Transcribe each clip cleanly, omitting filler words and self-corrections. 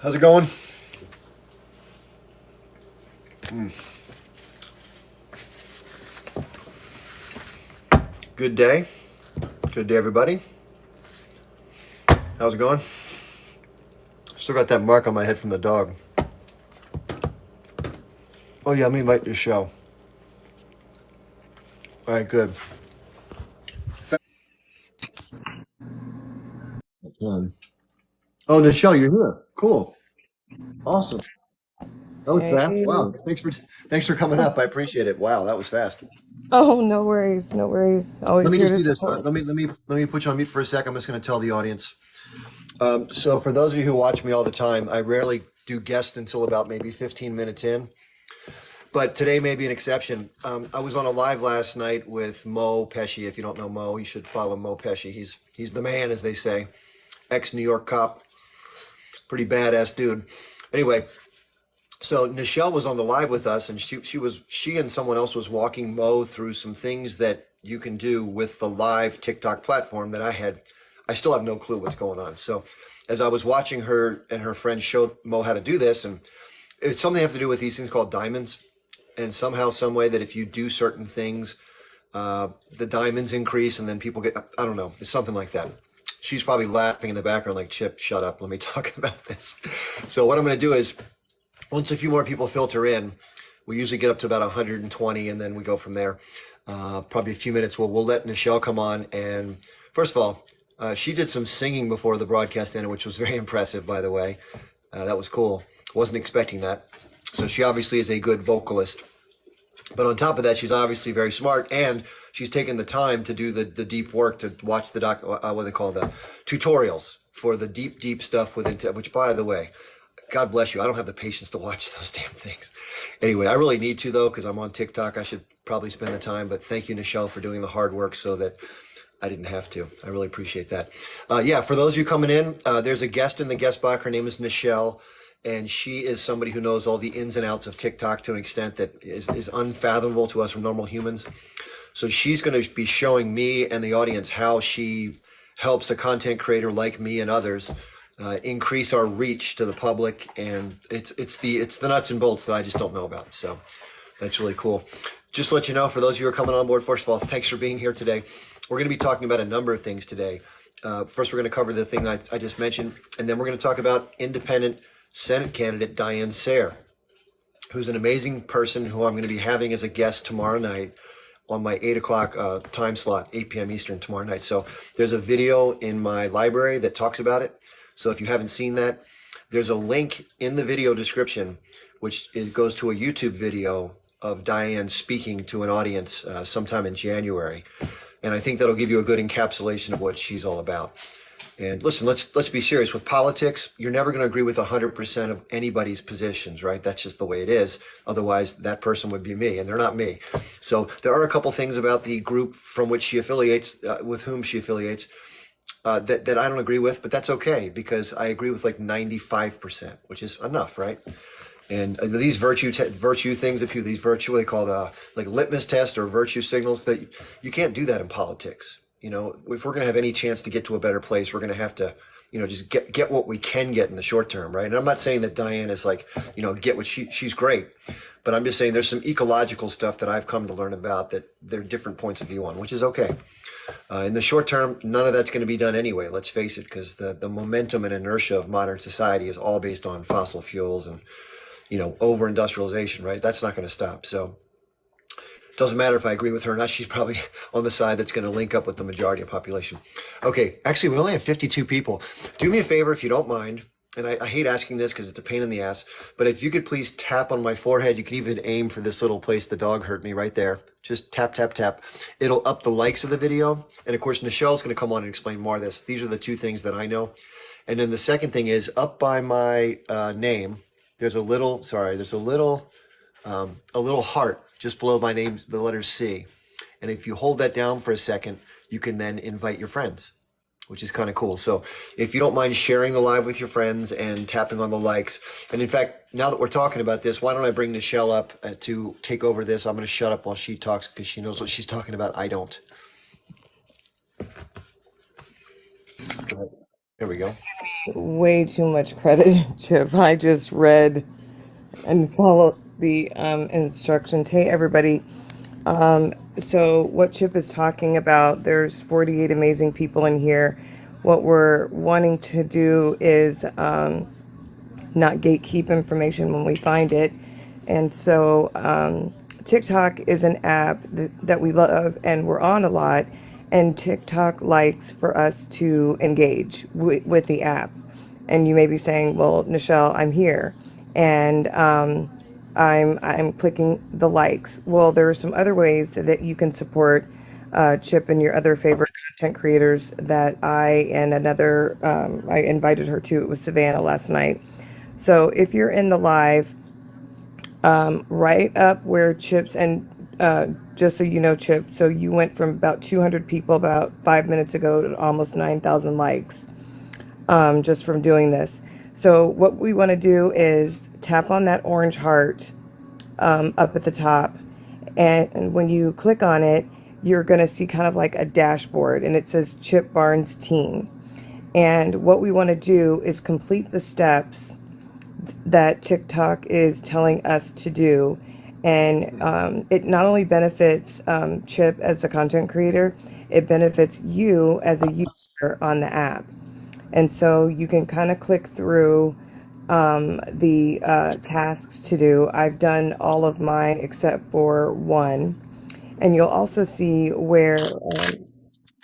How's it going? Good day. Good day, everybody. How's it going? Still got that mark on my head from the dog. Oh, yeah, let me invite you to the show. All right, good. Um, oh, Nichelle, you're here. Cool. Awesome. That was fast. Hey. Wow. Thanks for coming up. I appreciate it. Wow, that was fast. Oh, no worries, no worries. Let Always me here just to do this. support. Let me put you on mute for a sec. I'm just going to tell the audience. So for those of you who watch me all the time, I rarely do guests until about maybe 15 minutes in. But today may be an exception. I was on a live last night with Mo Pesci. If you don't know Mo, you should follow Mo Pesci. He's the man, as they say. Ex New York cop, pretty badass dude. Anyway, so Nichelle was on the live with us, and she and someone else was walking Mo through some things that you can do with the live TikTok platform that I still have no clue what's going on. So as I was watching her and her friends show Mo how to do this, and it's something they have to do with these things called diamonds, and somehow, some way that if you do certain things, the diamonds increase, and then people get, I don't know, it's something like that. She's probably laughing in the background like, Chip, shut up, let me talk about this. So what I'm going to do is, once a few more people filter in, we usually get up to about 120, and then we go from there. Probably a few minutes. We'll let Nichelle come on. And first of all, she did some singing before the broadcast ended, which was very impressive, by the way. That was cool. Wasn't expecting that. So she obviously is a good vocalist. But on top of that, she's obviously very smart, and she's taken the time to do the deep work to watch the what they call the tutorials for the deep stuff within. Which, by the way, God bless you. I don't have the patience to watch those damn things. Anyway, I really need to though, because I'm on TikTok. I should probably spend the time. But thank you, Nichelle, for doing the hard work so that I didn't have to. I really appreciate that. Yeah, for those of you coming in, there's a guest in the guest box. Her name is Nichelle, and she is somebody who knows all the ins and outs of TikTok to an extent that is unfathomable to us from normal humans. So she's going to be showing me and the audience how she helps a content creator like me and others increase our reach to the public, and it's the nuts and bolts that I just don't know about. So that's really cool. Just to let you know, for those of you who are coming on board, first of all, thanks for being here today. We're going to be talking about a number of things today. First, we're going to cover the thing I just mentioned, and then we're going to talk about independent Senate candidate Diane Sayre, who's an amazing person who I'm going to be having as a guest tomorrow night on my 8 o'clock time slot, 8 p.m. Eastern tomorrow night. So there's a video in my library that talks about it. So if you haven't seen that, there's a link in the video description, goes to a YouTube video of Diane speaking to an audience sometime in January. And I think that'll give you a good encapsulation of what she's all about. And listen, let's be serious with politics. You're never going to agree with 100% of anybody's positions, right? That's just the way it is. Otherwise, that person would be me, and they're not me. So there are a couple things about the group from which she affiliates, with whom she affiliates, that I don't agree with, but that's okay because I agree with like 95%, which is enough, right? And these virtue things that people, these virtue, they call it like litmus test or virtue signals, that you can't do that in politics. If we're going to have any chance to get to a better place, we're going to have to, just get what we can get in the short term, right? And I'm not saying that Diane is like, get what she's great, but I'm just saying there's some ecological stuff that I've come to learn about that there are different points of view on, which is okay. In the short term, none of that's going to be done anyway. Let's face it, because the momentum and inertia of modern society is all based on fossil fuels and over industrialization, right? That's not going to stop. So it doesn't matter if I agree with her or not. She's probably on the side that's going to link up with the majority of population. Okay, actually, we only have 52 people. Do me a favor if you don't mind. And I hate asking this because it's a pain in the ass, but if you could please tap on my forehead, you can even aim for this little place the dog hurt me right there. Just tap, tap, tap. It'll up the likes of the video. And of course, Nichelle's going to come on and explain more of this. These are the two things that I know. And then the second thing is up by my name, there's a little heart just below my name, the letter C. And if you hold that down for a second, you can then invite your friends, which is kind of cool. So if you don't mind sharing the live with your friends and tapping on the likes. And in fact, now that we're talking about this, why don't I bring Nichelle up to take over this? I'm going to shut up while she talks because she knows what she's talking about. I don't. There we go. way too much credit, Chip. I just read and followed the instructions. Hey, everybody. So, what Chip is talking about, there's 48 amazing people in here. What we're wanting to do is not gatekeep information when we find it. And so, TikTok is an app that we love and we're on a lot. And TikTok likes for us to engage with the app. And you may be saying, well, Nichelle, I'm here. And I'm clicking the likes. Well, there are some other ways that you can support Chip and your other favorite content creators that I invited her to. It was Savannah last night. So if you're in the live, right up where Chips and just so you know, Chip, so you went from about 200 people about 5 minutes ago to almost 9,000 likes just from doing this. So what we want to do is tap on that orange heart up at the top, and when you click on it, you're going to see kind of like a dashboard, and it says Chip Barnes Team. And what we want to do is complete the steps that TikTok is telling us to do. And it not only benefits Chip as the content creator, it benefits you as a user on the app. And so you can kind of click through the tasks to do. I've done all of mine except for one. And you'll also see where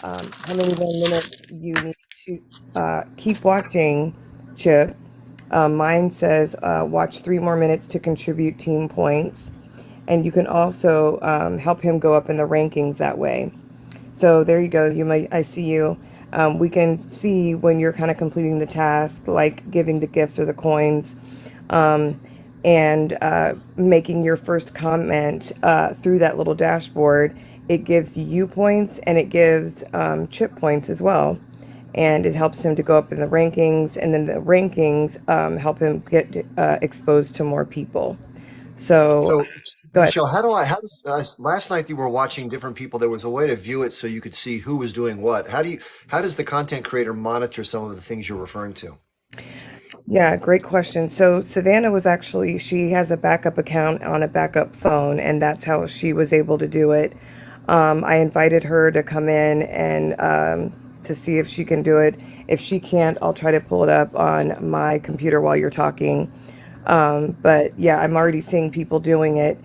how many more minutes you need to keep watching, Chip. Mine says watch 3 more minutes to contribute team points. And you can also help him go up in the rankings that way. So there you go. I see you. We can see when you're kind of completing the task, like giving the gifts or the coins, and making your first comment through that little dashboard. It gives you points and it gives Chip points as well. And it helps him to go up in the rankings, and then the rankings help him get exposed to more people. So So, go ahead. Michelle, how does, last night you were watching different people. There was a way to view it so you could see who was doing what. How does the content creator monitor some of the things you're referring to? Yeah, great question. So Savannah she has a backup account on a backup phone, and that's how she was able to do it. I invited her to come in and to see if she can do it. If she can't, I'll try to pull it up on my computer while you're talking. But yeah, I'm already seeing people doing it.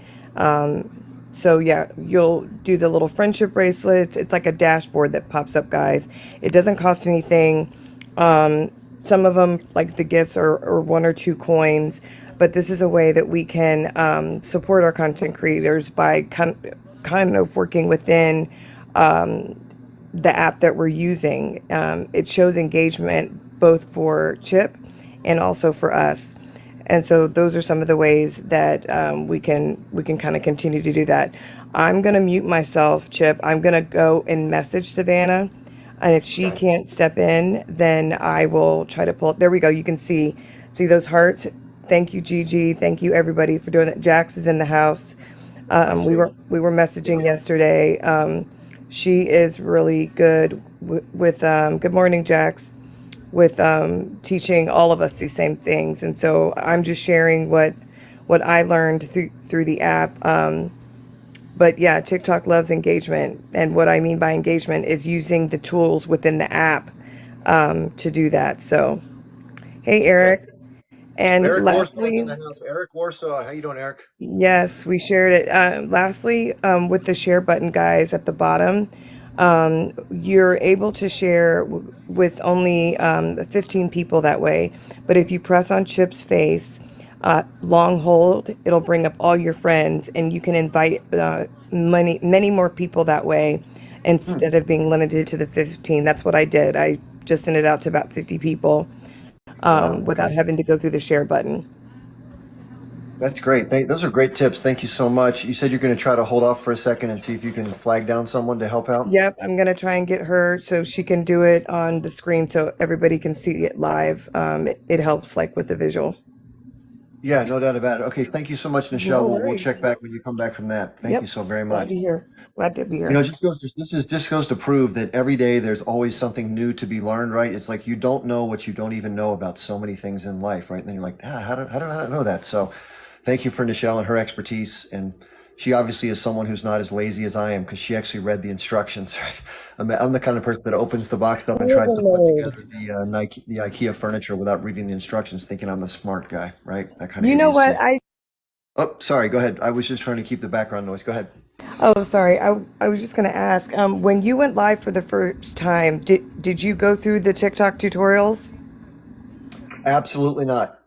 So yeah, you'll do the little friendship bracelets. It's like a dashboard that pops up, guys. It doesn't cost anything. Some of them, like the gifts, are 1 or 2 coins, but this is a way that we can support our content creators by kind of working within the app that we're using. It shows engagement both for Chip and also for us. And so those are some of the ways that we can kind of continue to do that. I'm gonna mute myself, Chip. I'm gonna go and message Savannah, and if she can't step in, then I will try to pull. There we go. You can see those hearts. Thank you, Gigi. Thank you, everybody, for doing that. Jax is in the house. I We see. were messaging yesterday. She is really good with good morning, Jax, with teaching all of us these same things. And so I'm just sharing what I learned through the app. But yeah, TikTok loves engagement, and what I mean by engagement is using the tools within the app to do that. So hey, Okay. Eric. And Eric Warsaw's in lastly, the house. Eric Warsaw, how you doing, Eric? yes, we shared it. Lastly, with the share button, guys, at the bottom, you're able to share with only 15 people that way. But if you press on Chip's face, long hold, it'll bring up all your friends, and you can invite many more people that way Hmm, instead of being limited to the 15. That's what I did. I just sent it out to about 50 people wow. without Okay. having to go through the share button. That's great. Those are great tips. Thank you so much. You said you're going to try to hold off for a second and see if you can flag down someone to help out. Yep, I'm gonna try and get her so she can do it on the screen so everybody can see it live. It helps like with the visual. Yeah, no doubt about it. Okay, thank you so much, Nichelle. No We'll worries. check back when you come back from that. Thank you Yep. so very Glad much. to hear. Glad to be You know, here. it just goes to prove that every day there's always something new to be learned, right? It's like you don't know what you don't even know about so many things in life, right? And then you're like, how did I not know that? So thank you for Nichelle and her expertise. And she obviously is someone who's not as lazy as I am because she actually read the instructions, right? I'm the kind of person that opens the box up and tries to put together the IKEA furniture without reading the instructions, thinking I'm the smart guy, right? That kind of You know what? idiocy. Oh, sorry, go ahead. I was just trying to keep the background noise. Go ahead. Oh, sorry. I was just going to ask, when you went live for the first time, did you go through the TikTok tutorials? Absolutely not.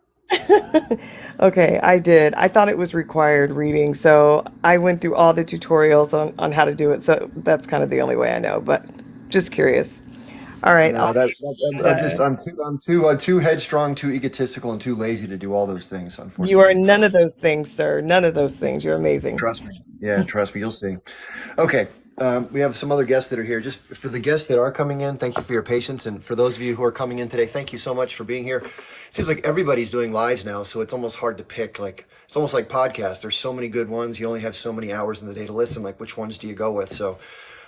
Okay, I did. I thought it was required reading, so I went through all the tutorials on how to do it. So that's kind of the only way I know, but just curious. All right, No, I'll make I'm just that. I'm too headstrong, too egotistical, and too lazy to do all those things. You are Unfortunately, none of those things, sir. None of those things. You're amazing. trust me. Yeah, trust me. You'll see. Okay, we have some other guests that are here. Just for the guests that are coming in, thank you for your patience, and for those of you who are coming in today, thank you so much for being here. It seems like everybody's doing lives now, so it's almost hard to pick. Like it's almost like podcasts. There's so many good ones. You only have so many hours in the day to listen. Like which ones do you go with? So.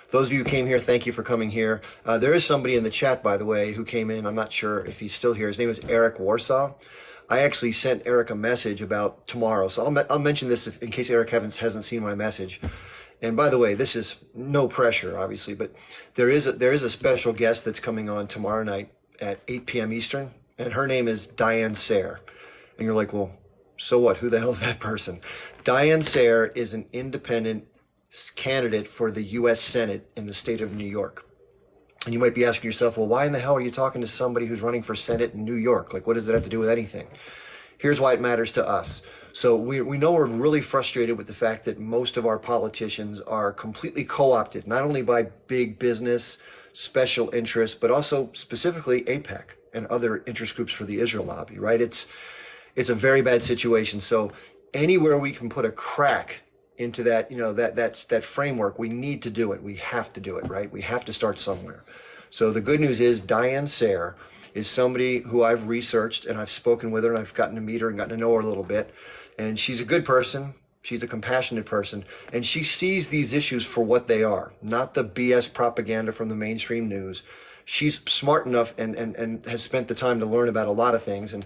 Those of you who came here, thank you for coming here. There is somebody in the chat, by the way, who came in. I'm not sure if he's still here. His name is Eric Warsaw. I actually sent Eric a message about tomorrow, so I'll mention this in case Eric hasn't seen my message. And by the way, this is no pressure, obviously, but there is a special guest that's coming on tomorrow night at 8 p.m. Eastern, and her name is Diane Sayre. And you're like, well, so what? Who the hell is that person? Diane Sayre is an independent candidate for the U.S. Senate in the state of New York. And you might be asking yourself, well, why in the hell are you talking to somebody who's running for Senate in New York? Like, what does it have to do with anything? Here's why it matters to us. So we know we're really frustrated with the fact that most of our politicians are completely co-opted, not only by big business, special interests, but also specifically AIPAC and other interest groups for the Israel lobby, right? It's a very bad situation. So anywhere we can put a crack into that, that framework, we need to do it. We have to do it, right? We have to start somewhere. So the good news is Diane Sayre is somebody who I've researched and I've spoken with her and I've gotten to meet her and gotten to know her a little bit. And she's a good person. She's a compassionate person, and she sees these issues for what they are, not the BS propaganda from the mainstream news. She's smart enough and has spent the time to learn about a lot of things. And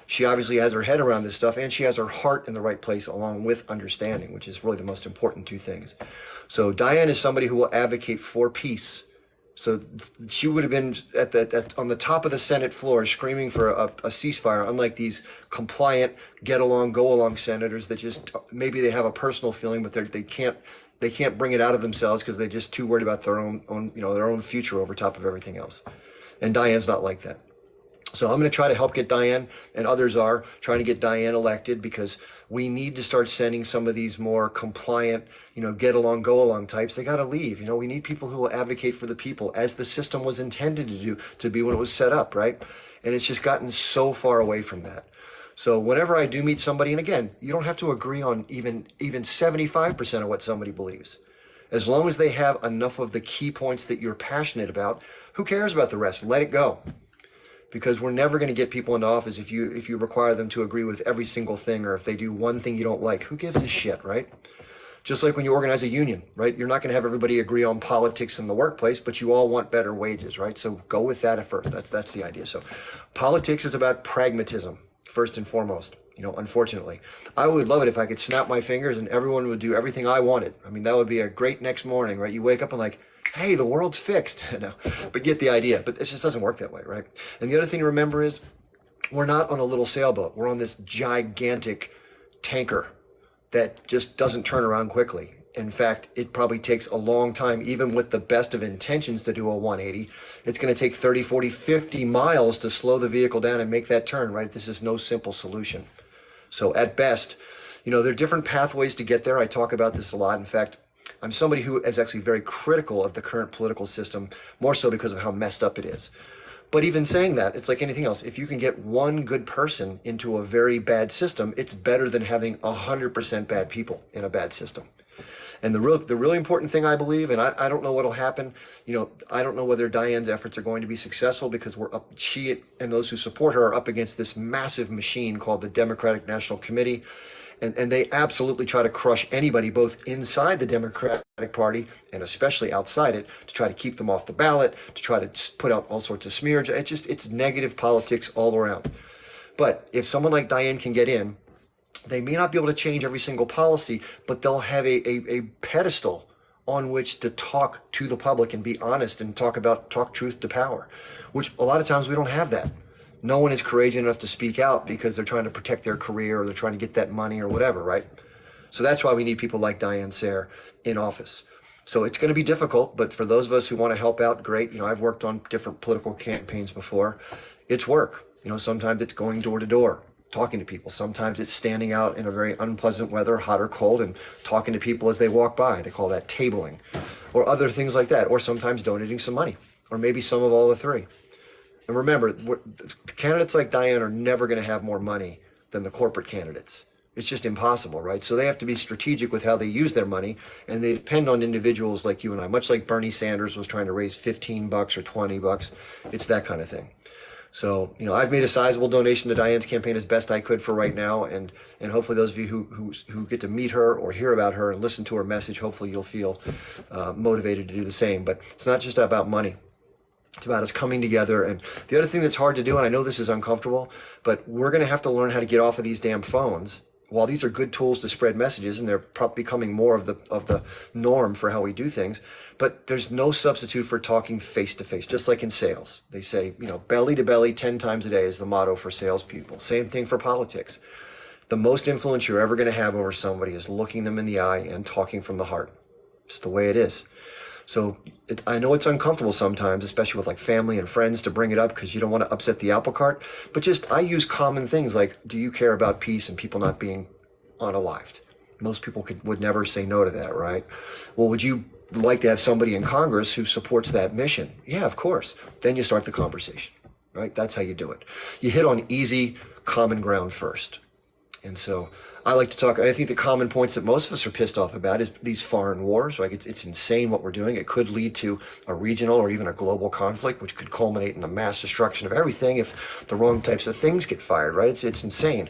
she obviously has her head around this stuff, and she has her heart in the right place along with understanding, which is really the most important two things. So Diane is somebody who will advocate for peace. So she would have been on the top of the Senate floor screaming for a ceasefire, unlike these compliant, get along, go along senators that just maybe they have a personal feeling, but they can't bring it out of themselves because they're just too worried about their own future over top of everything else. And Diane's not like that. So I'm going to try to help get Diane, and others are trying to get Diane elected, because we need to start sending some of these more compliant, get along, go along types. They got to leave. We need people who will advocate for the people as the system was intended to be when it was set up, right? And it's just gotten so far away from that. So whenever I do meet somebody, and again, you don't have to agree on even 75% of what somebody believes. As long as they have enough of the key points that you're passionate about, who cares about the rest? Let it go, because we're never going to get people into office if you require them to agree with every single thing, or if they do one thing you don't like. Who gives a shit, right? Just like when you organize a union, right? You're not going to have everybody agree on politics in the workplace, but you all want better wages, right? So go with that at first. That's the idea. So politics is about pragmatism first and foremost. Unfortunately, I would love it if I could snap my fingers and everyone would do everything I wanted. I mean, that would be a great next morning, right? You wake up and like, hey, the world's fixed. No, but get the idea. But it just doesn't work that way, right? And the other thing to remember is we're not on a little sailboat. We're on this gigantic tanker that just doesn't turn around quickly. In fact, it probably takes a long time, even with the best of intentions, to do a 180. It's going to take 30, 40, 50 miles to slow the vehicle down and make that turn, right? This is no simple solution. So at best, there are different pathways to get there. I talk about this a lot. In fact, I'm somebody who is actually very critical of the current political system, more so because of how messed up it is. But even saying that, it's like anything else. If you can get one good person into a very bad system, it's better than having 100% bad people in a bad system. And the really important thing, I believe, and I don't know what'll happen. I don't know whether Diane's efforts are going to be successful because she and those who support her are up against this massive machine called the Democratic National Committee. And they absolutely try to crush anybody, both inside the Democratic Party and especially outside it, to try to keep them off the ballot, to try to put out all sorts of smears. It's negative politics all around. But if someone like Diane can get in, they may not be able to change every single policy, but they'll have a pedestal on which to talk to the public and be honest and talk truth to power, which a lot of times we don't have that. No one is courageous enough to speak out because they're trying to protect their career or they're trying to get that money or whatever, right? So that's why we need people like Diane Sare in office. So it's going to be difficult, but for those of us who want to help out, great. I've worked on different political campaigns before. It's work. Sometimes it's going door to door, talking to people. Sometimes it's standing out in a very unpleasant weather, hot or cold, and talking to people as they walk by. They call that tabling, or other things like that. Or sometimes donating some money, or maybe some of all the three. And remember, candidates like Diane are never going to have more money than the corporate candidates. It's just impossible, right? So they have to be strategic with how they use their money, and they depend on individuals like you and I, much like Bernie Sanders was trying to raise $15 or $20. It's that kind of thing. So, I've made a sizable donation to Diane's campaign as best I could for right now, and hopefully those of you who get to meet her or hear about her and listen to her message, hopefully you'll feel motivated to do the same. But it's not just about money. It's about us coming together. And the other thing that's hard to do, and I know this is uncomfortable, but we're going to have to learn how to get off of these damn phones. While these are good tools to spread messages, and they're becoming more of the norm for how we do things, but there's no substitute for talking face to face. Just like in sales, they say, belly to belly 10 times a day is the motto for salespeople. Same thing for politics. The most influence you're ever going to have over somebody is looking them in the eye and talking from the heart. Just the way it is. So I know it's uncomfortable sometimes, especially with like family and friends, to bring it up because you don't want to upset the apple cart. But I use common things like, do you care about peace and people not being unalived? Most people would never say no to that, right? Well, would you like to have somebody in Congress who supports that mission? Yeah, of course. Then you start the conversation, right? That's how you do it. You hit on easy common ground first. And so I like to talk, I think the common points that most of us are pissed off about is these foreign wars. Like it's insane what we're doing. It could lead to a regional or even a global conflict, which could culminate in the mass destruction of everything if the wrong types of things get fired, right? It's insane.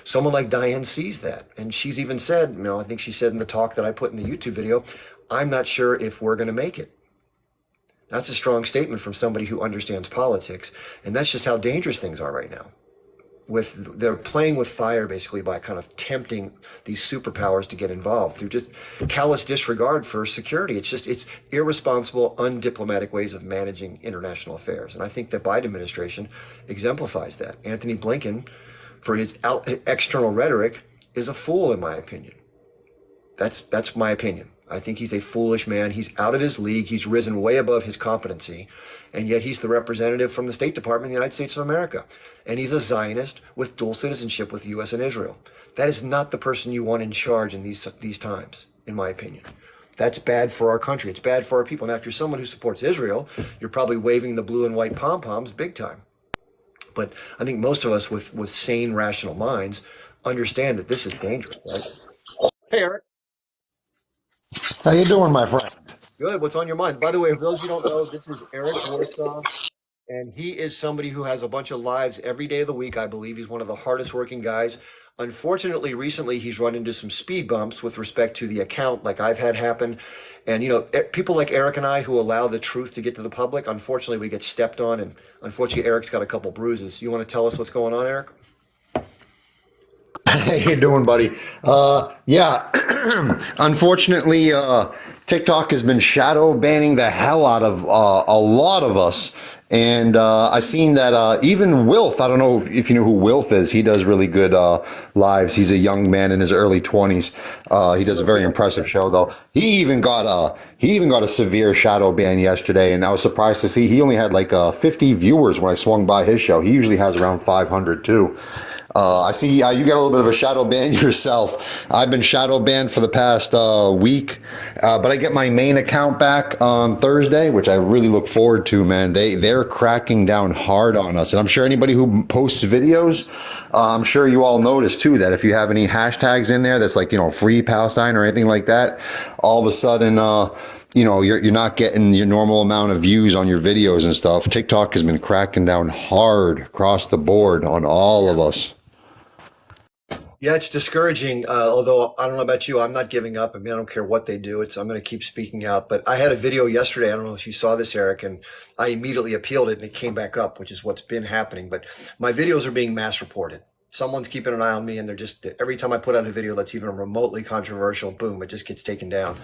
Someone like Diane sees that. And she's even said, I think she said in the talk that I put in the YouTube video, I'm not sure if we're going to make it. That's a strong statement from somebody who understands politics. And that's just how dangerous things are right now. They're playing with fire basically by kind of tempting these superpowers to get involved through just callous disregard for security. It's irresponsible, undiplomatic ways of managing international affairs. And I think the Biden administration exemplifies that. Anthony Blinken, for his external rhetoric, is a fool in my opinion. That's my opinion. I think he's a foolish man. He's out of his league. He's risen way above his competency. And yet he's the representative from the State Department of the United States of America. And he's a Zionist with dual citizenship with the U.S. and Israel. That is not the person you want in charge in these times, in my opinion. That's bad for our country. It's bad for our people. Now, if you're someone who supports Israel, you're probably waving the blue and white pom-poms big time. But I think most of us with sane, rational minds understand that this is dangerous, right? Hey, Eric. How you doing, my friend? Good. What's on your mind? By the way, for those who don't know, this is Eric Warsaw, and he is somebody who has a bunch of lives every day of the week. I believe he's one of the hardest working guys. Unfortunately, recently he's run into some speed bumps with respect to the account, like I've had happen. And people like Eric and I who allow the truth to get to the public, unfortunately, we get stepped on, and unfortunately, Eric's got a couple bruises. You want to tell us what's going on, Eric? How you doing, buddy? Yeah. Unfortunately, TikTok has been shadow banning the hell out of a lot of us. And I seen that even Wilf, I don't know if you know who Wilf is. He does really good lives. He's a young man in his early 20s. He does a very impressive show, though. He even got a severe shadow ban yesterday, and I was surprised to see he only had like 50 viewers when I swung by his show. He usually has around 500 too. I see you got a little bit of a shadow ban yourself. I've been shadow banned for the past week, but I get my main account back on Thursday, which I really look forward to, man. They're cracking down hard on us. And I'm sure anybody who posts videos, I'm sure you all notice too, that if you have any hashtags in there that's like, free Palestine or anything like that, all of a sudden, you're not getting your normal amount of views on your videos and stuff. TikTok has been cracking down hard across the board on all of us. Yeah, it's discouraging. Although I don't know about you, I'm not giving up. I mean, I don't care what they do. I'm going to keep speaking out. But I had a video yesterday. I don't know if you saw this, Eric, and I immediately appealed it and it came back up, which is what's been happening. But my videos are being mass reported. Someone's keeping an eye on me, and they're just, every time I put out a video that's even remotely controversial, boom, it just gets taken down.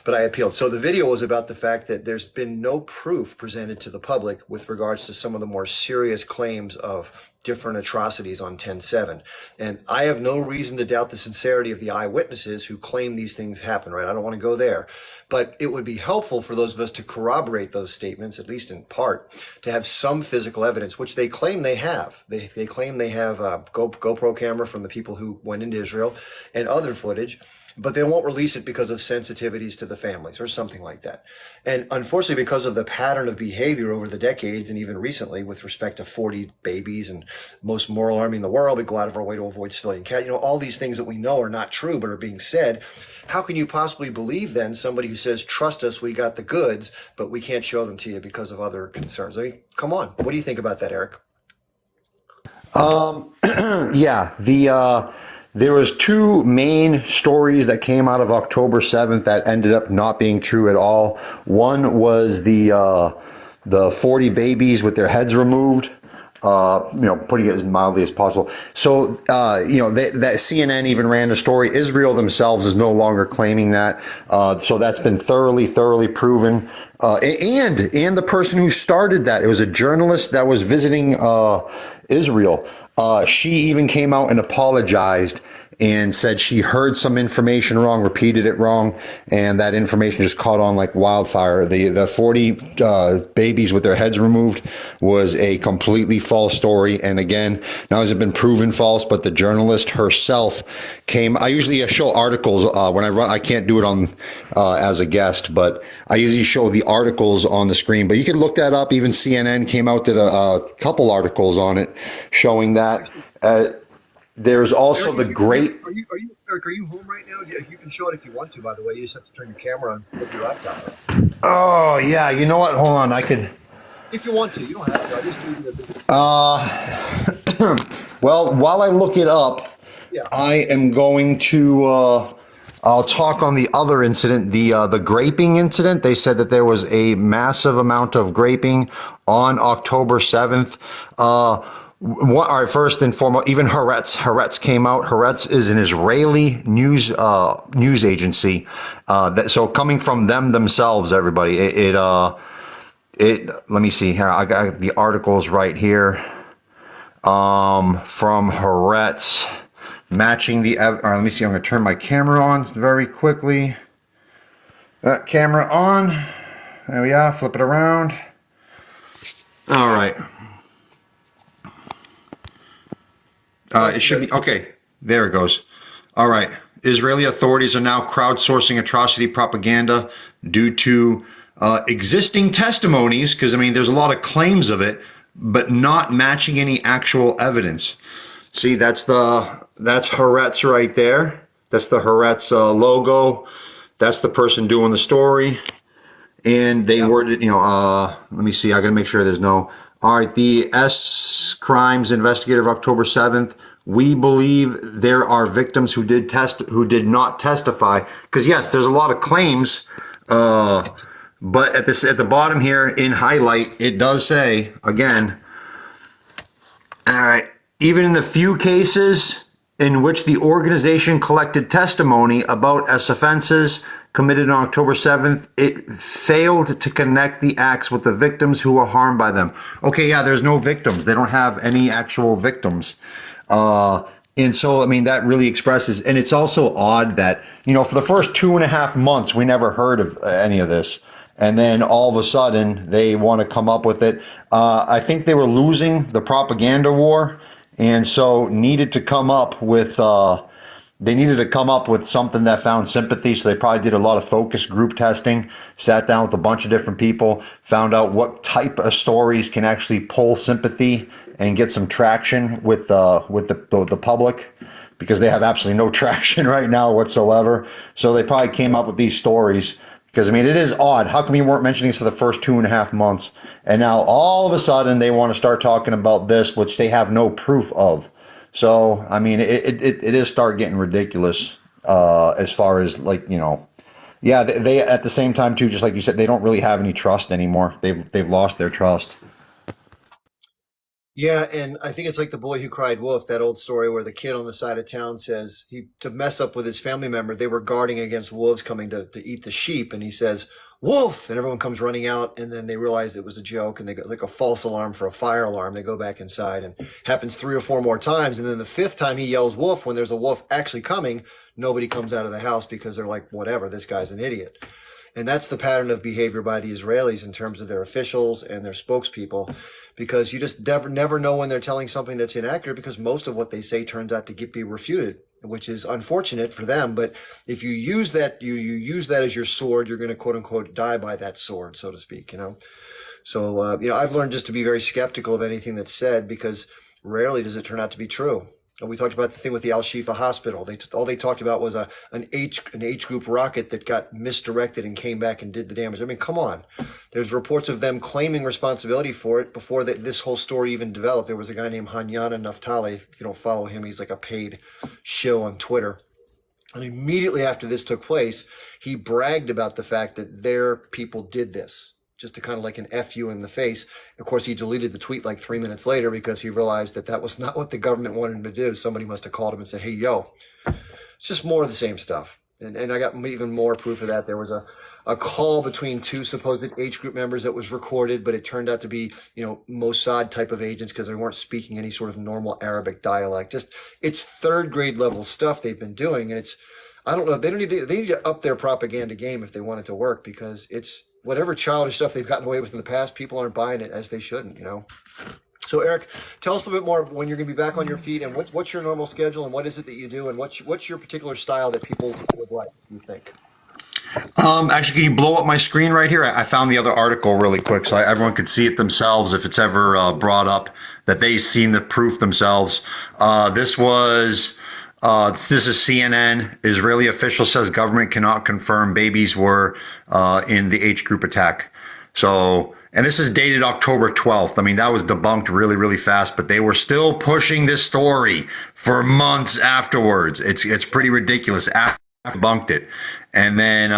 But I appealed. So the video was about the fact that there's been no proof presented to the public with regards to some of the more serious claims of different atrocities on 10/7. And I have no reason to doubt the sincerity of the eyewitnesses who claim these things happen, right? I don't want to go there. But it would be helpful for those of us to corroborate those statements, at least in part, to have some physical evidence, which they claim they have. They claim they have a GoPro camera from the people who went into Israel and other footage, but they won't release it because of sensitivities to the families or something like that. And unfortunately, because of the pattern of behavior over the decades and even recently with respect to 40 babies and most moral army in the world, we go out of our way to avoid civilian cat, all these things that we know are not true but are being said. How can you possibly believe then somebody who says, trust us, we got the goods, but we can't show them to you because of other concerns? I mean, come on. What do you think about that, Eric? Yeah, there was two main stories that came out of October 7th that ended up not being true at all. One was the 40 babies with their heads removed. Putting it as mildly as possible. So, that CNN even ran the story. Israel themselves is no longer claiming that. So that's been thoroughly proven. And the person who started that, it was a journalist that was visiting Israel. She even came out and apologized and said she heard some information wrong, repeated it wrong, and that information just caught on like wildfire. The 40 babies with their heads removed was a completely false story. And again, now has it been proven false, but the journalist herself came. I usually show articles when I run. I can't do it on as a guest, but I usually show the articles on the screen. But you can look that up. Even CNN came out, did a couple articles on it showing that. There's also Eric, the great. Eric, are you home right now? You can show it if you want to, by the way. You just have to turn your camera on with your laptop. Oh yeah, you know what? Hold on, I could. If you want to, you don't have to. I just do the Well, while I look it up, Yeah. I am going to. I'll talk on the other incident, the graping incident. They said that there was a massive amount of graping on October 7th. All right, first and foremost, even Haaretz came out. Haaretz is an Israeli news agency. So coming from them themselves, everybody, let me see here. I got the articles right here from Haaretz matching the. All right, let me see. I'm going to turn my camera on very quickly. Camera on. There we are. Flip it around. All right. It should be okay. There it goes. All right. Israeli authorities are now crowdsourcing atrocity propaganda due to existing testimonies, because there's a lot of claims of it, but not matching any actual evidence. See, that's Haaretz right there. That's the Haaretz logo. That's the person doing the story, and they worded. Let me see. I got to make sure there's no. All right, the S Crimes investigator of October 7th. We believe there are victims who did not testify. Because yes, there's a lot of claims, but at the bottom here in highlight, it does say again. All right, even in the few cases in which the organization collected testimony about S offenses committed on October 7th, it failed to connect the acts with the victims who were harmed by them. Okay, yeah, there's no victims. They don't have any actual victims. And so, that really expresses, and it's also odd that, for the first 2.5 months, we never heard of any of this. And then all of a sudden, they want to come up with it. I think they were losing the propaganda war. and so needed to come up with. They needed to come up with something that found sympathy, so they probably did a lot of focus group testing, sat down with a bunch of different people, found out what type of stories can actually pull sympathy and get some traction with the public, because they have absolutely no traction right now whatsoever. So they probably came up with these stories, because I mean, it is odd. How come you weren't mentioning this for the first 2.5 months, and now all of a sudden they want to start talking about this, which they have no proof of? So, I mean, it is start getting ridiculous as far as, like, yeah, they at the same time too, just like you said, they don't really have any trust anymore. They've lost their trust. Yeah, and I think it's like The Boy Who Cried Wolf, that old story where the kid on the side of town says to mess up with his family member, they were guarding against wolves coming to eat the sheep, and he says, "Wolf!" and everyone comes running out, and then they realize it was a joke, and they go like a false alarm for a fire alarm. They go back inside, and happens 3 or 4 more times, and then the fifth time he yells "wolf" when there's a wolf actually coming, nobody comes out of the house because they're like, whatever, this guy's an idiot. And that's the pattern of behavior by the Israelis in terms of their officials and their spokespeople, because you just never know when they're telling something that's inaccurate, because most of what they say turns out to be refuted, which is unfortunate for them. But if you use that, you use that as your sword, you're going to quote unquote die by that sword, so to speak, So, I've learned just to be very skeptical of anything that's said, because rarely does it turn out to be true. And we talked about the thing with the Al Shifa Hospital. All they talked about was an H group rocket that got misdirected and came back and did the damage. I mean, come on. There's reports of them claiming responsibility for it before this whole story even developed. There was a guy named Hanyana Naftali. If you don't follow him, he's like a paid shill on Twitter. And immediately after this took place, he bragged about the fact that their people did this, just to kind of like an F you in the face. Of course, he deleted the tweet like 3 minutes later, because he realized that was not what the government wanted him to do. Somebody must have called him and said, "Hey, yo," it's just more of the same stuff. And I got even more proof of that. There was a call between two supposed H group members that was recorded, but it turned out to be, Mossad type of agents, because they weren't speaking any sort of normal Arabic dialect. It's third grade level stuff they've been doing. And I don't know, they need to up their propaganda game if they want it to work, because it's whatever childish stuff they've gotten away with in the past, people aren't buying it, as they shouldn't, So Eric, tell us a little bit more when you're going to be back on your feet, and what's your normal schedule, and what is it that you do, and what's your particular style that people would like, you think? Actually, can you blow up my screen right here? I found the other article really quick, so everyone could see it themselves if it's ever brought up, that they've seen the proof themselves. This is CNN. Israeli official says government cannot confirm babies were in the H group attack. So, and this is dated October 12th. I mean, that was debunked really, really fast, but they were still pushing this story for months afterwards. It's pretty ridiculous. After debunked it. And then,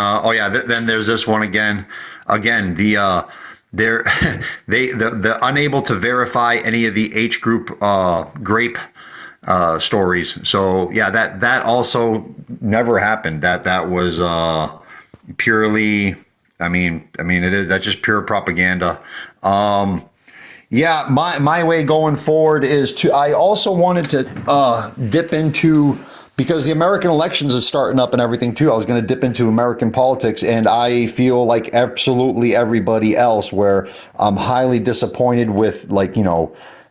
then there's this one again. Again, they're unable to verify any of the H group grape stories. So yeah, that also never happened. That was purely. I mean, that's just pure propaganda. Yeah, my way going forward is I also wanted to dip into, because the American elections are starting up and everything too. I was going to dip into American politics, and I feel like absolutely everybody else, where I'm highly disappointed with,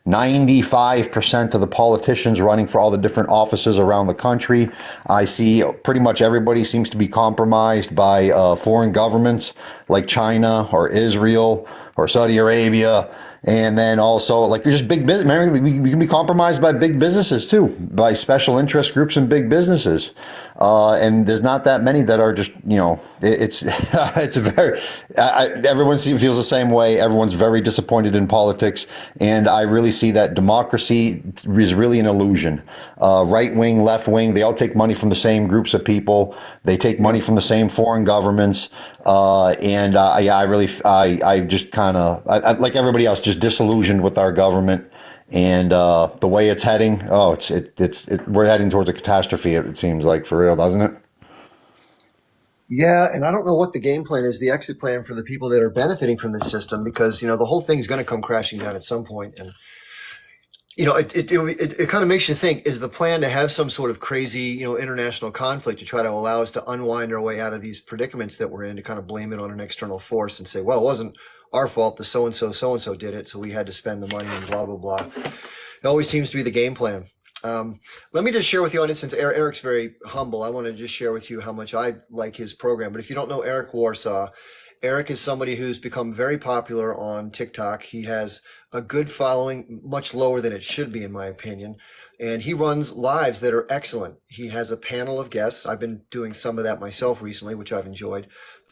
95% of the politicians running for all the different offices around the country. I see pretty much everybody seems to be compromised by foreign governments like China or Israel or Saudi Arabia. And then also, like, you're just big business. We can be compromised by big businesses too, by special interest groups and big businesses. And there's not that many that are just, it's it's very. Everyone feels the same way. Everyone's very disappointed in politics, and I really see that democracy is really an illusion. Right wing, left wing, they all take money from the same groups of people. They take money from the same foreign governments. I just kind of, like everybody else, just disillusioned with our government and the way it's heading. We're heading towards a catastrophe. It seems like, for real, doesn't it? Yeah, and I don't know what the game plan is, the exit plan for the people that are benefiting from this system, because the whole thing's going to come crashing down at some point, and it kind of makes you think: is the plan to have some sort of crazy international conflict to try to allow us to unwind our way out of these predicaments that we're in, to kind of blame it on an external force and say, well, it wasn't our fault, the so and so did it, so we had to spend the money and blah blah blah. It always seems to be the game plan. Let me just share with the audience, since Eric's very humble, I want to just share with you how much I like his program. But if you don't know Eric Warsaw, Eric is somebody who's become very popular on TikTok. He has a good following, much lower than it should be, in my opinion. And he runs lives that are excellent. He has a panel of guests. I've been doing some of that myself recently, which I've enjoyed.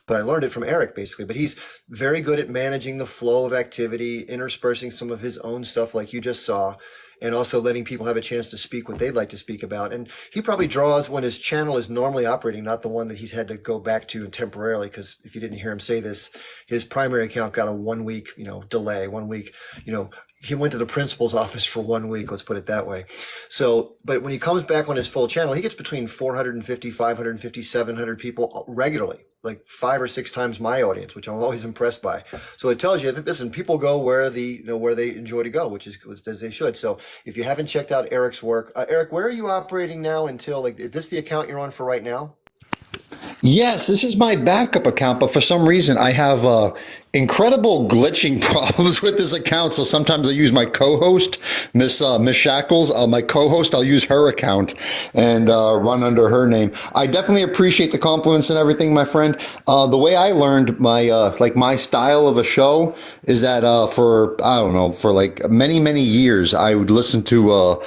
But I learned it from Eric, basically. But he's very good at managing the flow of activity, interspersing some of his own stuff like you just saw, and also letting people have a chance to speak what they'd like to speak about. And he probably draws when his channel is normally operating, not the one that he's had to go back to temporarily, because if you didn't hear him say this, his primary account got a 1 week, delay, 1 week, he went to the principal's office for 1 week, let's put it that way. So, but when he comes back on his full channel, he gets between 450, 550, 700 people regularly, like 5 or 6 times my audience, which I'm always impressed by. So it tells you, listen, people go where where they enjoy to go, which is as they should. So if you haven't checked out Eric's work, Eric, where are you operating now until, is this the account you're on for right now? Yes, this is my backup account, but for some reason I have incredible glitching problems with this account. So sometimes I use my co-host, Miss Shackles, my co-host. I'll use her account and run under her name. I definitely appreciate the compliments and everything, my friend. The way I learned my style of a show is that for like many years I would listen to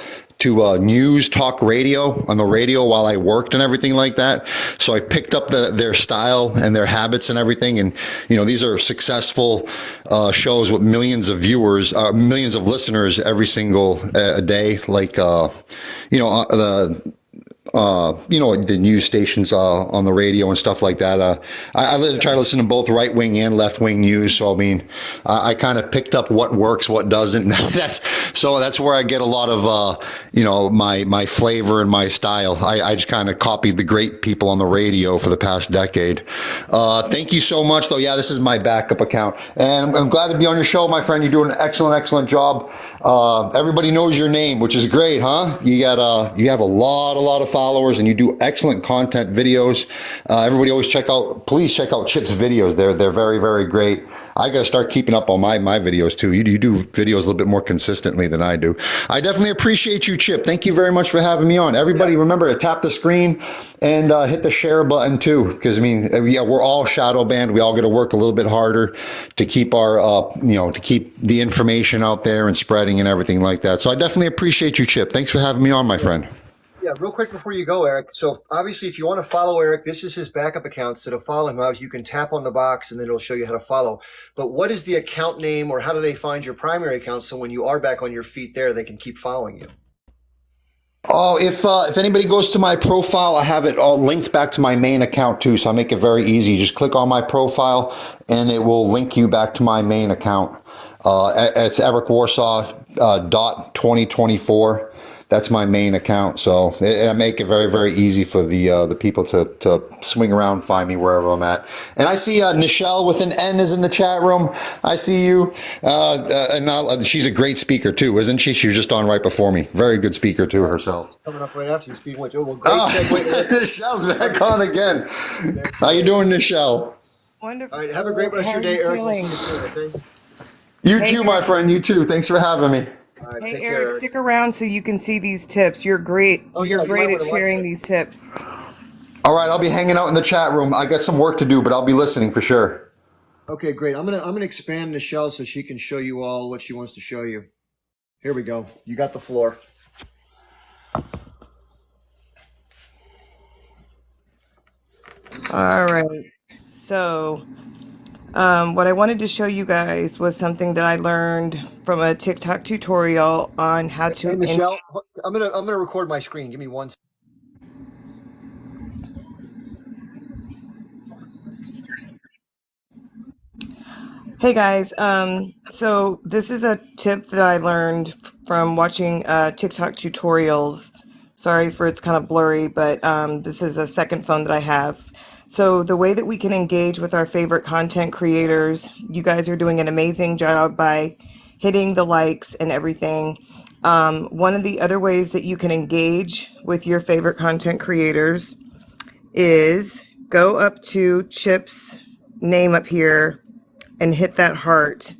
news talk radio on the radio while I worked and everything like that. So I picked up their style and their habits and everything. And, these are successful shows with millions of viewers, millions of listeners every single day. Like, the news stations on the radio and stuff like that. I try to listen to both right wing and left wing news. So I mean, I kind of picked up what works, what doesn't. That's where I get a lot of my flavor and my style. I just kind of copied the great people on the radio for the past decade. Thank you so much, though. Yeah, this is my backup account, and I'm glad to be on your show, my friend. You're doing an excellent job. Everybody knows your name, which is great, huh? You have a lot of followers, and you do excellent content videos. Everybody always please check out Chip's videos. They're very great. I got to start keeping up on my videos too. You do videos a little bit more consistently than I do. I definitely appreciate you, Chip. Thank you very much for having me on. Everybody, remember to tap the screen and hit the share button too, because we're all shadow banned. We all got to work a little bit harder to keep our to keep the information out there and spreading and everything like that. So I definitely appreciate you, Chip. Thanks for having me on, my friend. Yeah, real quick before you go, Eric. So obviously, if you want to follow Eric, this is his backup account. So to follow him, you can tap on the box and then it'll show you how to follow. But what is the account name, or how do they find your primary account so when you are back on your feet there, they can keep following you? Oh, if anybody goes to my profile, I have it all linked back to my main account too. So I make it very easy. Just click on my profile and it will link you back to my main account. It's Eric Warsaw .2024. That's my main account. So I make it very easy for the people to swing around, find me wherever I'm at. And I see Nichelle with an N is in the chat room. I see you. And she's a great speaker too, isn't she? She was just on right before me. Very good speaker too herself. Coming up right after you, speaking with you. Well, great segue. Nichelle's back on again. How you doing, Nichelle? Wonderful. All right, have a great rest of your day, Eric. We'll see you soon, okay? You too, my friend. You too. Thanks for having me. All right, Hey, take Eric, care. stick around so you can see these tips. You're great. Oh, yeah, You're you great might at wanna watch sharing it. these tips. All right, I'll be hanging out in the chat room. I got some work to do, but I'll be listening for sure. Okay, great. I'm gonna expand Nichelle so she can show you all what she wants to show you. Here we go. You got the floor. All right. So, what I wanted to show you guys was something that I learned from a TikTok tutorial on how to. Hey, Nichelle, I'm gonna record my screen. Give me one. Hey guys, so this is a tip that I learned from watching TikTok tutorials. Sorry for it's kind of blurry, but this is a second phone that I have. So the way that we can engage with our favorite content creators, you guys are doing an amazing job by hitting the likes and everything. One of the other ways that you can engage with your favorite content creators is go up to Chip's name up here and hit that heart,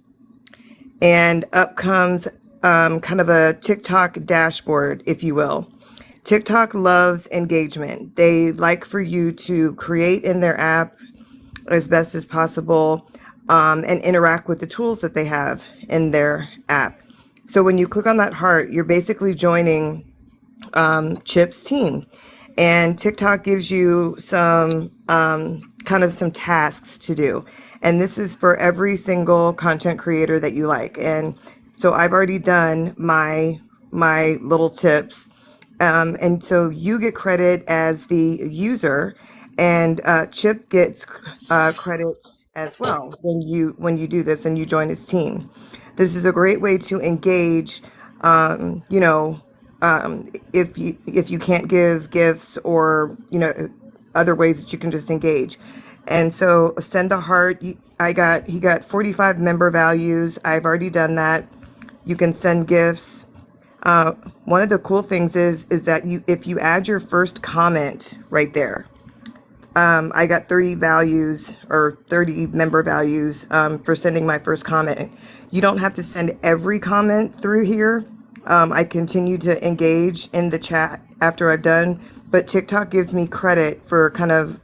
and up comes kind of a TikTok dashboard, if you will. TikTok loves engagement. They like for you to create in their app as best as possible, and interact with the tools that they have in their app. So when you click on that heart, you're basically joining Chip's team. And TikTok gives you some kind of some tasks to do. And this is for every single content creator that you like. And so I've already done my little tips. And so you get credit as the user, and Chip gets credit as well when you do this and you join his team. This is a great way to engage. You know, if you can't give gifts, or other ways that you can just engage. And so send a heart. He got 45 member values. I've already done that. You can send gifts. One of the cool things is that if you add your first comment right there, I got 30 values, or 30 member values, for sending my first comment. You don't have to send every comment through here. I continue to engage in the chat after I've done, but TikTok gives me credit for kind of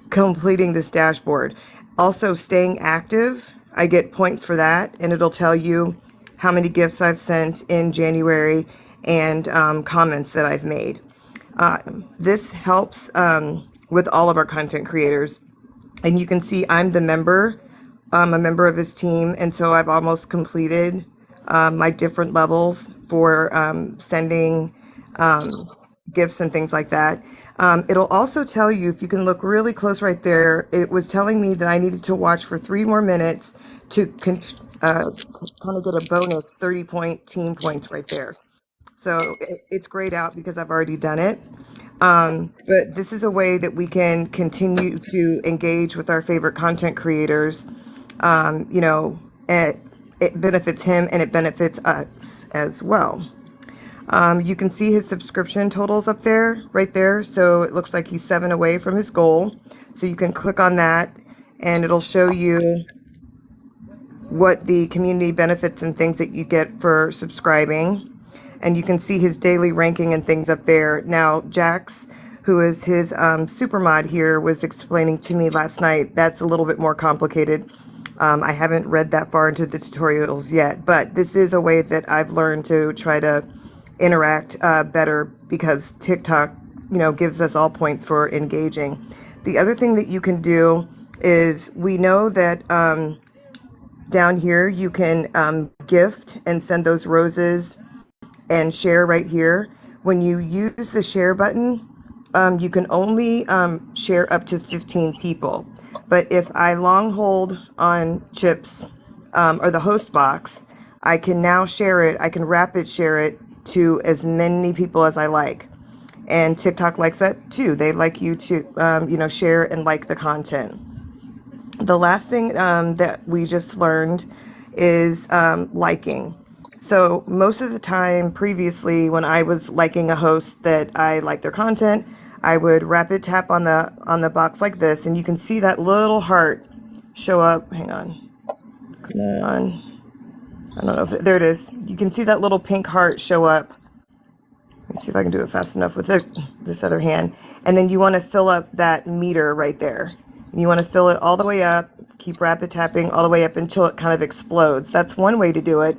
completing this dashboard. Also, staying active, I get points for that, and it'll tell you how many gifts I've sent in January, and comments that I've made. This helps with all of our content creators. And you can see I'm the member. I'm a member of his team, and so I've almost completed my different levels for sending gifts and things like that. It'll also tell you, if you can look really close right there, it was telling me that I needed to watch for 3 more minutes to kind of get a bonus 30-point team points right there. So it's grayed out because I've already done it. But this is a way that we can continue to engage with our favorite content creators. It benefits him and it benefits us as well. You can see his subscription totals up there, right there. So it looks like he's 7 away from his goal. So you can click on that and it'll show you what the community benefits and things that you get for subscribing. And you can see his daily ranking and things up there. Now, Jax, who is his super mod here, was explaining to me last night, that's a little bit more complicated. I haven't read that far into the tutorials yet, but this is a way that I've learned to try to interact better, because TikTok, gives us all points for engaging. The other thing that you can do is, we know that down here you can gift and send those roses and share right here. When you use the share button, you can only share up to 15 people. But if I long hold on Chips or the host box, I can now share it. I can rapid share it to as many people as I like. And TikTok likes that too. They like you to, share and like the content. The last thing that we just learned is liking. So most of the time previously, when I was liking a host that I liked their content, I would rapid tap on the box like this, and you can see that little heart show up. Hang on. Come on. I don't know if there it is. You can see that little pink heart show up. Let me see if I can do it fast enough with this other hand. And then you want to fill up that meter right there. You want to fill it all the way up. Keep rapid tapping all the way up until it kind of explodes. That's one way to do it.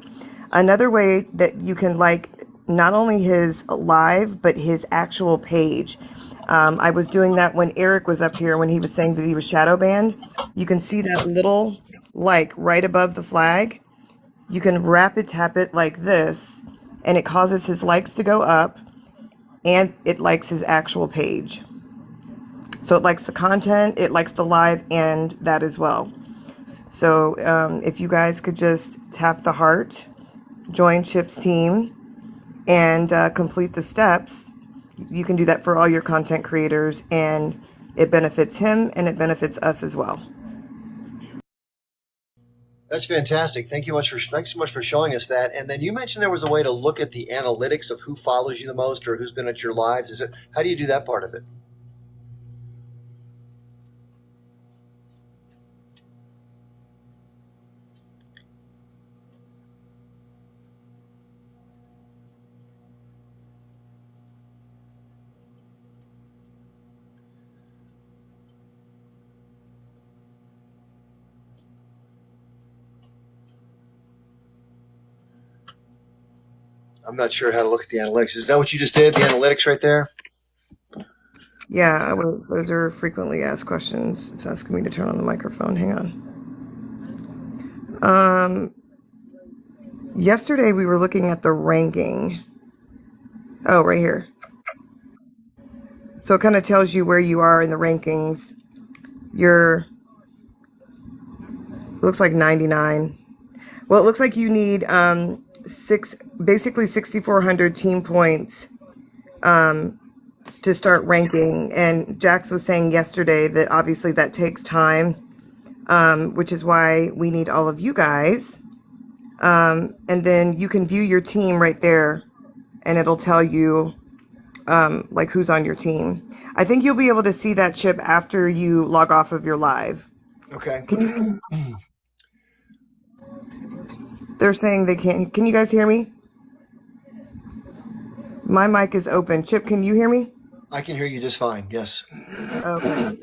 Another way that you can like not only his live, but his actual page. I was doing that when Eric was up here, when he was saying that he was shadow banned. You can see that little like right above the flag. You can rapid tap it like this, and it causes his likes to go up, and it likes his actual page. So it likes the content, it likes the live, and that as well. So if you guys could just tap the heart, join Chip's team, and complete the steps, you can do that for all your content creators, and it benefits him and it benefits us as well. That's fantastic. Thanks so much for showing us that. And then you mentioned there was a way to look at the analytics of who follows you the most or who's been at your lives. How do you do that part of it? I'm not sure how to look at the analytics. Is that what you just did? The analytics right there? Yeah, those are frequently asked questions. It's asking me to turn on the microphone. Hang on. Yesterday we were looking at the ranking. Oh, right here. So it kind of tells you where you are in the rankings. Looks like 99. Well, it looks like you need basically 6,400 team points to start ranking. And Jax was saying yesterday that obviously that takes time, which is why we need all of you guys. And then you can view your team right there, and it'll tell you like who's on your team. I think you'll be able to see that, Chip, after you log off of your live. Okay. They're saying they can't. Can you guys hear me? My mic is open. Chip, can you hear me? I can hear you just fine. Yes. Okay.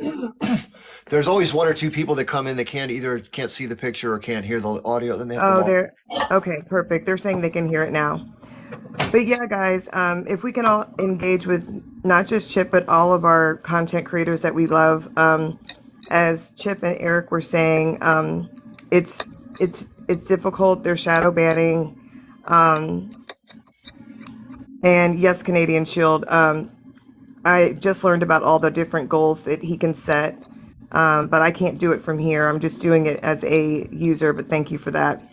There's always one or two people that come in that can't see the picture or can't hear the audio. Then they have to Oh, walk. they're okay. Perfect. They're saying they can hear it now. But yeah, guys, if we can all engage with not just Chip, but all of our content creators that we love, as Chip and Eric were saying, it's difficult. They're shadow banning, and yes, Canadian Shield. I just learned about all the different goals that he can set, but I can't do it from here. I'm just doing it as a user. But thank you for that.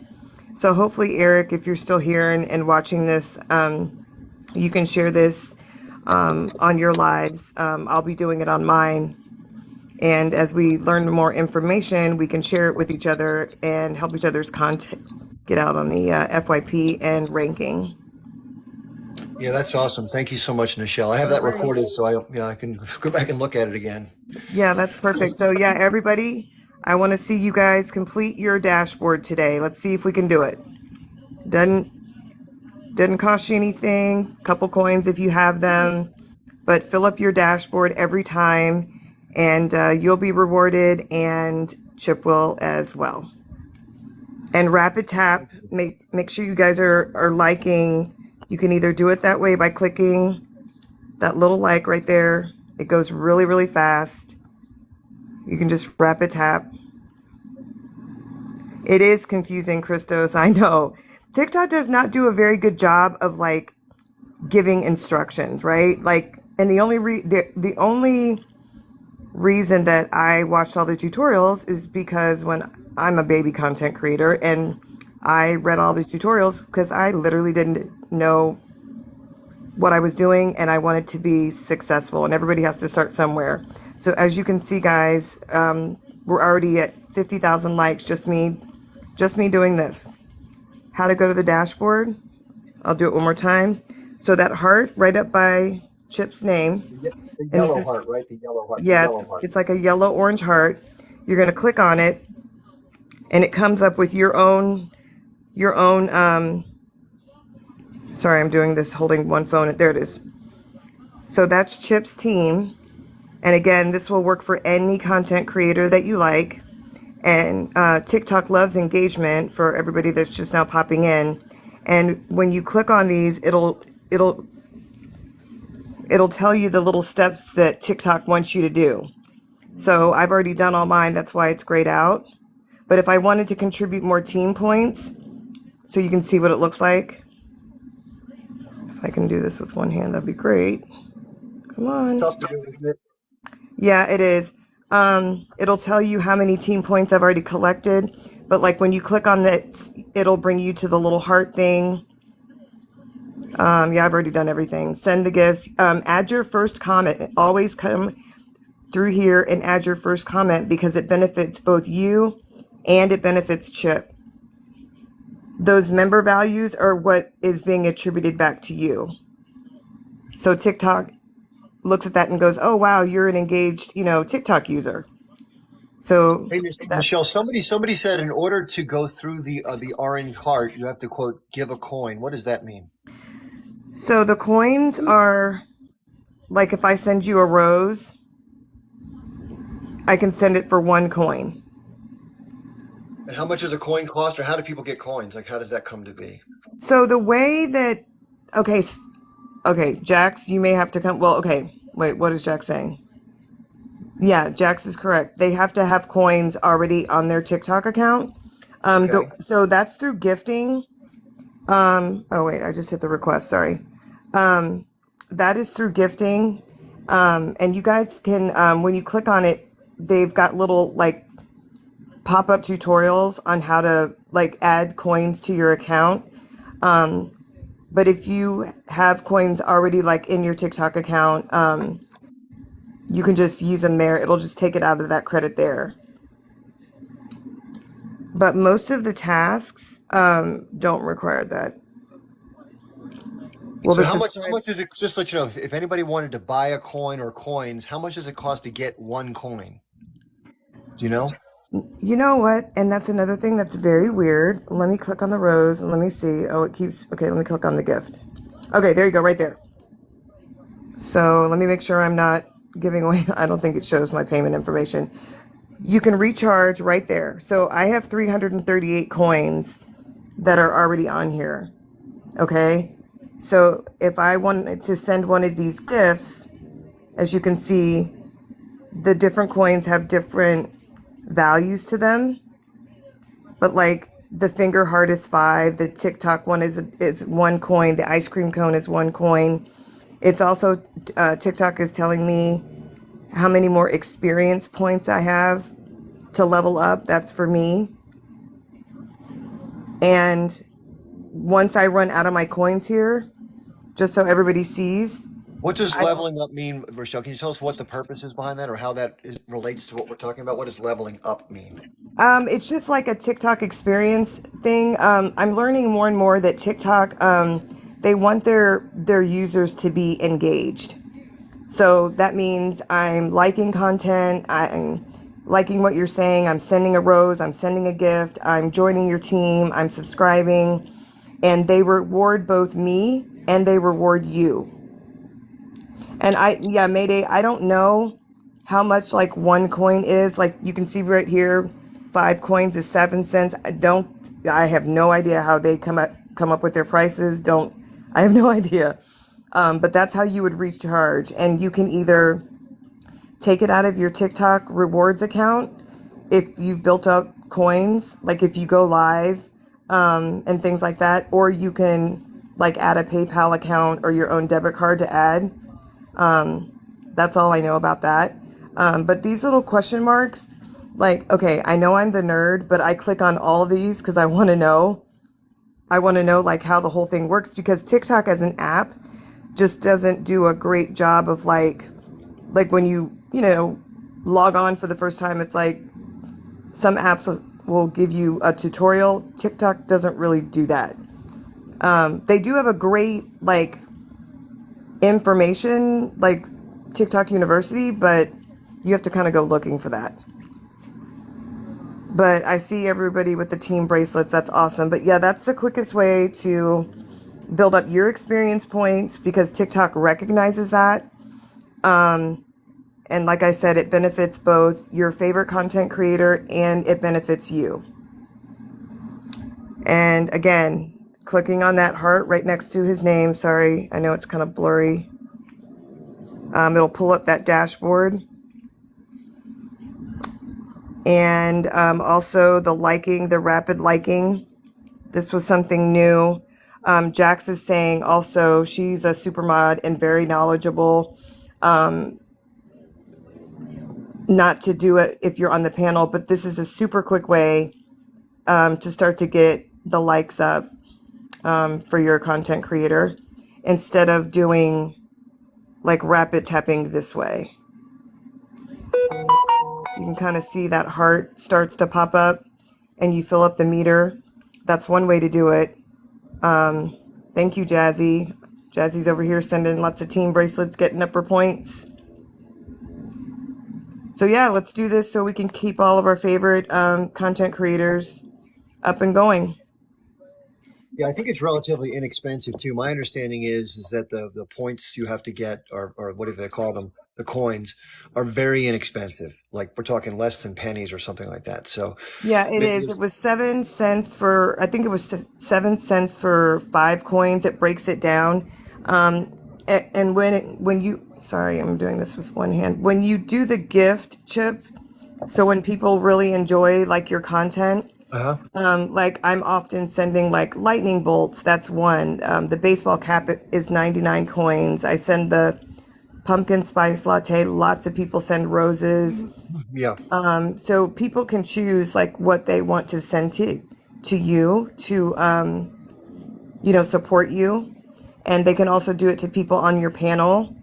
So hopefully, Eric, if you're still here and watching this, you can share this on your lives. I'll be doing it on mine. And as we learn more information, we can share it with each other and help each other's content get out on the FYP and ranking. Yeah, that's awesome. Thank you so much, Nichelle. I have that recorded, so I can go back and look at it again. Yeah, that's perfect. So yeah, everybody, I want to see you guys complete your dashboard today. Let's see if we can do it. Doesn't cost you anything. Couple coins if you have them, but fill up your dashboard every time, and you'll be rewarded, and Chip will as well. And rapid tap. Make sure you guys are liking. You can either do it that way by clicking that little like right there. It goes really, really fast. You can just rapid tap. It is confusing, Christos. I know. TikTok does not do a very good job of like giving instructions, right? Like, and the only reason that I watched all the tutorials is because when I'm a baby content creator and I read all the tutorials because I literally didn't know what I was doing and I wanted to be successful, and everybody has to start somewhere. So as you can see, guys, we're already at 50,000 likes. Just me doing this. How to go to the dashboard. I'll do it one more time. So that heart right up by Chip's name. The yellow heart, right? The yellow heart. Yeah, The yellow heart. it's like a yellow orange heart. You're going to click on it and it comes up with your own sorry, I'm doing this holding one phone. There it is. So that's Chip's team. And again, this will work for any content creator that you like. And TikTok loves engagement for everybody that's just now popping in. And when you click on these, it'll tell you the little steps that TikTok wants you to do. So I've already done all mine. That's why it's grayed out. But if I wanted to contribute more team points, so you can see what it looks like. If I can do this with one hand, that'd be great. Come on. Tough to do, isn't it? Yeah, it is. It'll tell you how many team points I've already collected. But like when you click on that, it'll bring you to the little heart thing. Yeah, I've already done everything. Send the gifts. Add your first comment. Always come through here and add your first comment because it benefits both you and it benefits Chip. Those member values are what is being attributed back to you. So TikTok looks at that and goes, oh, wow, you're an engaged, TikTok user. So Hey, Michelle, somebody said in order to go through the orange heart, you have to, quote, give a coin. What does that mean? So the coins are like if I send you a rose, I can send it for 1 coin. And how much does a coin cost, or how do people get coins? Like, how does that come to be? So the way that Okay, okay, Jax, you may have to come. Well, okay, wait, what is Jax saying? Yeah, Jax is correct. They have to have coins already on their TikTok account. Okay. So that's through gifting. Oh wait, I just hit the request. Sorry. Um, that is through gifting. And you guys can, when you click on it, they've got little like pop-up tutorials on how to like add coins to your account. But if you have coins already like in your TikTok account, you can just use them there. It'll just take it out of that credit there. But most of the tasks don't require that. Well, So the how much is it? Just to let you know, if anybody wanted to buy a coin or coins, how much does it cost to get one coin? Do you know? you know what? And that's another thing that's very weird. Let me click on the rose and let me see. Oh, it keeps. Okay, let me click on the gift. Okay, there you go, right there. So let me make sure I'm not giving away. I don't think it shows my payment information. You can recharge right there. So I have 338 coins that are already on here. Okay. So if I wanted to send one of these gifts, as you can see, the different coins have different values to them. But like the finger heart is 5, the TikTok one is 1 coin, the ice cream cone is 1 coin. It's also TikTok is telling me how many more experience points I have to level up. That's for me. And once I run out of my coins here, just so everybody sees, What does I, leveling up mean, Rochelle? Can you tell us what the purpose is behind that, or how relates to what we're talking about? What does leveling up mean? it's just like a TikTok experience thing. I'm learning more and more that TikTok, they want their users to be engaged. So that means I'm liking content, I'm liking what you're saying, I'm sending a rose, I'm sending a gift, I'm joining your team, I'm subscribing, and they reward both me and they reward you. And yeah, Mayday, I don't know how much like 1 coin is. Like you can see right here, 5 coins is 7 cents. I have no idea how they come up with their prices. I have no idea. But that's how you would recharge. And you can either take it out of your TikTok rewards account if you've built up coins, like if you go live, and things like that, or you can like add a PayPal account or your own debit card to add. That's all I know about that. But these little question marks, like, okay, I know I'm the nerd, but I click on all of these because I want to know. I want to know like how the whole thing works because TikTok as an app just doesn't do a great job of like when you log on for the first time, it's like some apps will give you a tutorial. TikTok doesn't really do that. They do have a great like information like TikTok University, but you have to kind of go looking for that. But I see everybody with the team bracelets. That's awesome. But yeah, that's the quickest way to build up your experience points because TikTok recognizes that. And like I said, it benefits both your favorite content creator and it benefits you. And again, clicking on that heart right next to his name. Sorry, I know it's kind of blurry. It'll pull up that dashboard. And also the rapid liking. This was something new. Jax is saying also she's a super mod and very knowledgeable. Not to do it if you're on the panel, but this is a super quick way to start to get the likes up for your content creator instead of doing like rapid tapping this way. You can kind of see that heart starts to pop up and you fill up the meter. That's one way to do it. Thank you, Jazzy. Jazzy's over here sending lots of team bracelets, getting up her points. So yeah, let's do this so we can keep all of our favorite content creators up and going. Yeah, I think it's relatively inexpensive too. My understanding is that the points you have to get, or what do they call them? the coins are very inexpensive. Like we're talking less than pennies or something like that. So Yeah, it maybe is. It was 7 cents for, I think it was 7 cents for 5 coins. It breaks it down. And when you, sorry, I'm doing this with one hand. When you do the gift, Chip, so when people really enjoy like your content, uh-huh. like I'm often sending like lightning bolts. That's one. The baseball cap is 99 coins. I send the pumpkin spice latte. Lots of people send roses. Yeah. So people can choose like what they want to send to you to support you, and they can also do it to people on your panel.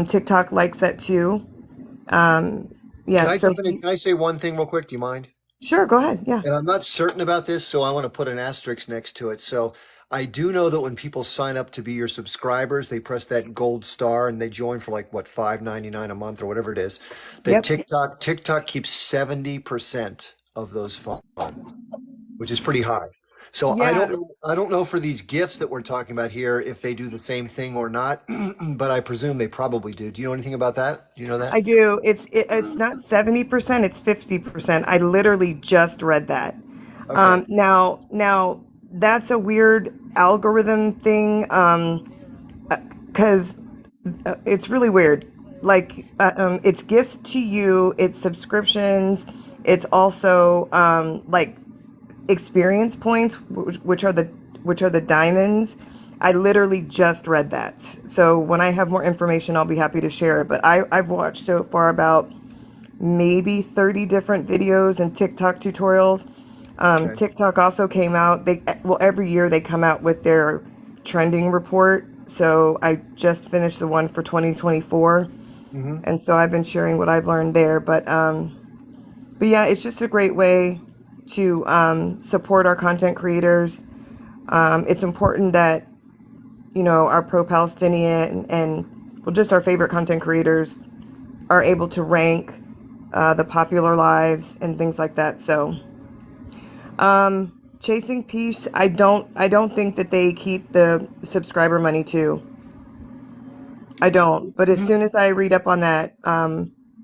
TikTok likes that too. Yeah. Can I So jump in and can I say one thing real quick? Do you mind? sure, go ahead. Yeah. And I'm not certain about this, so I want to put an asterisk next to it. So I do know that when people sign up to be your subscribers, they press that gold star and they join for like what, $5.99 a month or whatever it is. That Yep. TikTok keeps 70% of those funds, which is pretty high. So Yeah. I don't know for these gifts that we're talking about here if they do the same thing or not, but I presume they probably do. Do you know anything about that? Do you know that? I do. It's not 70%, it's 50%. I literally just read that. Okay. Now that's a weird algorithm thing cuz it's really weird. Like it's gifts to you, it's subscriptions, it's also like experience points, which are the diamonds. I literally just read that. So when I have more information, I'll be happy to share it. But I've watched so far about maybe 30 different videos and TikTok tutorials. Okay. TikTok also came out. Every year they come out with their trending report. So I just finished the one for 2024, Hmm. and so I've been sharing what I've learned there. But yeah, it's just a great way to support our content creators. It's important that our pro-Palestinian and well, just our favorite content creators are able to rank the popular lives and things like that. So, chasing peace, I don't think that they keep the subscriber money too. I don't. But as soon as I read up on that,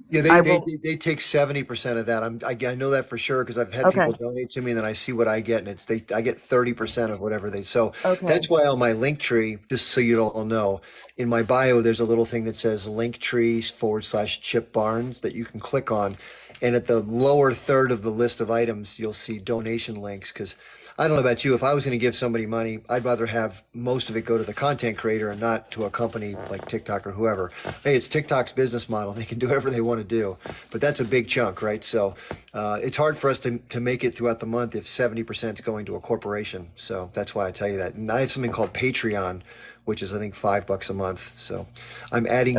Yeah, I will. they take 70% of that. I know that for sure because I've had people Okay. donate to me and then I see what I get and I get 30% of whatever they so Okay. that's why on my link tree, just so you all know, in my bio there's a little thing that says Linktree/Chip Barnes that you can click on. And at the lower third of the list of items, you'll see donation links because I don't know about you. If I was going to give somebody money, I'd rather have most of it go to the content creator and not to a company like TikTok or whoever. Hey, it's TikTok's business model. They can do whatever they want to do, but that's a big chunk, right? So it's hard for us to make it throughout the month if 70% is going to a corporation. So that's why I tell you that. And I have something called Patreon, which is I think $5 a month. So Agreed.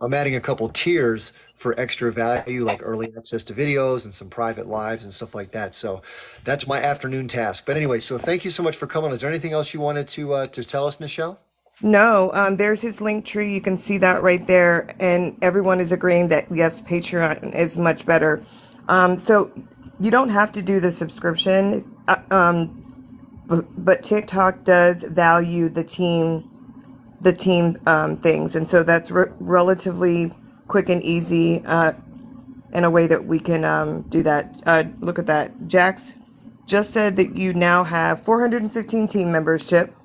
I'm adding a couple tiers for extra value, like early access to videos and some private lives and stuff like that. So that's my afternoon task. But anyway, so thank you so much for coming. Is there anything else you wanted to tell us, Nichelle? No, there's his link tree. You can see that right there. And everyone is agreeing that yes, Patreon is much better. So you don't have to do the subscription, but TikTok does value the team things. And so that's relatively quick and easy in a way that we can do that. Look at that. Jax just said that you now have 415 team members, Chip. Oh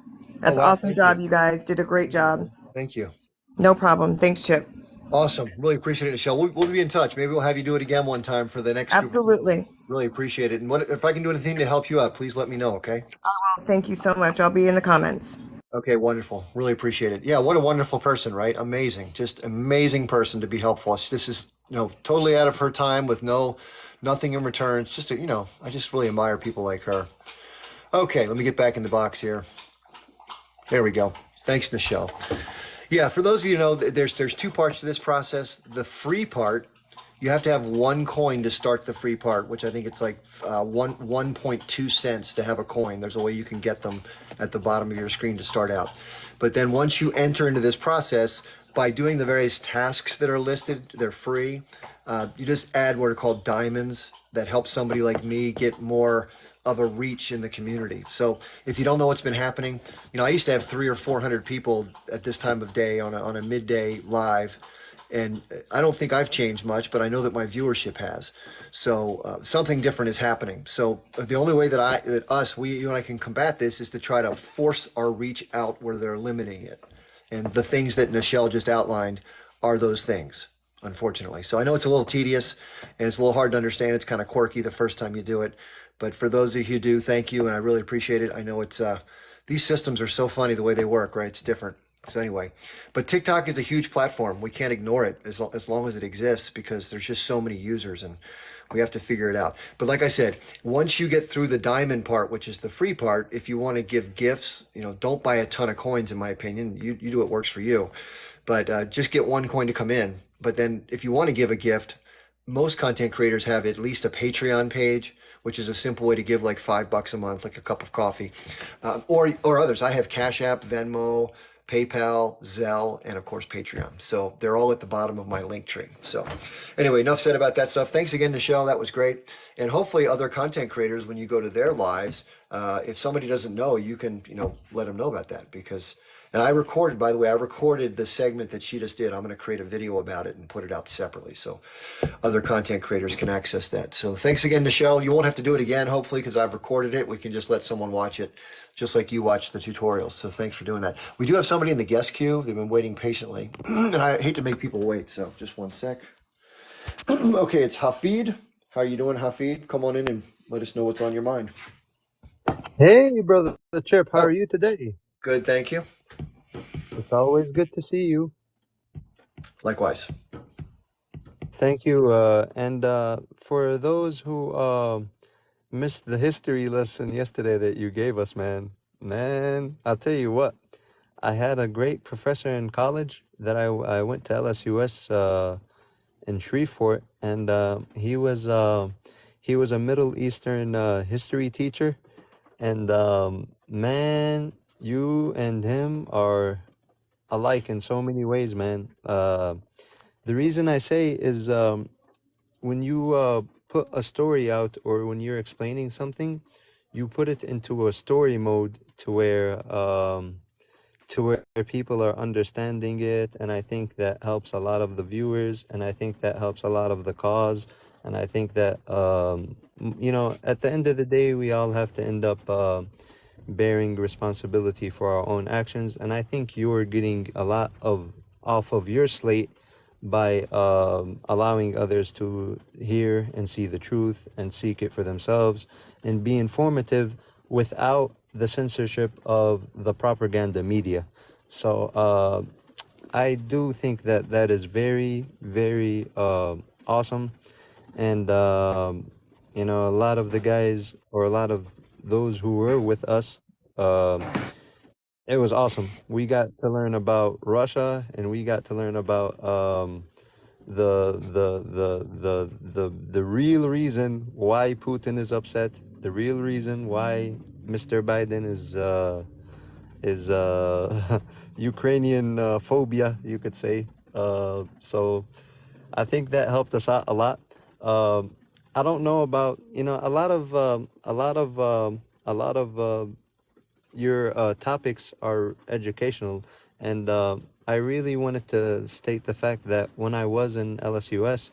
That's wow, awesome thank you, job. You guys did a great job. thank you. No problem. Thanks, Chip. Awesome, really appreciate it, Nichelle. We'll be in touch. Maybe we'll have you do it again one time for the next group of people. Absolutely. Really appreciate it. And what if I can do anything to help you out? Please let me know. Okay. Thank you so much. I'll be in the comments. Okay, wonderful. Really appreciate it. Yeah, what a wonderful person, right? Amazing. Just amazing person to be helpful. This is, totally out of her time with nothing in return. It's just I just really admire people like her. Okay, let me get back in the box here. There we go. Thanks, Nichelle. Yeah, for those of you who know, there's two parts to this process. The free part, you have to have one coin to start the free part, which I think it's like 1.2 cents to have a coin. There's a way you can get them at the bottom of your screen to start out. But then once you enter into this process, by doing the various tasks that are listed, they're free. You just add what are called diamonds that help somebody like me get more of a reach in the community. So if you don't know what's been happening, I used to have 300 or 400 people at this time of day on a midday live, And I don't think I've changed much, but I know that my viewership has. So something different is happening. So the only way that you and I can combat this is to try to force our reach out where they're limiting it. And the things that Nichelle just outlined are those things, unfortunately. So I know it's a little tedious and it's a little hard to understand. It's kind of quirky the first time you do it. But for those of you who do, thank you. And I really appreciate it. I know these systems are so funny the way they work, right? It's different. So anyway, but TikTok is a huge platform. We can't ignore it as long as it exists because there's just so many users and we have to figure it out. But like I said, once you get through the diamond part, which is the free part, if you want to give gifts, don't buy a ton of coins, in my opinion. You do what works for you. But just get one coin to come in. But then if you want to give a gift, most content creators have at least a Patreon page, which is a simple way to give like $5 a month, like a cup of coffee, or others. I have Cash App, Venmo, PayPal, Zelle, and of course Patreon. So they're all at the bottom of my link tree. So anyway, enough said about that stuff. Thanks again, Nichelle. That was great. And hopefully other content creators, when you go to their lives, if somebody doesn't know, you can, let them know about that because, and I recorded, by the way, I recorded the segment that she just did. I'm going to create a video about it and put it out separately so other content creators can access that. So thanks again, Nichelle. You won't have to do it again, hopefully, because I've recorded it. We can just let someone watch it, just like you watch the tutorials. So thanks for doing that. We do have somebody in the guest queue. They've been waiting patiently. And I hate to make people wait, so just one sec. Okay, it's Hafid. How are you doing, Hafid? Come on in and let us know what's on your mind. Hey, brother Chip, how Oh, are you today? good, thank you. It's always good to see you. Likewise. Thank you. And for those who missed the history lesson yesterday that you gave us, man, I'll tell you what. I had a great professor in college that I went to LSUS in Shreveport, and he was a Middle Eastern history teacher, and man, you and him are alike in so many ways, man. The reason I say is when you put a story out or when you're explaining something, you put it into a story mode to where people are understanding it, and I think that helps a lot of the viewers, and I think that helps a lot of the cause, and I think that at the end of the day, we all have to end up bearing responsibility for our own actions, and I think you're getting a lot of off of your slate by allowing others to hear and see the truth and seek it for themselves and be informative without the censorship of the propaganda media. So I do think that that is very, very awesome. And, a lot of the guys or a lot of those who were with us, um, it was awesome. We got to learn about Russia, and we got to learn about the real reason why Putin is upset, the real reason why Mr. Biden is Ukrainian phobia, you could say. So I think that helped us out a lot. I don't know about a lot of your topics are educational, and I really wanted to state the fact that when I was in LSUS,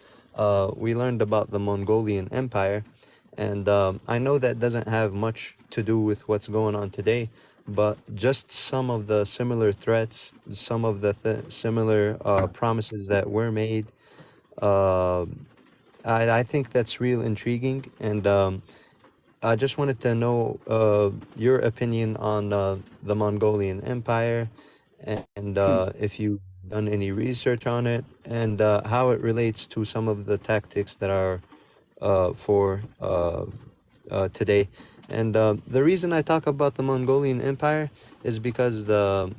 we learned about the Mongolian Empire, and I know that doesn't have much to do with what's going on today, but just some of the similar threats, some of the similar promises that were made, uh, I think that's real intriguing, and I just wanted to know your opinion on the Mongolian Empire, and if you've done any research on it, and how it relates to some of the tactics that are for today. And the reason I talk about the Mongolian Empire is because that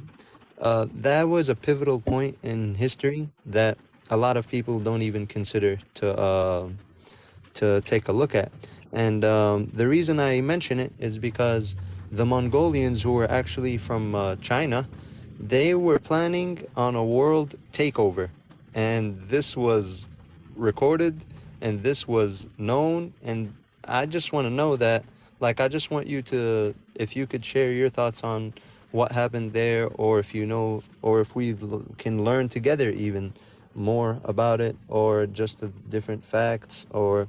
was a pivotal point in history that a lot of people don't even consider to take a look at. And the reason I mention it is because the Mongolians, who were actually from China, they were planning on a world takeover. And this was recorded and this was known. And I just want to know that, like, I just want you to, if you could share your thoughts on what happened there, or if you know, or if we can learn together even more about it, or just the different facts, or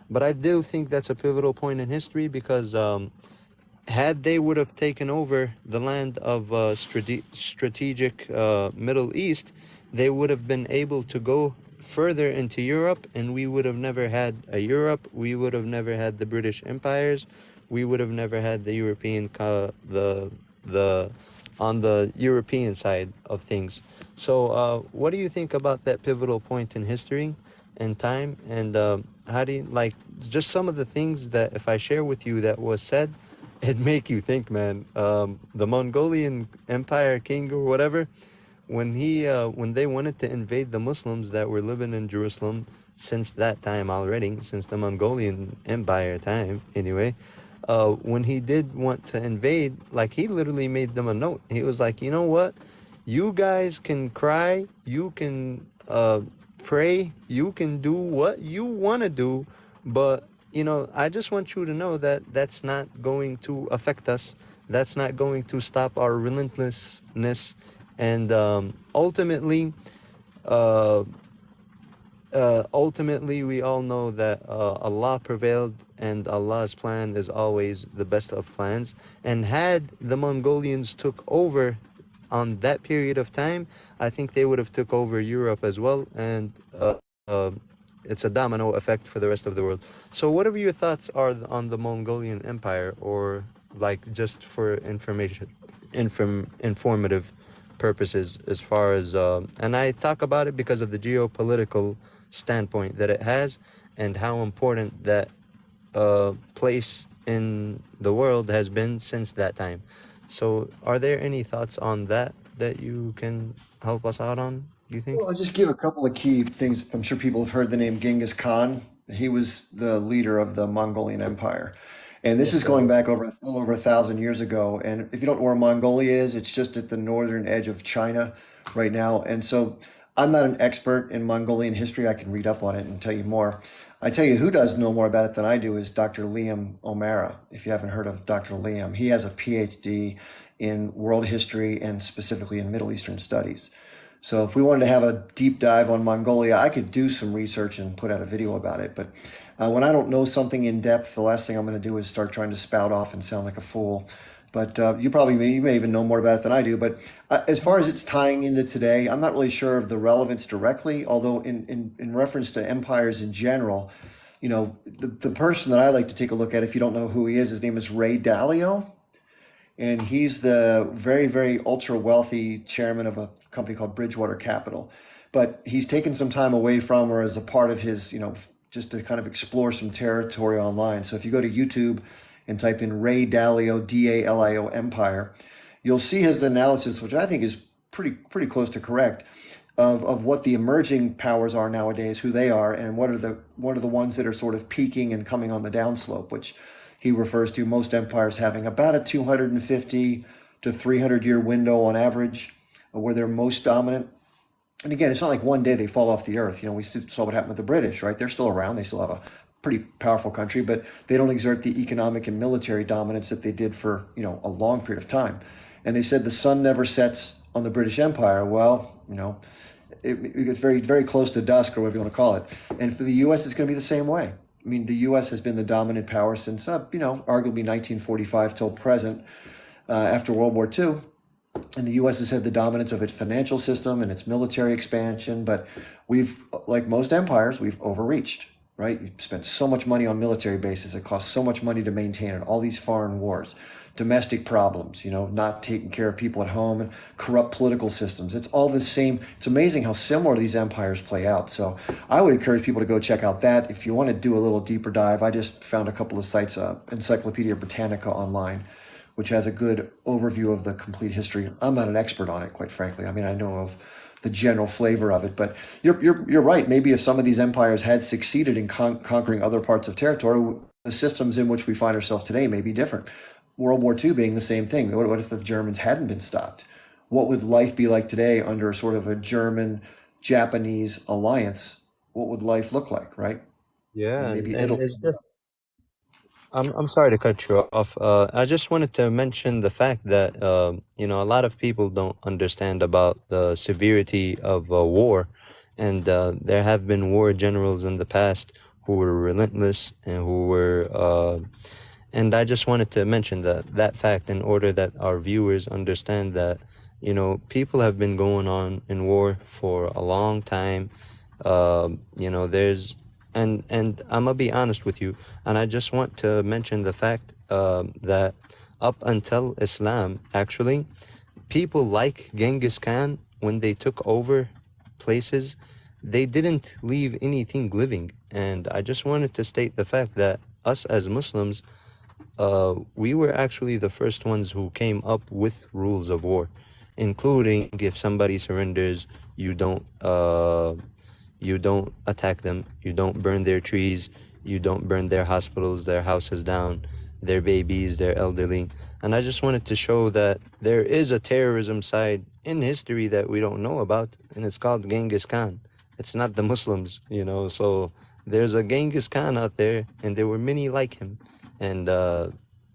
but I do think that's a pivotal point in history, because had they would have taken over the land of strategic Middle East, they would have been able to go further into Europe, and we would have never had a Europe. We would have never had the British empires. We would have never had the European the on the European side of things. So, what do you think about that pivotal point in history and time? And how do you like just some of the things that if I share with you that was said, it make you think, man. The Mongolian Empire king or whatever, when they wanted to invade the Muslims that were living in Jerusalem since that time already, since the Mongolian Empire time anyway, when he did want to invade, like he literally made them a note. He was like, you know what? You guys can cry, you can pray, you can do what you want to do, but I just want you to know that that's not going to affect us. That's not going to stop our relentlessness. And uh, ultimately, we all know that Allah prevailed, and Allah's plan is always the best of plans. And had the Mongolians took over on that period of time, I think they would have took over Europe as well, and uh, it's a domino effect for the rest of the world. So, whatever your thoughts are on the Mongolian Empire, or like just for informative purposes, as far as and I talk about it because of the geopolitical standpoint that it has, and how important that place in the world has been since that time. So, are there any thoughts on that you can help us out on, you think? Well, I'll just give a couple of key things. I'm sure people have heard the name Genghis Khan. He was the leader of the Mongolian Empire. And this Yes, is sir. going back over a little over 1,000 years ago. And if you don't know where Mongolia is, it's just at the northern edge of China right now. And so I'm not an expert in Mongolian history. I can read up on it and tell you more. I tell you who does know more about it than I do is Dr. Liam O'Mara. If you haven't heard of Dr. Liam, he has a PhD in world history and specifically in Middle Eastern studies. So if we wanted to have a deep dive on Mongolia, I could do some research and put out a video about it. But when I don't know something in depth, the last thing I'm going to do is start trying to spout off and sound like a fool. But you may even know more about it than I do. But as far as it's tying into today, I'm not really sure of the relevance directly. Although in reference to empires in general, the person that I like to take a look at, if you don't know who he is, his name is Ray Dalio. And he's the very, very ultra wealthy chairman of a company called Bridgewater Capital. But he's taken some time away from, or as a part of his, just to kind of explore some territory online. So if you go to YouTube and type in Ray Dalio, Dalio Empire, you'll see his analysis, which I think is pretty close to correct, of what the emerging powers are nowadays, who they are, and what are the ones that are sort of peaking and coming on the downslope, which he refers to most empires having about a 250 to 300 year window on average where they're most dominant. And again, it's not like one day they fall off the earth. We saw what happened with the British, right? They're still around. They still have a pretty powerful country, but they don't exert the economic and military dominance that they did for, a long period of time. And they said the sun never sets on the British Empire. Well, it's very, very close to dusk, or whatever you want to call it. And for the U.S., it's going to be the same way. I mean, the U.S. has been the dominant power since, arguably 1945 till present, after World War II. And the U.S. has had the dominance of its financial system and its military expansion. But we've, like most empires, we've overreached, right? You've spent so much money on military bases. It costs so much money to maintain it. All these foreign wars, domestic problems, not taking care of people at home, and corrupt political systems. It's all the same. It's amazing how similar these empires play out. So I would encourage people to go check out that. If you want to do a little deeper dive, I just found a couple of sites, Encyclopedia Britannica online, which has a good overview of the complete history. I'm not an expert on it, quite frankly. I mean, I know of the general flavor of it, but you're right. Maybe if some of these empires had succeeded in conquering other parts of territory, the systems in which we find ourselves today may be different. World War II being the same thing. What if the Germans hadn't been stopped? What would life be like today under sort of a German-Japanese alliance? What would life look like, right? Yeah, And and, maybe and Italy. it's just I'm sorry to cut you off. I just wanted to mention the fact that a lot of people don't understand about the severity of war, And there have been war generals in the past who were relentless and who were and I just wanted to mention that fact in order that our viewers understand that, people have been going on in war for a long time. There's and I'm gonna be honest with you, and I just want to mention the fact that up until Islam, actually, people like Genghis Khan, when they took over places, they didn't leave anything living. And I just wanted to state the fact that us as Muslims, we were actually the first ones who came up with rules of war, including if somebody surrenders, you don't attack them, you don't burn their trees, you don't burn their hospitals, their houses down, their babies, their elderly. And I just wanted to show that there is a terrorism side in history that we don't know about, and it's called Genghis Khan. It's not the Muslims, so there's a Genghis Khan out there, and there were many like him. And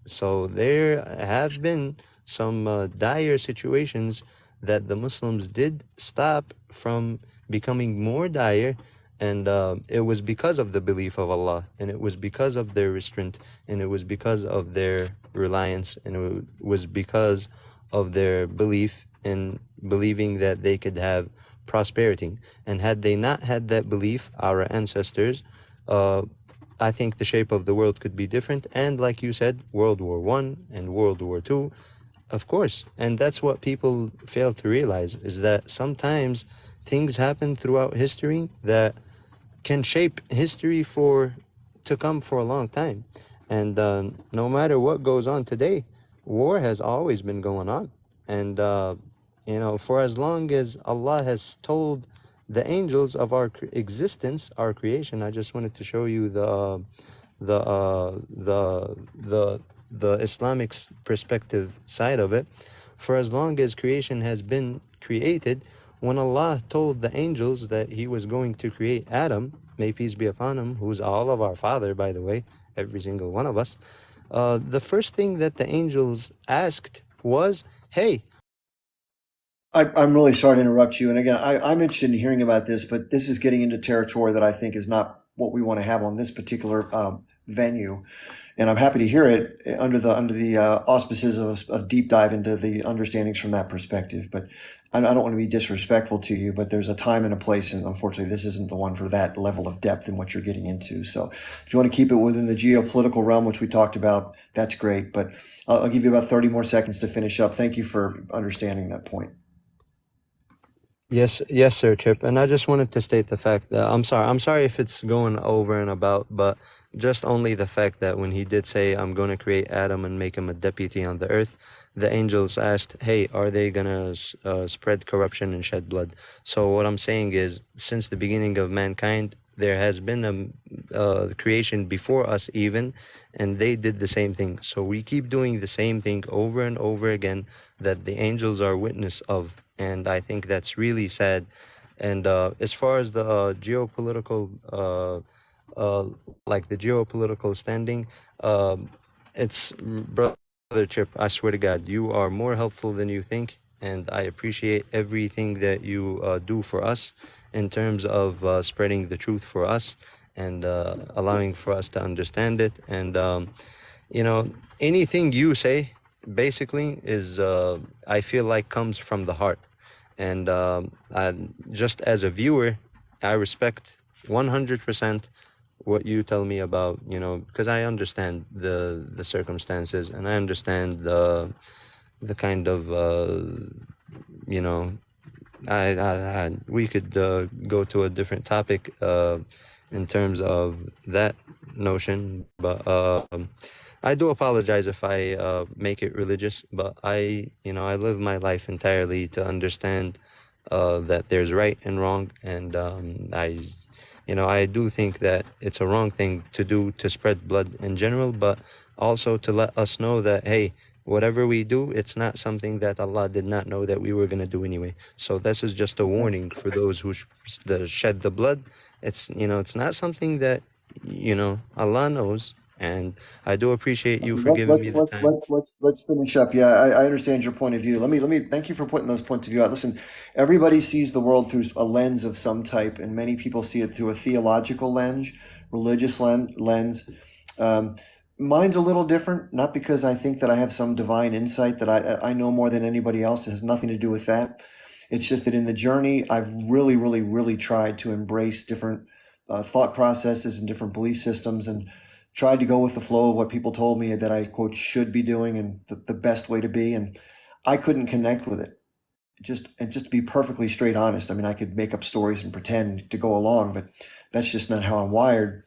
so there have been some dire situations that the Muslims did stop from becoming more dire, and it was because of the belief of Allah, and it was because of their restraint, and it was because of their reliance, and it was because of their belief in believing that they could have prosperity. And had they not had that belief, our ancestors, I think the shape of the world could be different. And like you said, World War I and World War II, of course. And that's what people fail to realize, is that sometimes things happen throughout history that can shape history to come for a long time. And no matter what goes on today, war has always been going on. And, for as long as Allah has told the angels of our existence, our creation, I just wanted to show you the Islamic perspective side of it. For as long as creation has been created, when Allah told the angels that he was going to create Adam, may peace be upon him, who's all of our father, by the way, every single one of us, the first thing that the angels asked was, hey. I'm really sorry to interrupt you. And again, I'm interested in hearing about this, but this is getting into territory that I think is not what we want to have on this particular venue. And I'm happy to hear it under the auspices of deep dive into the understandings from that perspective. But I don't want to be disrespectful to you, but there's a time and a place, and unfortunately, this isn't the one for that level of depth in what you're getting into. So if you want to keep it within the geopolitical realm, which we talked about, that's great. But I'll give you about 30 more seconds to finish up. Thank you for understanding that point. Yes, sir, Chip. And I just wanted to state the fact that I'm sorry if it's going over and about, but just only the fact that when he did say, I'm going to create Adam and make him a deputy on the earth, the angels asked, hey, are they going to spread corruption and shed blood? So what I'm saying is, since the beginning of mankind, there has been a creation before us even, and they did the same thing. So we keep doing the same thing over and over again that the angels are witness of. And I think that's really sad. And as far as the geopolitical, like the geopolitical standing, it's, brother Chip, I swear to God, you are more helpful than you think. And I appreciate everything that you do for us in terms of spreading the truth for us and allowing for us to understand it. And, anything you say basically is, I feel like, comes from the heart. And just as a viewer, I respect 100% what you tell me about, because I understand the circumstances, and I understand the kind of, we could go to a different topic in terms of that notion, but I do apologize if I make it religious, but I live my life entirely to understand that there's right and wrong, and I do think that it's a wrong thing to do to spread blood in general, but also to let us know that, hey, whatever we do, it's not something that Allah did not know that we were going to do anyway. So this is just a warning for those who shed the blood. It's not something that, Allah knows. And I do appreciate you for giving me the time. Let's finish up. Yeah, I understand your point of view. Let me thank you for putting those points of view out. Listen, everybody sees the world through a lens of some type, and many people see it through a theological lens, religious lens. Um, Mine's a little different, not because I think that I have some divine insight that I know more than anybody else. It has nothing to do with that. It's just that in the journey, I've really, really, really tried to embrace different thought processes and different belief systems, and tried to go with the flow of what people told me that I, quote, should be doing and the best way to be. And I couldn't connect with it. Just to be perfectly straight honest, I mean, I could make up stories and pretend to go along, but that's just not how I'm wired.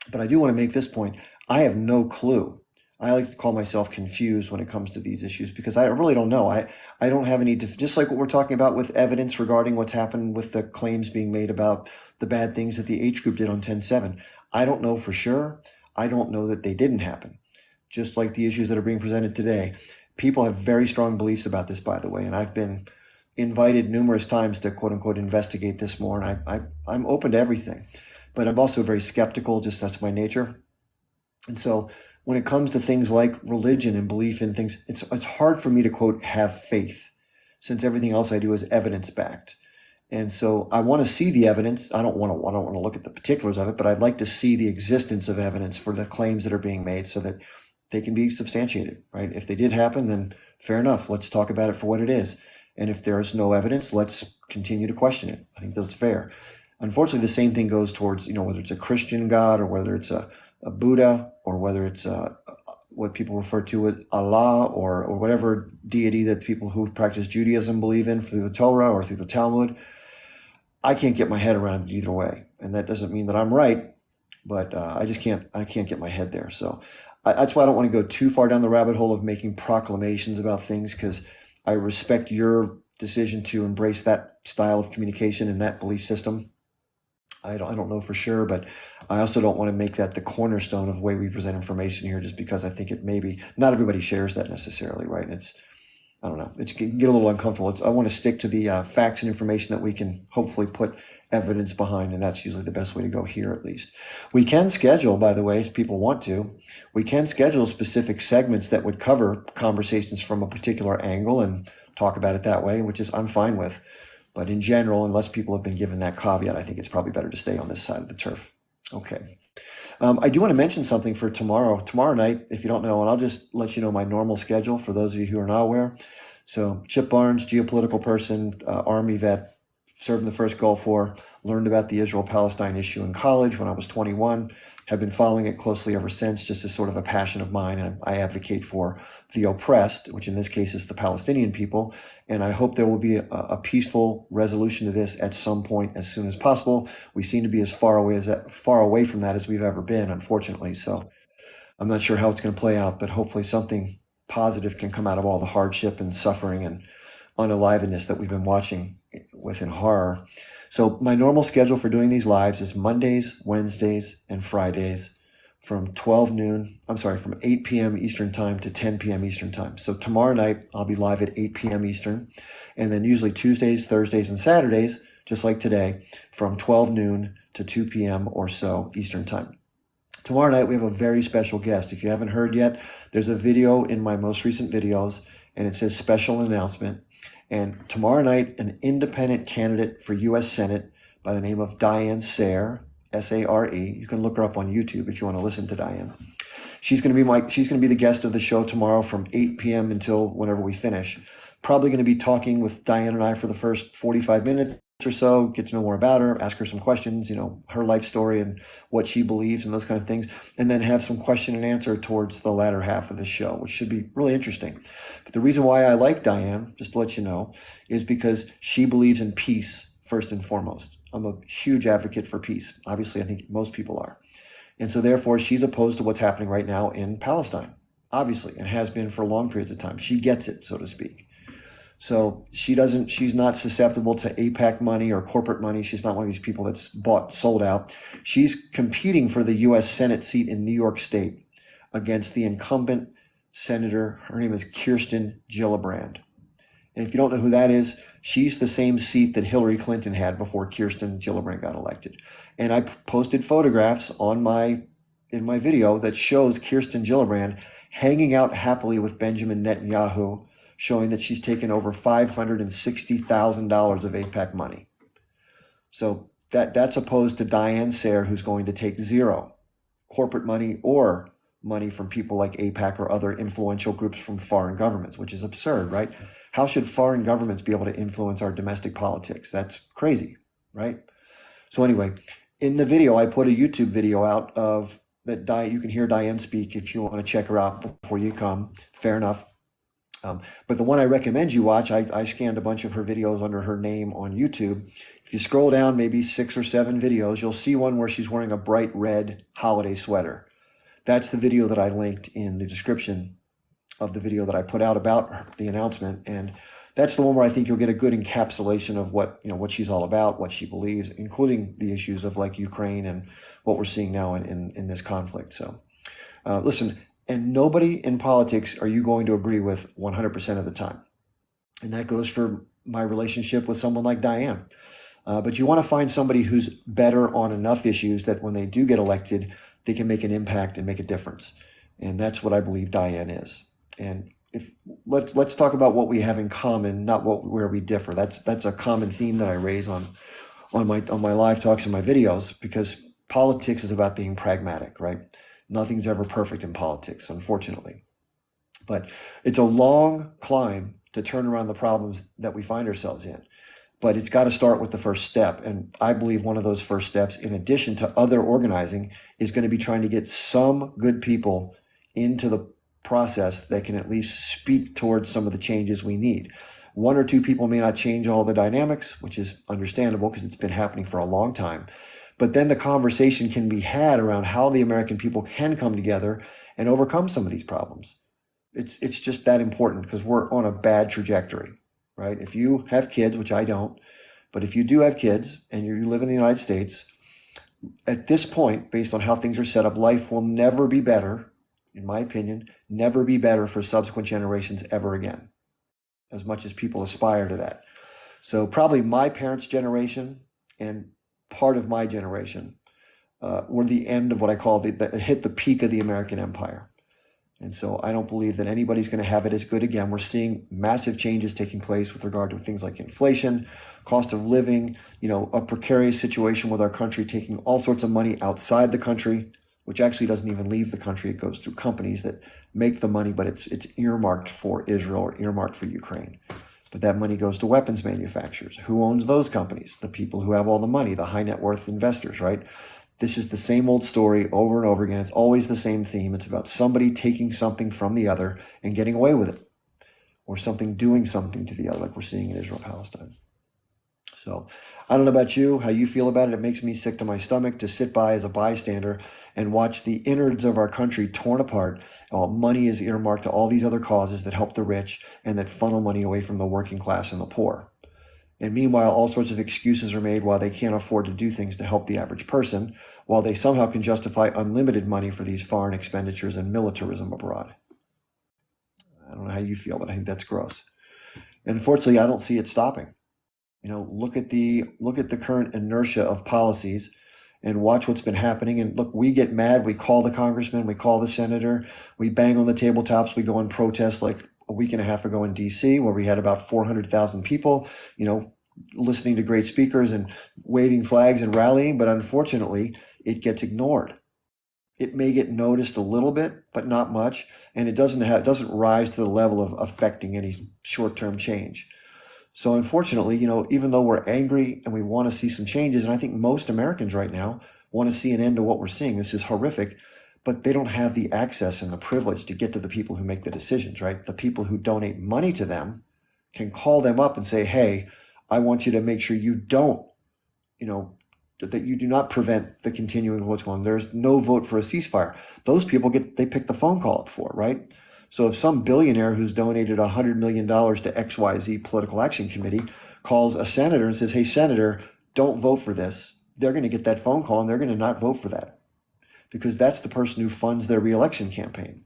But I do want to make this point. I have no clue. I like to call myself confused when it comes to these issues because I really don't know. I don't have any, just like what we're talking about with evidence regarding what's happened with the claims being made about the bad things that the H group did on 10/7. I don't know for sure. I don't know that they didn't happen. Just like the issues that are being presented today. People have very strong beliefs about this, by the way, and I've been invited numerous times to quote unquote investigate this more, and I'm open to everything. But I'm also very skeptical, just that's my nature. And so when it comes to things like religion and belief in things, it's hard for me to quote have faith, since everything else I do is evidence backed. And so I want to see the evidence. I don't want to look at the particulars of it, but I'd like to see the existence of evidence for the claims that are being made so that they can be substantiated, right? If they did happen, then fair enough. Let's talk about it for what it is. And if there is no evidence, let's continue to question it. I think that's fair. Unfortunately, the same thing goes towards, whether it's a Christian God or whether it's a Buddha or whether it's what people refer to as Allah or whatever deity that people who practice Judaism believe in through the Torah or through the Talmud. I can't get my head around it either way. And that doesn't mean that I'm right, but I can't get my head there. So that's why I don't want to go too far down the rabbit hole of making proclamations about things, because I respect your decision to embrace that style of communication and that belief system. I don't know for sure, but I also don't want to make that the cornerstone of the way we present information here, just because I think it maybe not everybody shares that necessarily, right? And I don't know, it can get a little uncomfortable. I want to stick to the facts and information that we can hopefully put evidence behind, and that's usually the best way to go here, at least. We can schedule, by the way, if people want to, we can schedule specific segments that would cover conversations from a particular angle and talk about it that way, which is I'm fine with. But in general, unless people have been given that caveat, I think it's probably better to stay on this side of the turf. Okay. I do want to mention something for tomorrow. Tomorrow night, if you don't know, and I'll just let you know my normal schedule for those of you who are not aware. So Chip Barnes, geopolitical person, Army vet, served in the first Gulf War, learned about the Israel-Palestine issue in college when I was 21, have been following it closely ever since, just as sort of a passion of mine. And I advocate for the oppressed, which in this case is the Palestinian people. And I hope there will be a peaceful resolution to this at some point as soon as possible. We seem to be as far away from that as we've ever been, unfortunately. So I'm not sure how it's going to play out, but hopefully something positive can come out of all the hardship and suffering and unalivedness that we've been watching within horror. So my normal schedule for doing these lives is Mondays, Wednesdays, and Fridays from 8 p.m. Eastern time to 10 p.m. Eastern time. So tomorrow night, I'll be live at 8 p.m. Eastern. And then usually Tuesdays, Thursdays, and Saturdays, just like today, from 12 noon to 2 p.m. or so Eastern time. Tomorrow night, we have a very special guest. If you haven't heard yet, there's a video in my most recent videos, and it says special announcement. And tomorrow night, an independent candidate for U.S. Senate by the name of Diane Sare, S-A-R-E. You can look her up on YouTube if you want to listen to Diane. She's going to be the guest of the show tomorrow from 8 p.m. until whenever we finish. Probably going to be talking with Diane and I for the first 45 minutes or so, get to know more about her, ask her some questions, her life story and what she believes and those kind of things, and then have some question and answer towards the latter half of the show, which should be really interesting. But the reason why I like Diane, just to let you know, is because she believes in peace first and foremost. I'm a huge advocate for peace. Obviously, I think most people are. And so therefore, she's opposed to what's happening right now in Palestine, obviously, and has been for long periods of time. She gets it, so to speak. So she's not susceptible to AIPAC money or corporate money. She's not one of these people that's sold out. She's competing for the U.S. Senate seat in New York State against the incumbent senator. Her name is Kirsten Gillibrand. And if you don't know who that is, she's the same seat that Hillary Clinton had before Kirsten Gillibrand got elected. And I posted photographs on my in my video that shows Kirsten Gillibrand hanging out happily with Benjamin Netanyahu, showing that she's taken over $560,000 of AIPAC money. So that's opposed to Diane Sayre, who's going to take zero corporate money or money from people like AIPAC or other influential groups from foreign governments, which is absurd, right? How should foreign governments be able to influence our domestic politics? That's crazy, right? So anyway, in the video, I put a YouTube video out of that. You can hear Diane speak if you want to check her out before you come. Fair enough. But the one I recommend you watch, I scanned a bunch of her videos under her name on YouTube. If you scroll down maybe 6 or 7 videos, you'll see one where she's wearing a bright red holiday sweater. That's the video that I linked in the description of the video that I put out about the announcement. And that's the one where I think you'll get a good encapsulation of what she's all about, what she believes, including the issues of like Ukraine and what we're seeing now in this conflict. So listen, and nobody in politics are you going to agree with 100% of the time. And that goes for my relationship with someone like Diane. But you want to find somebody who's better on enough issues that when they do get elected, they can make an impact and make a difference. And that's what I believe Diane is. And let's talk about what we have in common, not where we differ. That's a common theme that I raise on my live talks and my videos, because politics is about being pragmatic, right? Nothing's ever perfect in politics, unfortunately. But it's a long climb to turn around the problems that we find ourselves in. But it's got to start with the first step. And I believe one of those first steps, in addition to other organizing, is going to be trying to get some good people into the process that can at least speak towards some of the changes we need. 1 or 2 people may not change all the dynamics, which is understandable because it's been happening for a long time. But then the conversation can be had around how the American people can come together and overcome some of these problems. It's just that important, because we're on a bad trajectory, right? If you have kids, which I don't, but if you do have kids and you live in the United States, at this point, based on how things are set up, life will never be better, in my opinion, never be better for subsequent generations ever again, as much as people aspire to that. So probably my parents' generation and part of my generation were the end of what I call hit the peak of the American empire. And so I don't believe that anybody's going to have it as good again. We're seeing massive changes taking place with regard to things like inflation, cost of living, a precarious situation with our country taking all sorts of money outside the country, which actually doesn't even leave the country. It goes through companies that make the money, but it's earmarked for Israel or earmarked for Ukraine. But that money goes to weapons manufacturers. Who owns those companies? The people who have all the money, the high net worth investors, right? This is the same old story over and over again. It's always the same theme. It's about somebody taking something from the other and getting away with it, or something doing something to the other, like we're seeing in Israel-Palestine. So I don't know about you, how you feel about it. It makes me sick to my stomach to sit by as a bystander and watch the innards of our country torn apart while money is earmarked to all these other causes that help the rich and that funnel money away from the working class and the poor. And meanwhile, all sorts of excuses are made why they can't afford to do things to help the average person, while they somehow can justify unlimited money for these foreign expenditures and militarism abroad. I don't know how you feel, but I think that's gross. And unfortunately, I don't see it stopping. Look at the current inertia of policies and watch what's been happening. And look, we get mad. We call the congressman, we call the senator, we bang on the tabletops, we go on protest like a week and a half ago in DC, where we had about 400,000 people, listening to great speakers and waving flags and rallying. But unfortunately, it gets ignored. It may get noticed a little bit, but not much. And it doesn't rise to the level of affecting any short-term change. So unfortunately, even though we're angry and we want to see some changes, and I think most Americans right now want to see an end to what we're seeing. This is horrific. But they don't have the access and the privilege to get to the people who make the decisions, right? The people who donate money to them can call them up and say, hey, I want you to make sure you don't, that you do not prevent the continuing of what's going on. There's no vote for a ceasefire. Those people they pick the phone call up for, right? So if some billionaire who's donated $100 million to XYZ Political Action Committee calls a senator and says, hey, Senator, don't vote for this, they're going to get that phone call and they're going to not vote for that, because that's the person who funds their reelection campaign.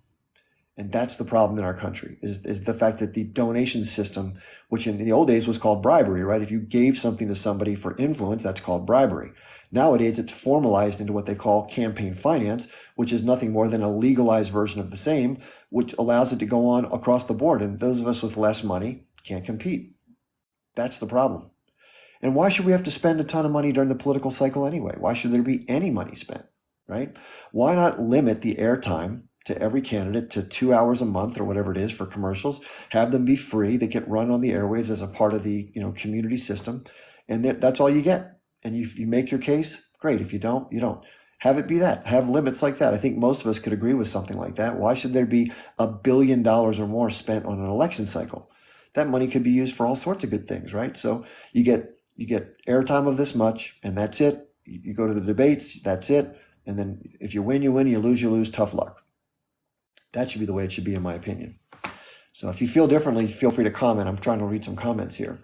And that's the problem in our country, is the fact that the donation system, which in the old days was called bribery, right? If you gave something to somebody for influence, that's called bribery. Nowadays, it's formalized into what they call campaign finance, which is nothing more than a legalized version of the same, which allows it to go on across the board. And those of us with less money can't compete. That's the problem. And why should we have to spend a ton of money during the political cycle anyway? Why should there be any money spent, right? Why not limit the airtime to every candidate to 2 hours a month or whatever it is for commercials, have them be free, they get run on the airwaves as a part of the community system, and that's all you get. And if you make your case, great. If you don't, you don't. Have it be that. Have limits like that. I think most of us could agree with something like that. Why should there be $1 billion or more spent on an election cycle? That money could be used for all sorts of good things, right? So you get airtime of this much, and that's it. You go to the debates, that's it. And then if you win, you win. You lose, tough luck. That should be the way it should be, in my opinion. So if you feel differently, feel free to comment. I'm trying to read some comments here.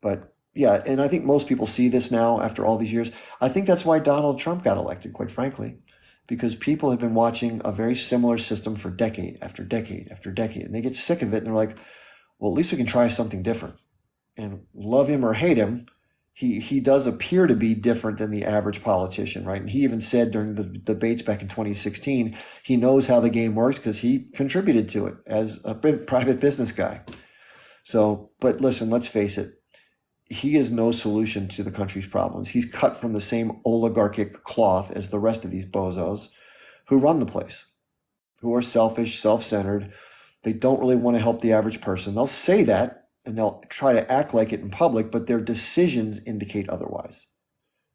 But yeah, and I think most people see this now after all these years. I think that's why Donald Trump got elected, quite frankly, because people have been watching a very similar system for decade after decade after decade. And they get sick of it and they're like, well, at least we can try something different. And love him or hate him, he does appear to be different than the average politician, right? And he even said during the debates back in 2016, he knows how the game works because he contributed to it as a private business guy. So, but listen, let's face it. He is no solution to the country's problems. He's cut from the same oligarchic cloth as the rest of these bozos who run the place, who are selfish, self-centered. They don't really want to help the average person. They'll say that and they'll try to act like it in public, but their decisions indicate otherwise.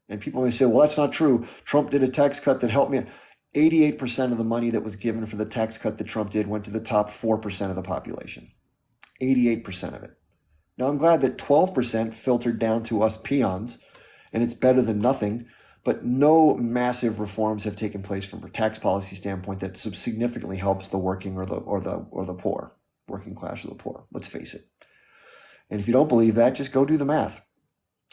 And people may say, well, that's not true. Trump did a tax cut that helped me. 88% of the money that was given for the tax cut that Trump did went to the top 4% of the population. 88% of it. Now, I'm glad that 12% filtered down to us peons, and it's better than nothing, but no massive reforms have taken place from a tax policy standpoint that significantly helps the working or the poor, working class or the poor. Let's face it. And if you don't believe that, just go do the math.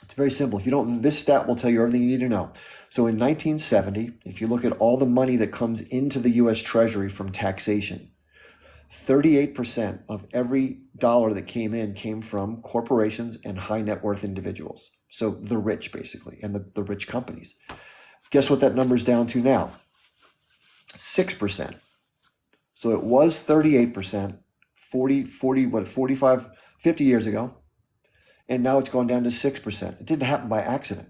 It's very simple. If you don't, this stat will tell you everything you need to know. So in 1970, if you look at all the money that comes into the U.S. Treasury from taxation, 38% of every dollar that came from corporations and high net worth individuals. So the rich, basically, and the rich companies. Guess what that number's down to now? 6%. So it was 38%, 50 years ago. And now it's gone down to 6%. It didn't happen by accident.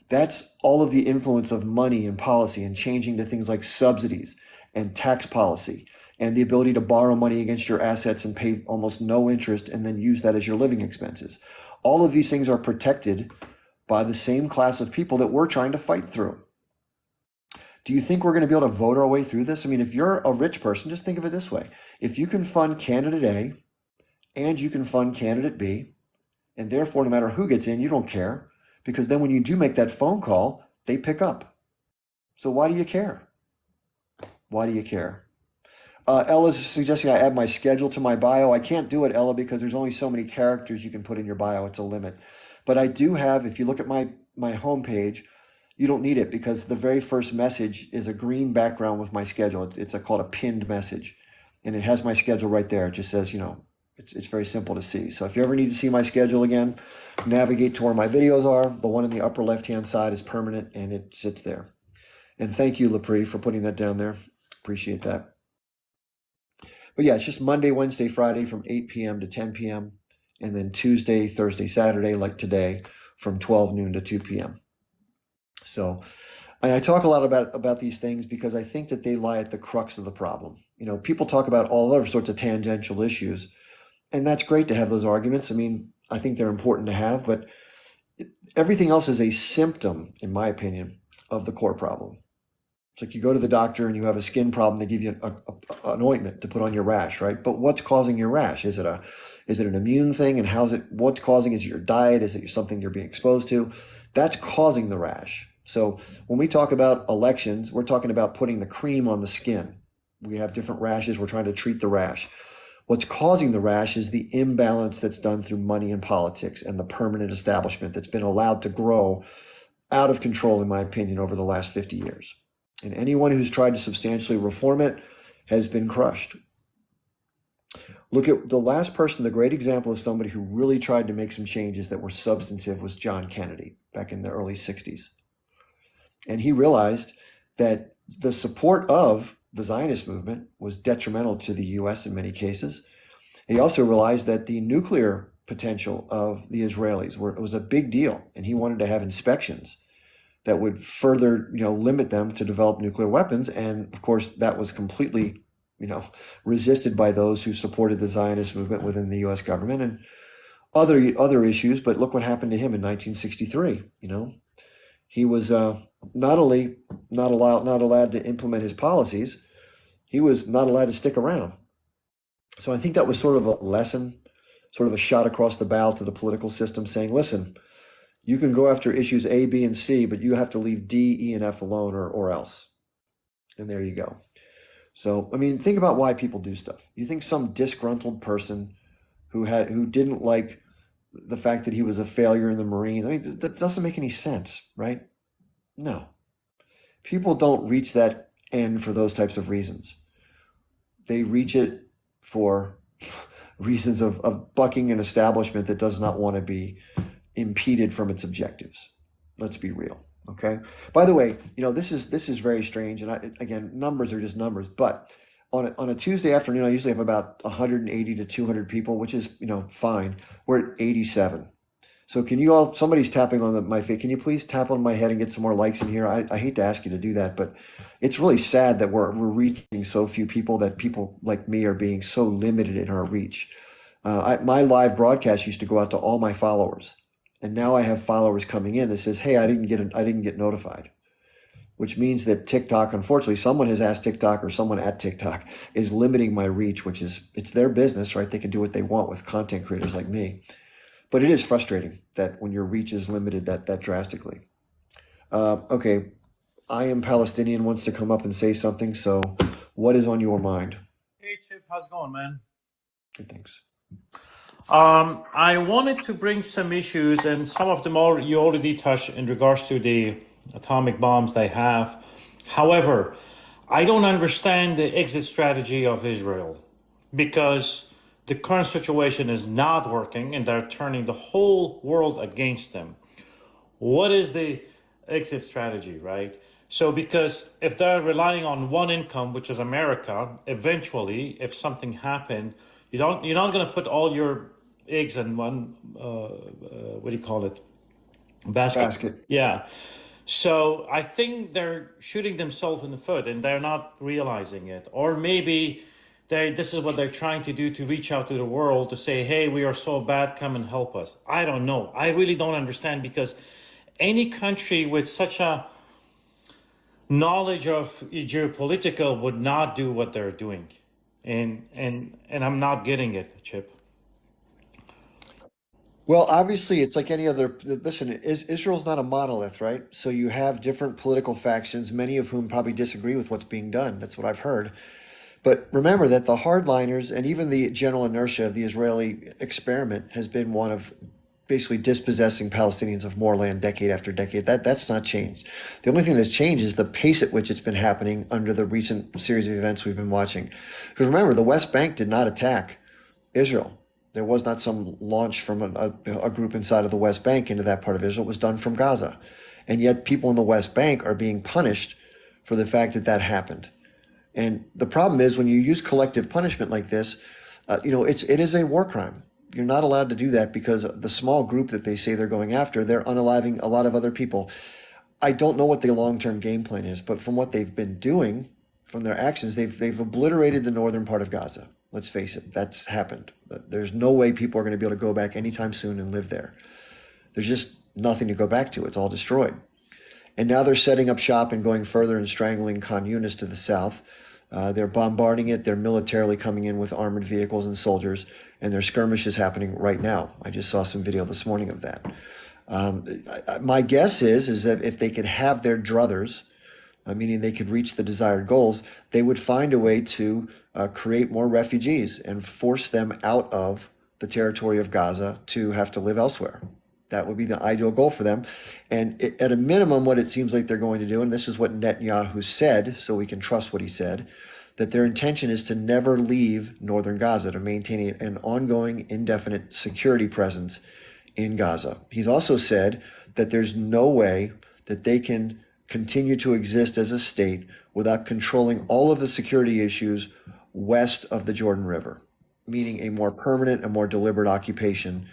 That's all of the influence of money and policy and changing to things like subsidies and tax policy and the ability to borrow money against your assets and pay almost no interest and then use that as your living expenses. All of these things are protected by the same class of people that we're trying to fight through. Do you think we're going to be able to vote our way through this? I mean, if you're a rich person, just think of it this way. If you can fund candidate A and you can fund candidate B, and therefore no matter who gets in, you don't care, because then when you do make that phone call, they pick up. So why do you care? Why do you care? Ella's suggesting I add my schedule to my bio. I can't do it, Ella, because there's only so many characters you can put in your bio. It's a limit. But I do have, if you look at my homepage, you don't need it because the very first message is a green background with my schedule. It's called a pinned message. And it has my schedule right there. It just says, it's very simple to see. So if you ever need to see my schedule again, navigate to where my videos are. The one in the upper left-hand side is permanent and it sits there. And thank you, Lepre, for putting that down there. Appreciate that. But yeah, it's just Monday, Wednesday, Friday from 8 p.m. to 10 p.m. And then Tuesday, Thursday, Saturday, like today, from 12 noon to 2 p.m. So I talk a lot about these things because I think that they lie at the crux of the problem. People talk about all other sorts of tangential issues, and that's great to have those arguments. I mean, I think they're important to have, but everything else is a symptom, in my opinion, of the core problem. It's like you go to the doctor and you have a skin problem, they give you an ointment to put on your rash, right? But what's causing your rash? Is it an immune thing? And what's causing? Is it your diet? Is it something you're being exposed to? That's causing the rash. So when we talk about elections, we're talking about putting the cream on the skin. We have different rashes. We're trying to treat the rash. What's causing the rash is the imbalance that's done through money and politics and the permanent establishment that's been allowed to grow out of control, in my opinion, over the last 50 years. And anyone who's tried to substantially reform it has been crushed. Look at the last person, the great example of somebody who really tried to make some changes that were substantive was John Kennedy back in the early 60s. And he realized that the support of the Zionist movement was detrimental to the US in many cases. He also realized that the nuclear potential of the Israelis was a big deal, and he wanted to have inspections that would further, limit them to develop nuclear weapons. And of course, that was completely, resisted by those who supported the Zionist movement within the U.S. government and other issues. But look what happened to him in 1963. He was not only not allowed to implement his policies, he was not allowed to stick around. So I think that was sort of a lesson, sort of a shot across the bow to the political system, saying, listen, you can go after issues A, B, and C, but you have to leave D, E, and F alone or else. And there you go. So, I mean, think about why people do stuff. You think some disgruntled person who didn't like the fact that he was a failure in the Marines, I mean, that doesn't make any sense, right? No. People don't reach that end for those types of reasons. They reach it for reasons of bucking an establishment that does not want to be impeded from its objectives. Let's be real. Okay. By the way, this is very strange. And again, numbers are just numbers. But on a Tuesday afternoon, I usually have about 180 to 200 people, which is fine. We're at 87. So can you all? Somebody's tapping on my face. Can you please tap on my head and get some more likes in here? I hate to ask you to do that, but it's really sad that we're reaching so few people. That people like me are being so limited in our reach. My live broadcast used to go out to all my followers. And now I have followers coming in that says, hey, I didn't get notified, which means that TikTok, unfortunately, someone has asked TikTok or someone at TikTok is limiting my reach, it's their business, right? They can do what they want with content creators like me. But it is frustrating that when your reach is limited that drastically. Okay, I Am Palestinian wants to come up and say something. So what is on your mind? Hey Chip, how's it going, man? Good, thanks. I wanted to bring some issues, and some of them you already touched in regards to the atomic bombs they have. However, I don't understand the exit strategy of Israel, because the current situation is not working and they're turning the whole world against them. What is the exit strategy, right? So because if they're relying on one income, which is America, eventually, if something happened, you're not going to put all your eggs in one, what do you call it? Basket. Yeah. So I think they're shooting themselves in the foot and they're not realizing it. Or maybe this is what they're trying to do, to reach out to the world to say, hey, we are so bad, come and help us. I don't know. I really don't understand, because any country with such a knowledge of geopolitical would not do what they're doing. And I'm not getting it, Chip. Well, obviously, it's like any other. Listen, Israel's not a monolith, right? So you have different political factions, many of whom probably disagree with what's being done. That's what I've heard. But remember that the hardliners and even the general inertia of the Israeli experiment has been one of basically dispossessing Palestinians of more land decade after decade. That's not changed. The only thing that's changed is the pace at which it's been happening under the recent series of events we've been watching. Because remember, the West Bank did not attack Israel. There was not some launch from a group inside of the West Bank into that part of Israel. It was done from Gaza. And yet people in the West Bank are being punished for the fact that happened. And the problem is, when you use collective punishment like this, it is a war crime. You're not allowed to do that, because the small group that they say they're going after, they're unaliving a lot of other people. I don't know what the long-term game plan is, but from what they've been doing, from their actions, they've obliterated the northern part of Gaza. Let's face it, that's happened. There's no way people are going to be able to go back anytime soon and live there. There's just nothing to go back to. It's all destroyed. And now they're setting up shop and going further and strangling Khan Yunis to the south. They're bombarding it. They're militarily coming in with armored vehicles and soldiers, and there's skirmishes happening right now. I just saw some video this morning of that. My guess is that if they could have their druthers, meaning they could reach the desired goals, they would find a way to create more refugees and force them out of the territory of Gaza to have to live elsewhere. That would be the ideal goal for them. And at a minimum, what it seems like they're going to do, and this is what Netanyahu said, so we can trust what he said, that their intention is to never leave northern Gaza, to maintain an ongoing, indefinite security presence in Gaza. He's also said that there's no way that they can continue to exist as a state without controlling all of the security issues west of the Jordan River, meaning a more permanent and more deliberate occupation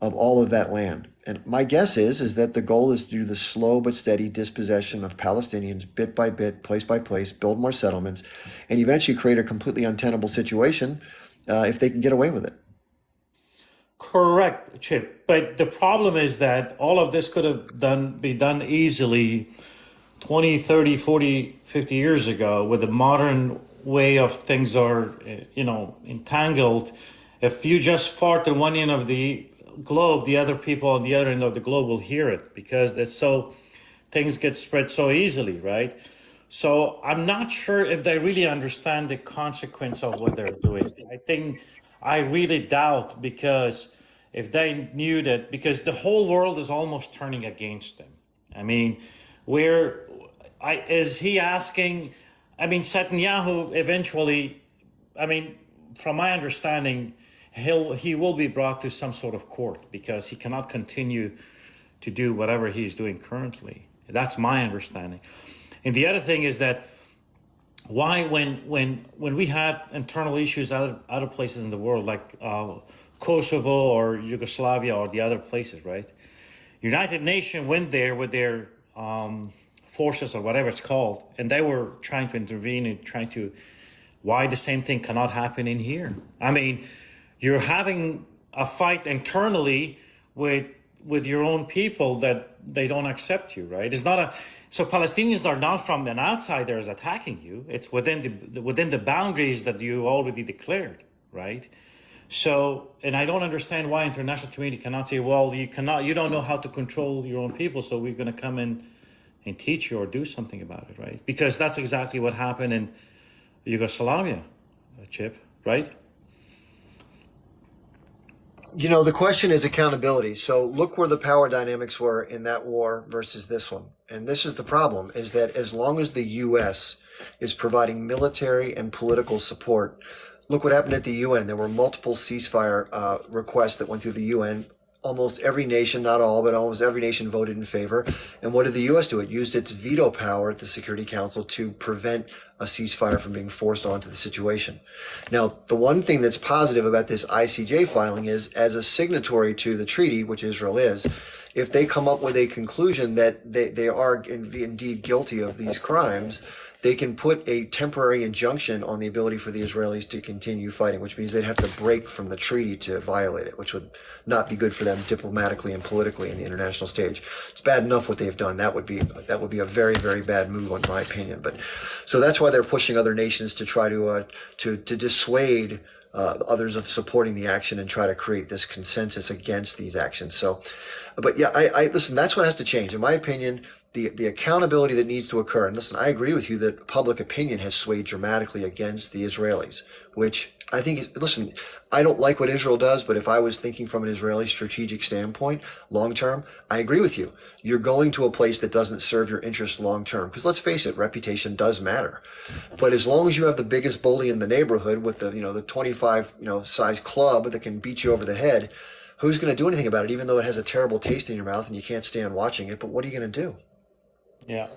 of all of that land. And my guess is that the goal is to do the slow but steady dispossession of Palestinians bit by bit, place by place, build more settlements, and eventually create a completely untenable situation if they can get away with it. Correct, Chip. But the problem is that all of this could have be done easily 20, 30, 40, 50 years ago with the modern way of things are, entangled. If you just fart at one end of the globe, the other people on the other end of the globe will hear it because things get spread so easily, right? So I'm not sure if they really understand the consequence of what they're doing. I really doubt, because if they knew that, because the whole world is almost turning against them. I mean, is he asking, Netanyahu eventually, from my understanding, he will be brought to some sort of court because he cannot continue to do whatever he's doing currently. That's my understanding. And the other thing is that why, when we had internal issues other places in the world, like Kosovo or Yugoslavia or the other places, right? United Nations went there with their forces or whatever it's called, and they were trying to intervene and why the same thing cannot happen in here? I mean, you're having a fight internally with your own people that they don't accept you, right? So Palestinians are not from an outsider is attacking you. It's within the boundaries that you already declared, right? So, and I don't understand why international community cannot say, well, you don't know how to control your own people, so we're going to come in and teach you or do something about it, right? Because that's exactly what happened in Yugoslavia, Chip, right? The question is accountability. So look where the power dynamics were in that war versus this one. And this is the problem, is that as long as the U.S. is providing military and political support, look what happened at the UN. There were multiple ceasefire requests that went through the UN. Almost every nation, not all, but almost every nation voted in favor. And what did the U.S. do? It used its veto power at the Security Council to prevent a ceasefire from being forced onto the situation. Now, the one thing that's positive about this ICJ filing is, as a signatory to the treaty, which Israel is, if they come up with a conclusion that they are indeed guilty of these crimes, they can put a temporary injunction on the ability for the Israelis to continue fighting, which means they'd have to break from the treaty to violate it, which would not be good for them diplomatically and politically in the international stage. It's bad enough what they've done. That would be a very, very bad move, in my opinion. But so that's why they're pushing other nations to try to dissuade others of supporting the action and try to create this consensus against these actions. So, but yeah, I listen. That's what has to change, in my opinion. The accountability that needs to occur. And listen, I agree with you that public opinion has swayed dramatically against the Israelis, which I think, listen, I don't like what Israel does, but if I was thinking from an Israeli strategic standpoint, long term, I agree with you. You're going to a place that doesn't serve your interest long term. Because let's face it, reputation does matter. But as long as you have the biggest bully in the neighborhood with the 25 size club that can beat you over the head, who's going to do anything about it, even though it has a terrible taste in your mouth and you can't stand watching it? But what are you going to do? Yeah.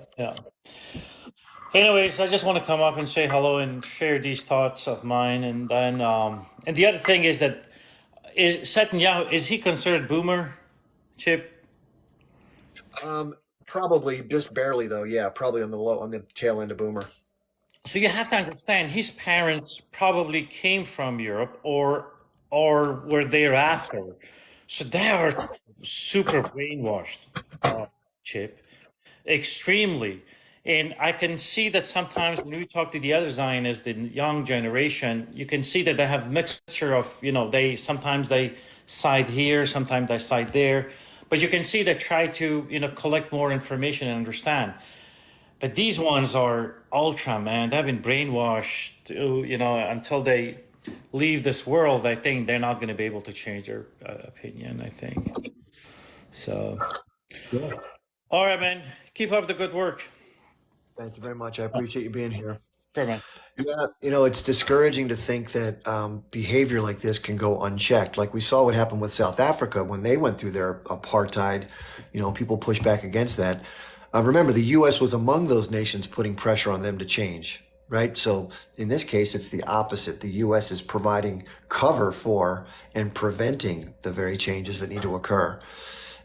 Anyways, I just want to come up and say hello and share these thoughts of mine. And then, and the other thing is that, is Netanyahu, is he considered boomer, Chip? Probably just barely though. Yeah, probably on the tail end of boomer. So you have to understand, his parents probably came from Europe or were there after. So they are super brainwashed, Chip. Extremely. And I can see that sometimes when we talk to the other Zionists, the young generation, you can see that they have mixture of, sometimes they side here, sometimes they side there. But you can see they try to, collect more information and understand. But these ones are ultra, man. They've been brainwashed, until they leave this world. I think they're not going to be able to change their opinion, I think. So, Yeah. All right, man. Keep up the good work. Thank you very much. I appreciate you being here. Sure, man. Yeah, it's discouraging to think that behavior like this can go unchecked. Like we saw what happened with South Africa when they went through their apartheid. People pushed back against that. Remember, the U.S. was among those nations putting pressure on them to change, right? So in this case, it's the opposite. The U.S. is providing cover for and preventing the very changes that need to occur.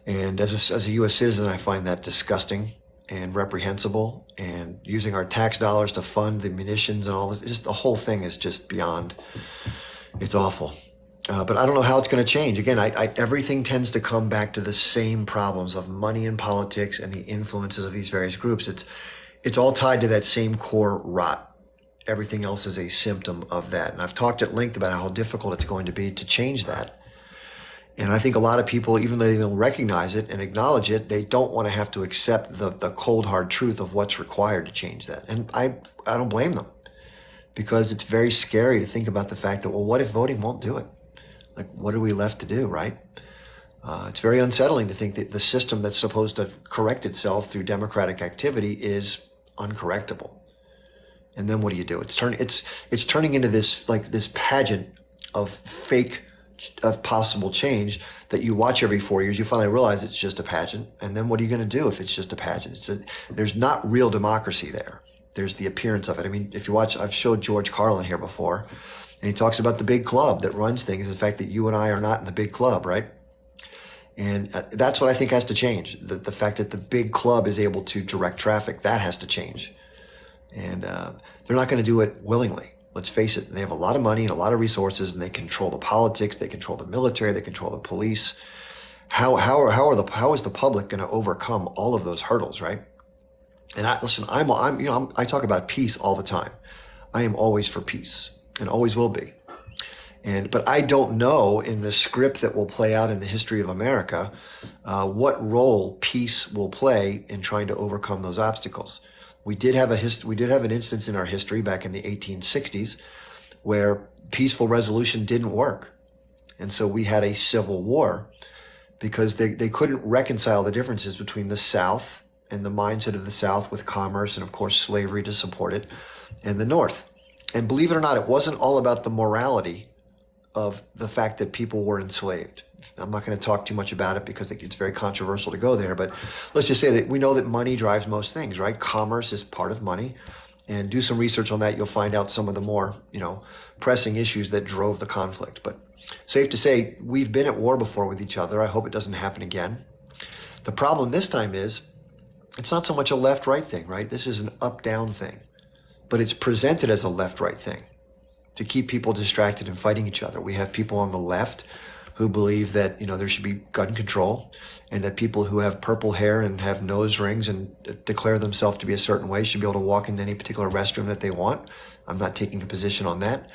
And as a U.S. citizen, I find that disgusting and reprehensible, and using our tax dollars to fund the munitions and all this, just the whole thing is just beyond, it's awful. But I don't know how it's going to change. Again, everything tends to come back to the same problems of money and politics and the influences of these various groups. It's all tied to that same core rot. Everything else is a symptom of that. And I've talked at length about how difficult it's going to be to change that. And I think a lot of people, even though they don't recognize it and acknowledge it, they don't want to have to accept the cold, hard truth of what's required to change that. And I don't blame them, because it's very scary to think about the fact that, well, what if voting won't do it? Like, what are we left to do, right? It's very unsettling to think that the system that's supposed to correct itself through democratic activity is uncorrectable. And then what do you do? It's turning into this pageant of fake, of possible change that you watch every 4 years. You finally realize it's just a pageant. And then what are you going to do if it's just a pageant? There's not real democracy there. There's the appearance of it. I mean, if you watch, I've showed George Carlin here before, and he talks about the big club that runs things. In fact, that you and I are not in the big club, right? And that's what I think has to change. The fact that the big club is able to direct traffic, that has to change. And they're not going to do it willingly. Let's face it. They have a lot of money and a lot of resources, and they control the politics. They control the military. They control the police. How is the public going to overcome all of those hurdles, right? And I talk about peace all the time. I am always for peace and always will be. But I don't know, in the script that will play out in the history of America, what role peace will play in trying to overcome those obstacles. We did have an instance in our history back in the 1860s where peaceful resolution didn't work. And so we had a civil war because they couldn't reconcile the differences between the South and the mindset of the South with commerce and, of course, slavery to support it, and the North. And believe it or not, it wasn't all about the morality of the fact that people were enslaved. I'm not going to talk too much about it because it's very controversial to go there, but let's just say that we know that money drives most things, right? Commerce is part of money. And do some research on that. You'll find out some of the more, pressing issues that drove the conflict. But safe to say, we've been at war before with each other. I hope it doesn't happen again. The problem this time is, it's not so much a left-right thing, right? This is an up-down thing, but it's presented as a left-right thing to keep people distracted and fighting each other. We have people on the left who believe that, there should be gun control, and that people who have purple hair and have nose rings and declare themselves to be a certain way should be able to walk into any particular restroom that they want. I'm not taking a position on that.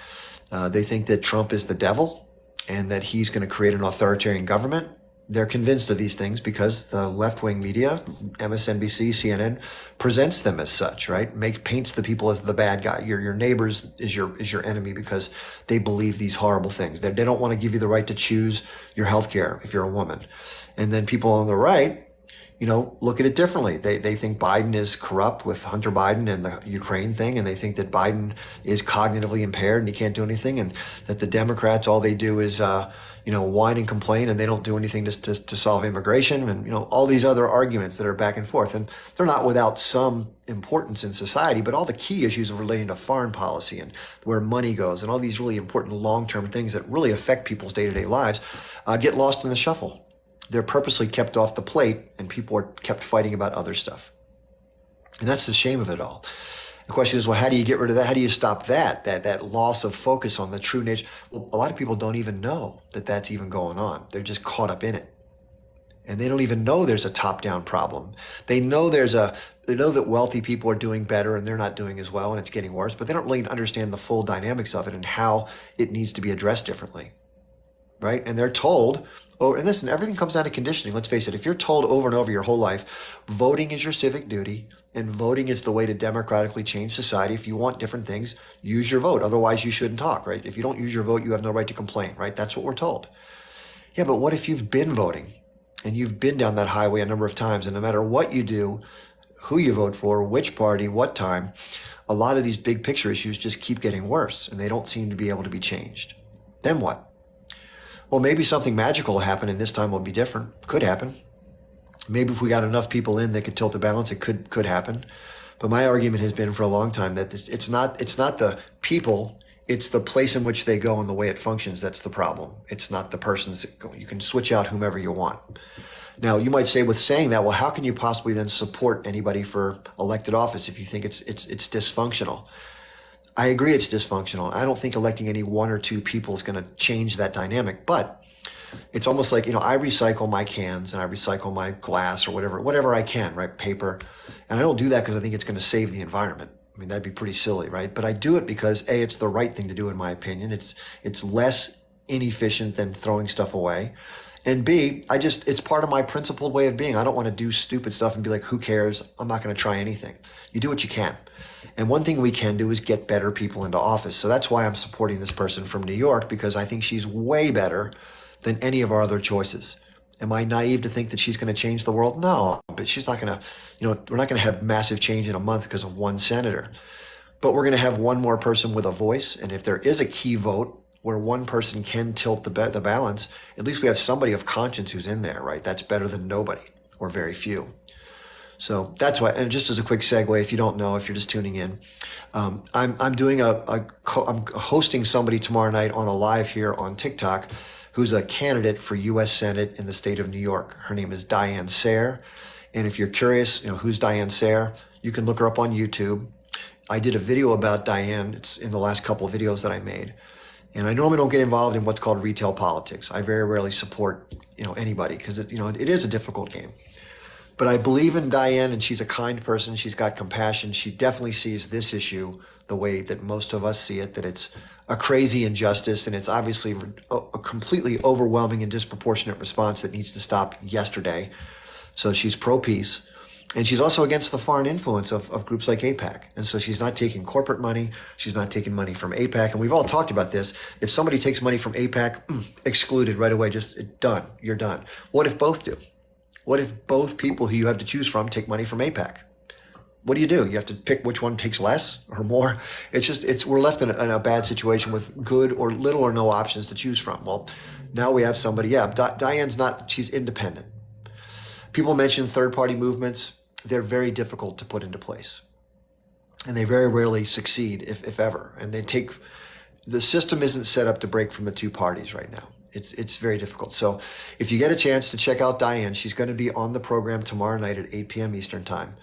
They think that Trump is the devil and that he's going to create an authoritarian government. They're convinced of these things because the left-wing media, MSNBC, CNN, presents them as such, right? Paints the people as the bad guy. Your neighbors is your enemy because they believe these horrible things. They don't want to give you the right to choose your health care if you're a woman. And then people on the right, look at it differently. They think Biden is corrupt with Hunter Biden and the Ukraine thing, and they think that Biden is cognitively impaired and he can't do anything, and that the Democrats, all they do is whine and complain, and they don't do anything to solve immigration, and all these other arguments that are back and forth. And they're not without some importance in society, but all the key issues of relating to foreign policy and where money goes and all these really important long-term things that really affect people's day-to-day lives get lost in the shuffle. They're purposely kept off the plate, and people are kept fighting about other stuff. And that's the shame of it all. The question is, well, how do you get rid of that? How do you stop that loss of focus on the true nature? Well, a lot of people don't even know that that's even going on. They're just caught up in it. And they don't even know there's a top-down problem. They know they know that wealthy people are doing better and they're not doing as well and it's getting worse, but they don't really understand the full dynamics of it and how it needs to be addressed differently. Right? And they're told, and listen, everything comes down to conditioning. Let's face it, if you're told over and over your whole life, voting is your civic duty and voting is the way to democratically change society. If you want different things, use your vote. Otherwise, you shouldn't talk, right? If you don't use your vote, you have no right to complain, right? That's what we're told. Yeah, but what if you've been voting and you've been down that highway a number of times, and no matter what you do, who you vote for, which party, what time, a lot of these big picture issues just keep getting worse and they don't seem to be able to be changed. Then what? Well, maybe something magical will happen and this time will be different. Could happen. Maybe if we got enough people in that could tilt the balance, it could happen. But my argument has been for a long time that it's not the people, it's the place in which they go and the way it functions that's the problem. It's not the persons that go. You can switch out whomever you want. Now, you might say with saying that, well, how can you possibly then support anybody for elected office if you think it's dysfunctional? I agree it's dysfunctional. I don't think electing any one or two people is going to change that dynamic, but it's almost like, I recycle my cans and I recycle my glass or whatever I can, right? Paper. And I don't do that because I think it's going to save the environment. I mean, that'd be pretty silly, right? But I do it because A, it's the right thing to do in my opinion. It's less inefficient than throwing stuff away. And B, it's part of my principled way of being. I don't want to do stupid stuff and be like, who cares? I'm not going to try anything. You do what you can. And one thing we can do is get better people into office. So that's why I'm supporting this person from New York, because I think she's way better than any of our other choices. Am I naive to think that she's going to change the world? No, but she's not going to, we're not going to have massive change in a month because of one senator. But we're going to have one more person with a voice. And if there is a key vote where one person can tilt the balance, at least we have somebody of conscience who's in there, right? That's better than nobody or very few. So that's why, and just as a quick segue, if you don't know, if you're just tuning in, I'm doing I'm hosting somebody tomorrow night on a live here on TikTok who's a candidate for U.S. Senate in the state of New York. Her name is Diane Sayre. And if you're curious, who's Diane Sayre, you can look her up on YouTube. I did a video about Diane. It's in the last couple of videos that I made. And I normally don't get involved in what's called retail politics. I very rarely support, anybody because it is a difficult game. But I believe in Diane, and she's a kind person. She's got compassion. She definitely sees this issue the way that most of us see it, that it's a crazy injustice, and it's obviously a completely overwhelming and disproportionate response that needs to stop yesterday. So she's pro-peace. And she's also against the foreign influence of groups like AIPAC. And so she's not taking corporate money. She's not taking money from AIPAC. And we've all talked about this. If somebody takes money from AIPAC, excluded right away, just done. You're done. What if both do? What if both people who you have to choose from take money from AIPAC? What do? You have to pick which one takes less or more. We're left in a bad situation with good or little or no options to choose from. Well, now we have somebody, Diane's she's independent. People mention third-party movements. They're very difficult to put into place. And they very rarely succeed, if ever. And the system isn't set up to break from the two parties right now. It's very difficult. So if you get a chance to check out Diane, she's going to be on the program tomorrow night at 8 p.m. Eastern time.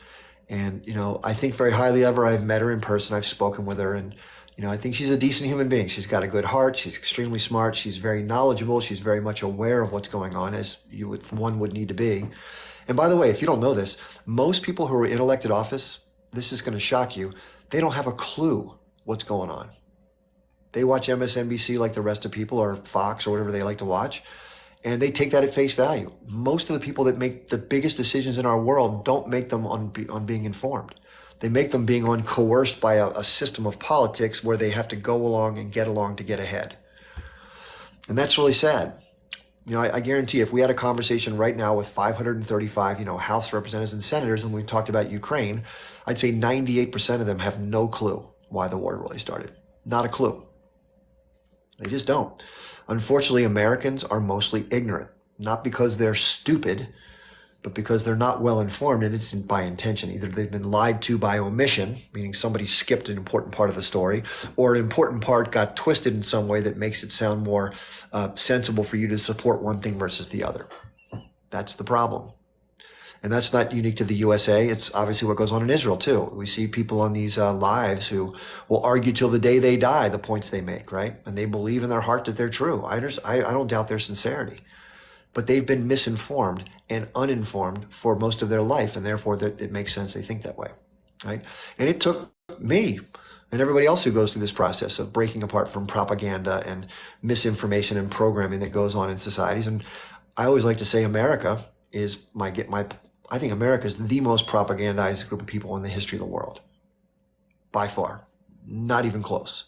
And, I think very highly of her. I've met her in person. I've spoken with her. And, I think she's a decent human being. She's got a good heart. She's extremely smart. She's very knowledgeable. She's very much aware of what's going on, as one would need to be. And by the way, if you don't know this, most people who are in elected office, this is going to shock you, they don't have a clue what's going on. They watch MSNBC like the rest of people, or Fox, or whatever they like to watch, and they take that at face value. Most of the people that make the biggest decisions in our world don't make them on being informed. They make them being coerced by a system of politics where they have to go along and get along to get ahead. And that's really sad. I guarantee if we had a conversation right now with 535, House representatives and senators, and we talked about Ukraine, I'd say 98% of them have no clue why the war really started. Not a clue. They just don't. Unfortunately, Americans are mostly ignorant, not because they're stupid, but because they're not well informed, and it's by intention. Either they've been lied to by omission, meaning somebody skipped an important part of the story, or an important part got twisted in some way that makes it sound more sensible for you to support one thing versus the other. That's the problem. And that's not unique to the USA. It's obviously what goes on in Israel too. We see people on these lives who will argue till the day they die the points they make, right? And they believe in their heart that they're true. I don't doubt their sincerity. But they've been misinformed and uninformed for most of their life, and therefore it makes sense they think that way, right? And it took me and everybody else who goes through this process of breaking apart from propaganda and misinformation and programming that goes on in societies. And I always like to say America is I think America is the most propagandized group of people in the history of the world. By far. Not even close.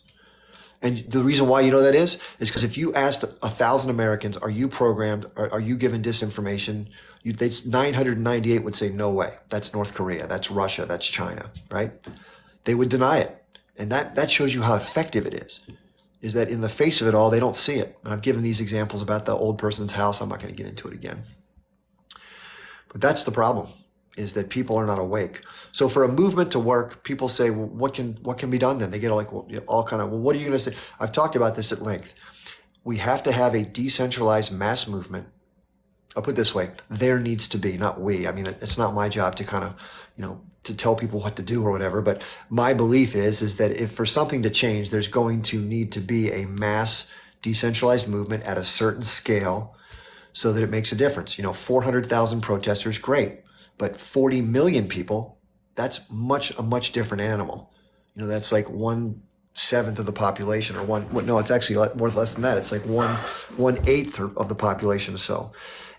And the reason why you know that is because if you asked 1,000 Americans, are you programmed, are you given disinformation? 998 would say, no way. That's North Korea, that's Russia, that's China, right? They would deny it. And that shows you how effective it is that in the face of it all, they don't see it. And I've given these examples about the old person's house. I'm not going to get into it again. But that's the problem, is that people are not awake. So for a movement to work, people say, well, what can be done then? They get like, well, all kind of, well, what are you going to say? I've talked about this at length. We have to have a decentralized mass movement. I'll put it this way, there needs to be, not we. I mean, it's not my job to kind of, to tell people what to do or whatever, but my belief is that if for something to change, there's going to need to be a mass decentralized movement at a certain scale so that it makes a difference. 400,000 protesters, great, but 40 million people, that's a much different animal. That's like 1/7 of the population, or no, it's actually more or less than that. It's like 1/8 of the population or so.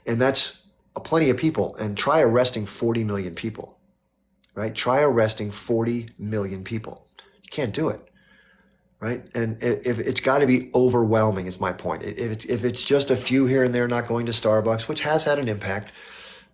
And that's plenty of people. And try arresting 40 million people, right? Try arresting 40 million people. You can't do it, right? And if it's got to be overwhelming, is my point. If it's just a few here and there not going to Starbucks, which has had an impact,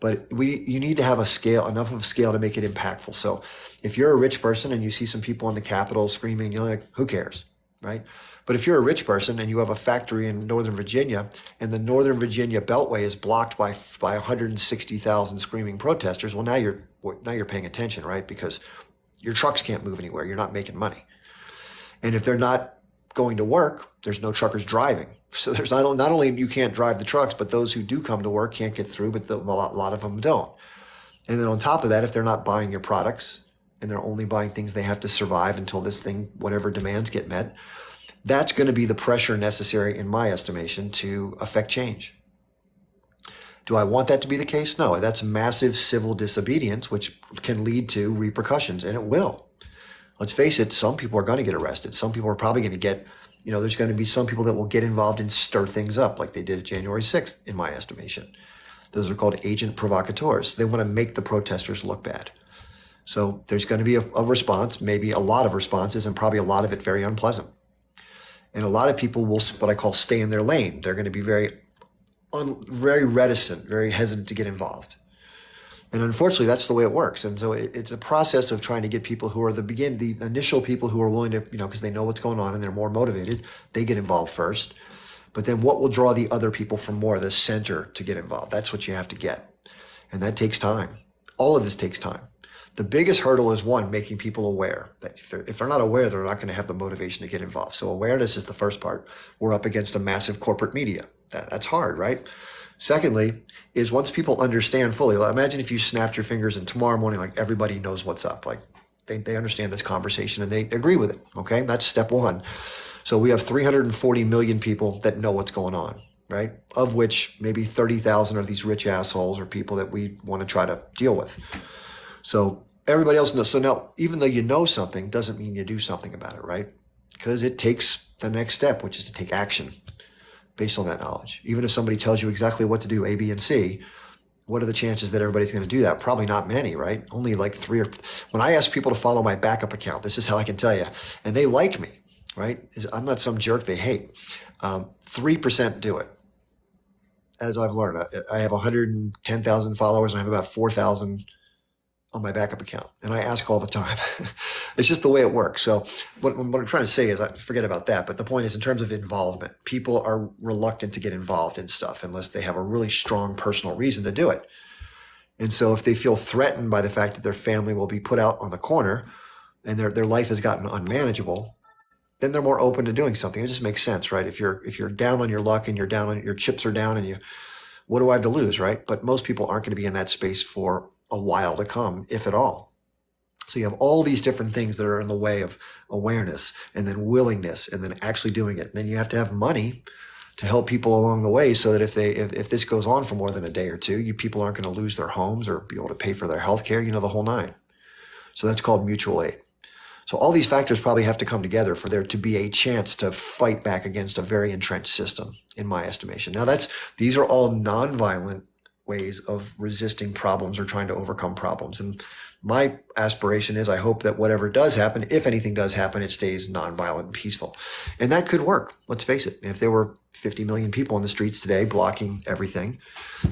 but you need to have enough of a scale to make it impactful. So if you're a rich person and you see some people on the Capitol screaming, you're like, who cares, right? But if you're a rich person and you have a factory in Northern Virginia and the Northern Virginia Beltway is blocked by 160,000 screaming protesters, well, now you're paying attention, right? Because your trucks can't move anywhere. You're not making money. And if they're not going to work, there's no truckers driving. So there's not only you can't drive the trucks, but those who do come to work can't get through, but a lot of them don't. And then on top of that, if they're not buying your products and they're only buying things they have to survive until this thing, whatever demands get met, that's going to be the pressure necessary, in my estimation, to affect change. Do I want that to be the case? No, that's massive civil disobedience, which can lead to repercussions, and it will. Let's face it, some people are going to get arrested. Some people are probably going to get, there's going to be some people that will get involved and stir things up like they did at January 6th, in my estimation. Those are called agent provocateurs. They want to make the protesters look bad. So there's going to be a response, maybe a lot of responses, and probably a lot of it very unpleasant. And a lot of people will, what I call, stay in their lane. They're going to be very reticent, very hesitant to get involved. And unfortunately, that's the way it works. And so it's a process of trying to get people who are the initial people who are willing to, because they know what's going on and they're more motivated, they get involved first. But then what will draw the other people from more the center to get involved? That's what you have to get. And that takes time. All of this takes time. The biggest hurdle is, one, making people aware that if they're not aware, they're not going to have the motivation to get involved. So awareness is the first part. We're up against a massive corporate media. That's hard, right? Secondly, is once people understand fully, imagine if you snapped your fingers and tomorrow morning, like, everybody knows what's up. Like they understand this conversation and they agree with it. Okay. That's step one. So we have 340 million people that know what's going on, right? Of which maybe 30,000 are these rich assholes or people that we want to try to deal with. So everybody else knows. So now, even though you know something, doesn't mean you do something about it, right? Because it takes the next step, which is to take action based on that knowledge. Even if somebody tells you exactly what to do, A, B, and C, what are the chances that everybody's going to do that? Probably not many, right? Only like 3 or... When I ask people to follow my backup account, this is how I can tell you. And they like me, right? I'm not some jerk they hate. 3% do it. As I've learned, I have 110,000 followers and I have about 4,000 on my backup account. And I ask all the time. It's just the way it works. So what I'm trying to say is, I forget about that. But the point is, in terms of involvement, people are reluctant to get involved in stuff unless they have a really strong personal reason to do it. And so if they feel threatened by the fact that their family will be put out on the corner and their life has gotten unmanageable, then they're more open to doing something. It just makes sense, right? If you're down on your luck and you're down on your chips are down and what do I have to lose, right? But most people aren't going to be in that space for a while to come, if at all. So you have all these different things that are in the way of awareness and then willingness and then actually doing it. And then you have to have money to help people along the way so that if this goes on for more than a day or two, people aren't going to lose their homes or be able to pay for their health care, the whole nine. So that's called mutual aid. So all these factors probably have to come together for there to be a chance to fight back against a very entrenched system, in my estimation. Now these are all nonviolent ways of resisting problems or trying to overcome problems. And my aspiration is, I hope that whatever does happen, if anything does happen, it stays nonviolent and peaceful. And that could work. Let's face it. If there were 50 million people on the streets today blocking everything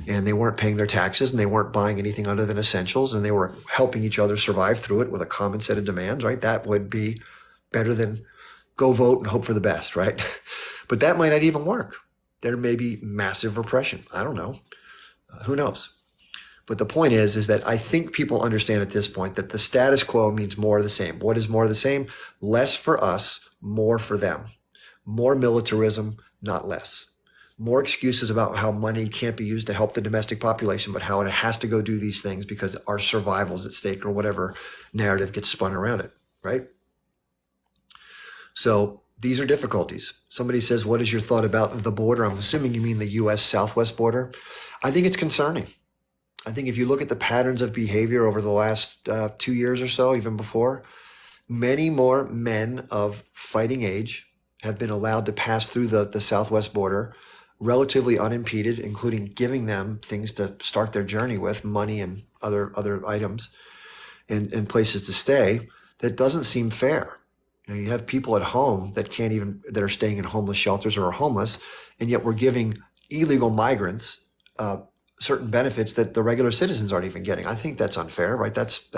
and they weren't paying their taxes and they weren't buying anything other than essentials and they were helping each other survive through it with a common set of demands, right? That would be better than go vote and hope for the best, right? But that might not even work. There may be massive repression. I don't know. Who knows? But the point is that I think people understand at this point that the status quo means more of the same. What is more of the same? Less for us, more for them. More militarism, not less. More excuses about how money can't be used to help the domestic population, but how it has to go do these things because our survival is at stake or whatever narrative gets spun around it, right? So these are difficulties. Somebody says, what is your thought about the border? I'm assuming you mean the US Southwest border. I think it's concerning. I think if you look at the patterns of behavior over the last 2 years or so, even before, many more men of fighting age have been allowed to pass through the Southwest border relatively unimpeded, including giving them things to start their journey with, money and other items and places to stay. That doesn't seem fair. You have people at home that that are staying in homeless shelters or are homeless, and yet we're giving illegal migrants certain benefits that the regular citizens aren't even getting. I think that's unfair, right? That's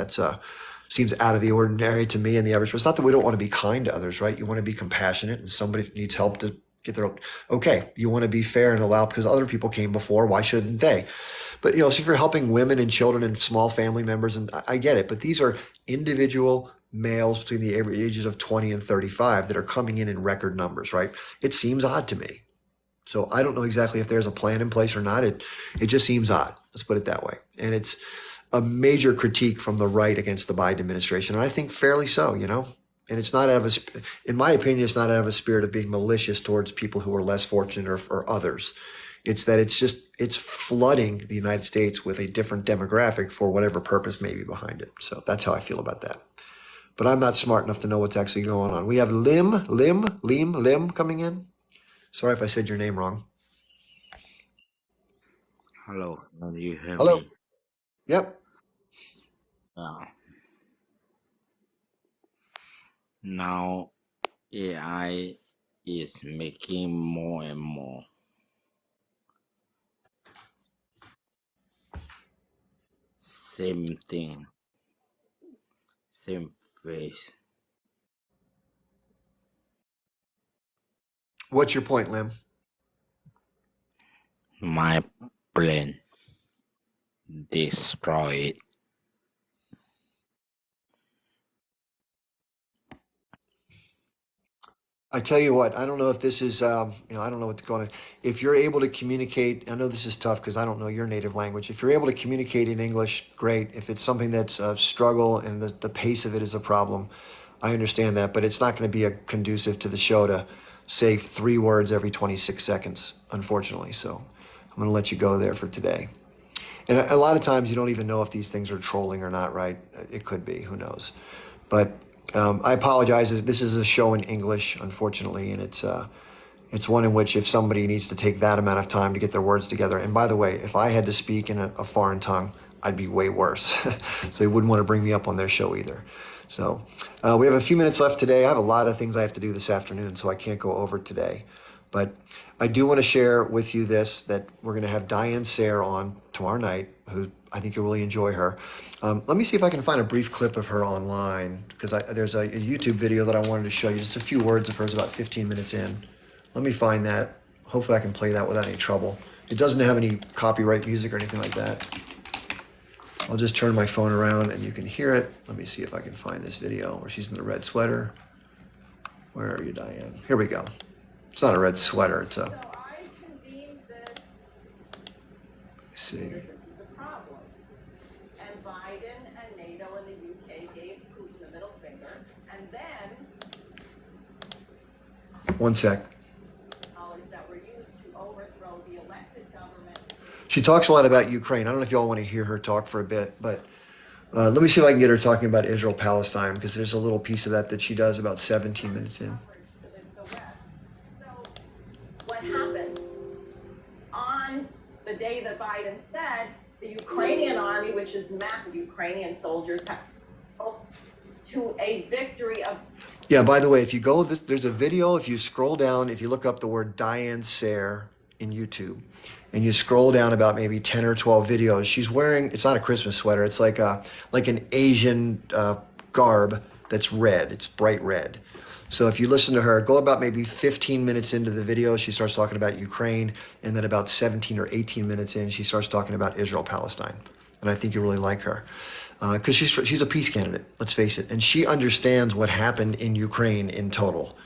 seems out of the ordinary to me and the average. But it's not that we don't want to be kind to others, right? You want to be compassionate, and somebody needs help to get their, okay, you want to be fair and allow, because other people came before, why shouldn't they? But, so if you're helping women and children and small family members, and I get it, but these are individual males between the ages of 20 and 35 that are coming in record numbers, right? It seems odd to me. So I don't know exactly if there's a plan in place or not. It just seems odd. Let's put it that way. And it's a major critique from the right against the Biden administration. And I think fairly so, and it's not out of in my opinion, it's not out of a spirit of being malicious towards people who are less fortunate or others. It's that it's flooding the United States with a different demographic for whatever purpose may be behind it. So that's how I feel about that. But I'm not smart enough to know what's actually going on. We have Lim coming in. Sorry if I said your name wrong. Hello, can you hear Hello. me? Yep. Now AI is making more and more. Same thing, same face. What's your point, Lim? My brain destroyed. I tell you what, I don't know if this is, I don't know what's going on. If you're able to communicate, I know this is tough because I don't know your native language. If you're able to communicate in English, great. If it's something that's a struggle and the pace of it is a problem, I understand that, but it's not going to be conducive to the show to say 3 words every 26 seconds, unfortunately. So I'm going to let you go there for today. And a lot of times you don't even know if these things are trolling or not, right? It could be, who knows? But I apologize. This is a show in English, unfortunately, and it's one in which if somebody needs to take that amount of time to get their words together, and by the way, if I had to speak in a foreign tongue, I'd be way worse. So they wouldn't want to bring me up on their show either. So we have a few minutes left today. I have a lot of things I have to do this afternoon, so I can't go over today. But I do want to share with you that we're going to have Diane Sayre on tomorrow night, who I think you'll really enjoy her. Let me see if I can find a brief clip of her online, because there's a YouTube video that I wanted to show you. Just a few words of hers about 15 minutes in. Let me find that. Hopefully I can play that without any trouble. It doesn't have any copyright music or anything like that. I'll just turn my phone around and you can hear it. Let me see if I can find this video where she's in the red sweater. Where are you, Diane? Here we go. It's not a red sweater. It's a... So I convened this. Let's see. This is the problem. And Biden and NATO and the UK gave Putin the middle finger. And then One sec. dollars that were used to overthrow the elected government. She talks a lot about Ukraine. I don't know if y'all want to hear her talk for a bit, but let me see if I can get her talking about Israel-Palestine, because there's a little piece of that she does about 17 minutes in. To the West. So what happens? On the day that Biden said the Ukrainian army, which is massive, Ukrainian soldiers have to a victory of. Yeah, by the way, if you go, there's a video, if you scroll down, if you look up the word Diane Sayre in YouTube, and you scroll down about maybe 10 or 12 videos, she's wearing, it's not a Christmas sweater, it's like an Asian garb that's red, it's bright red. So if you listen to her, go about maybe 15 minutes into the video, she starts talking about Ukraine, and then about 17 or 18 minutes in, she starts talking about Israel-Palestine. and I think you really like her because she's a peace candidate. Let's face it, and she understands what happened in Ukraine in total,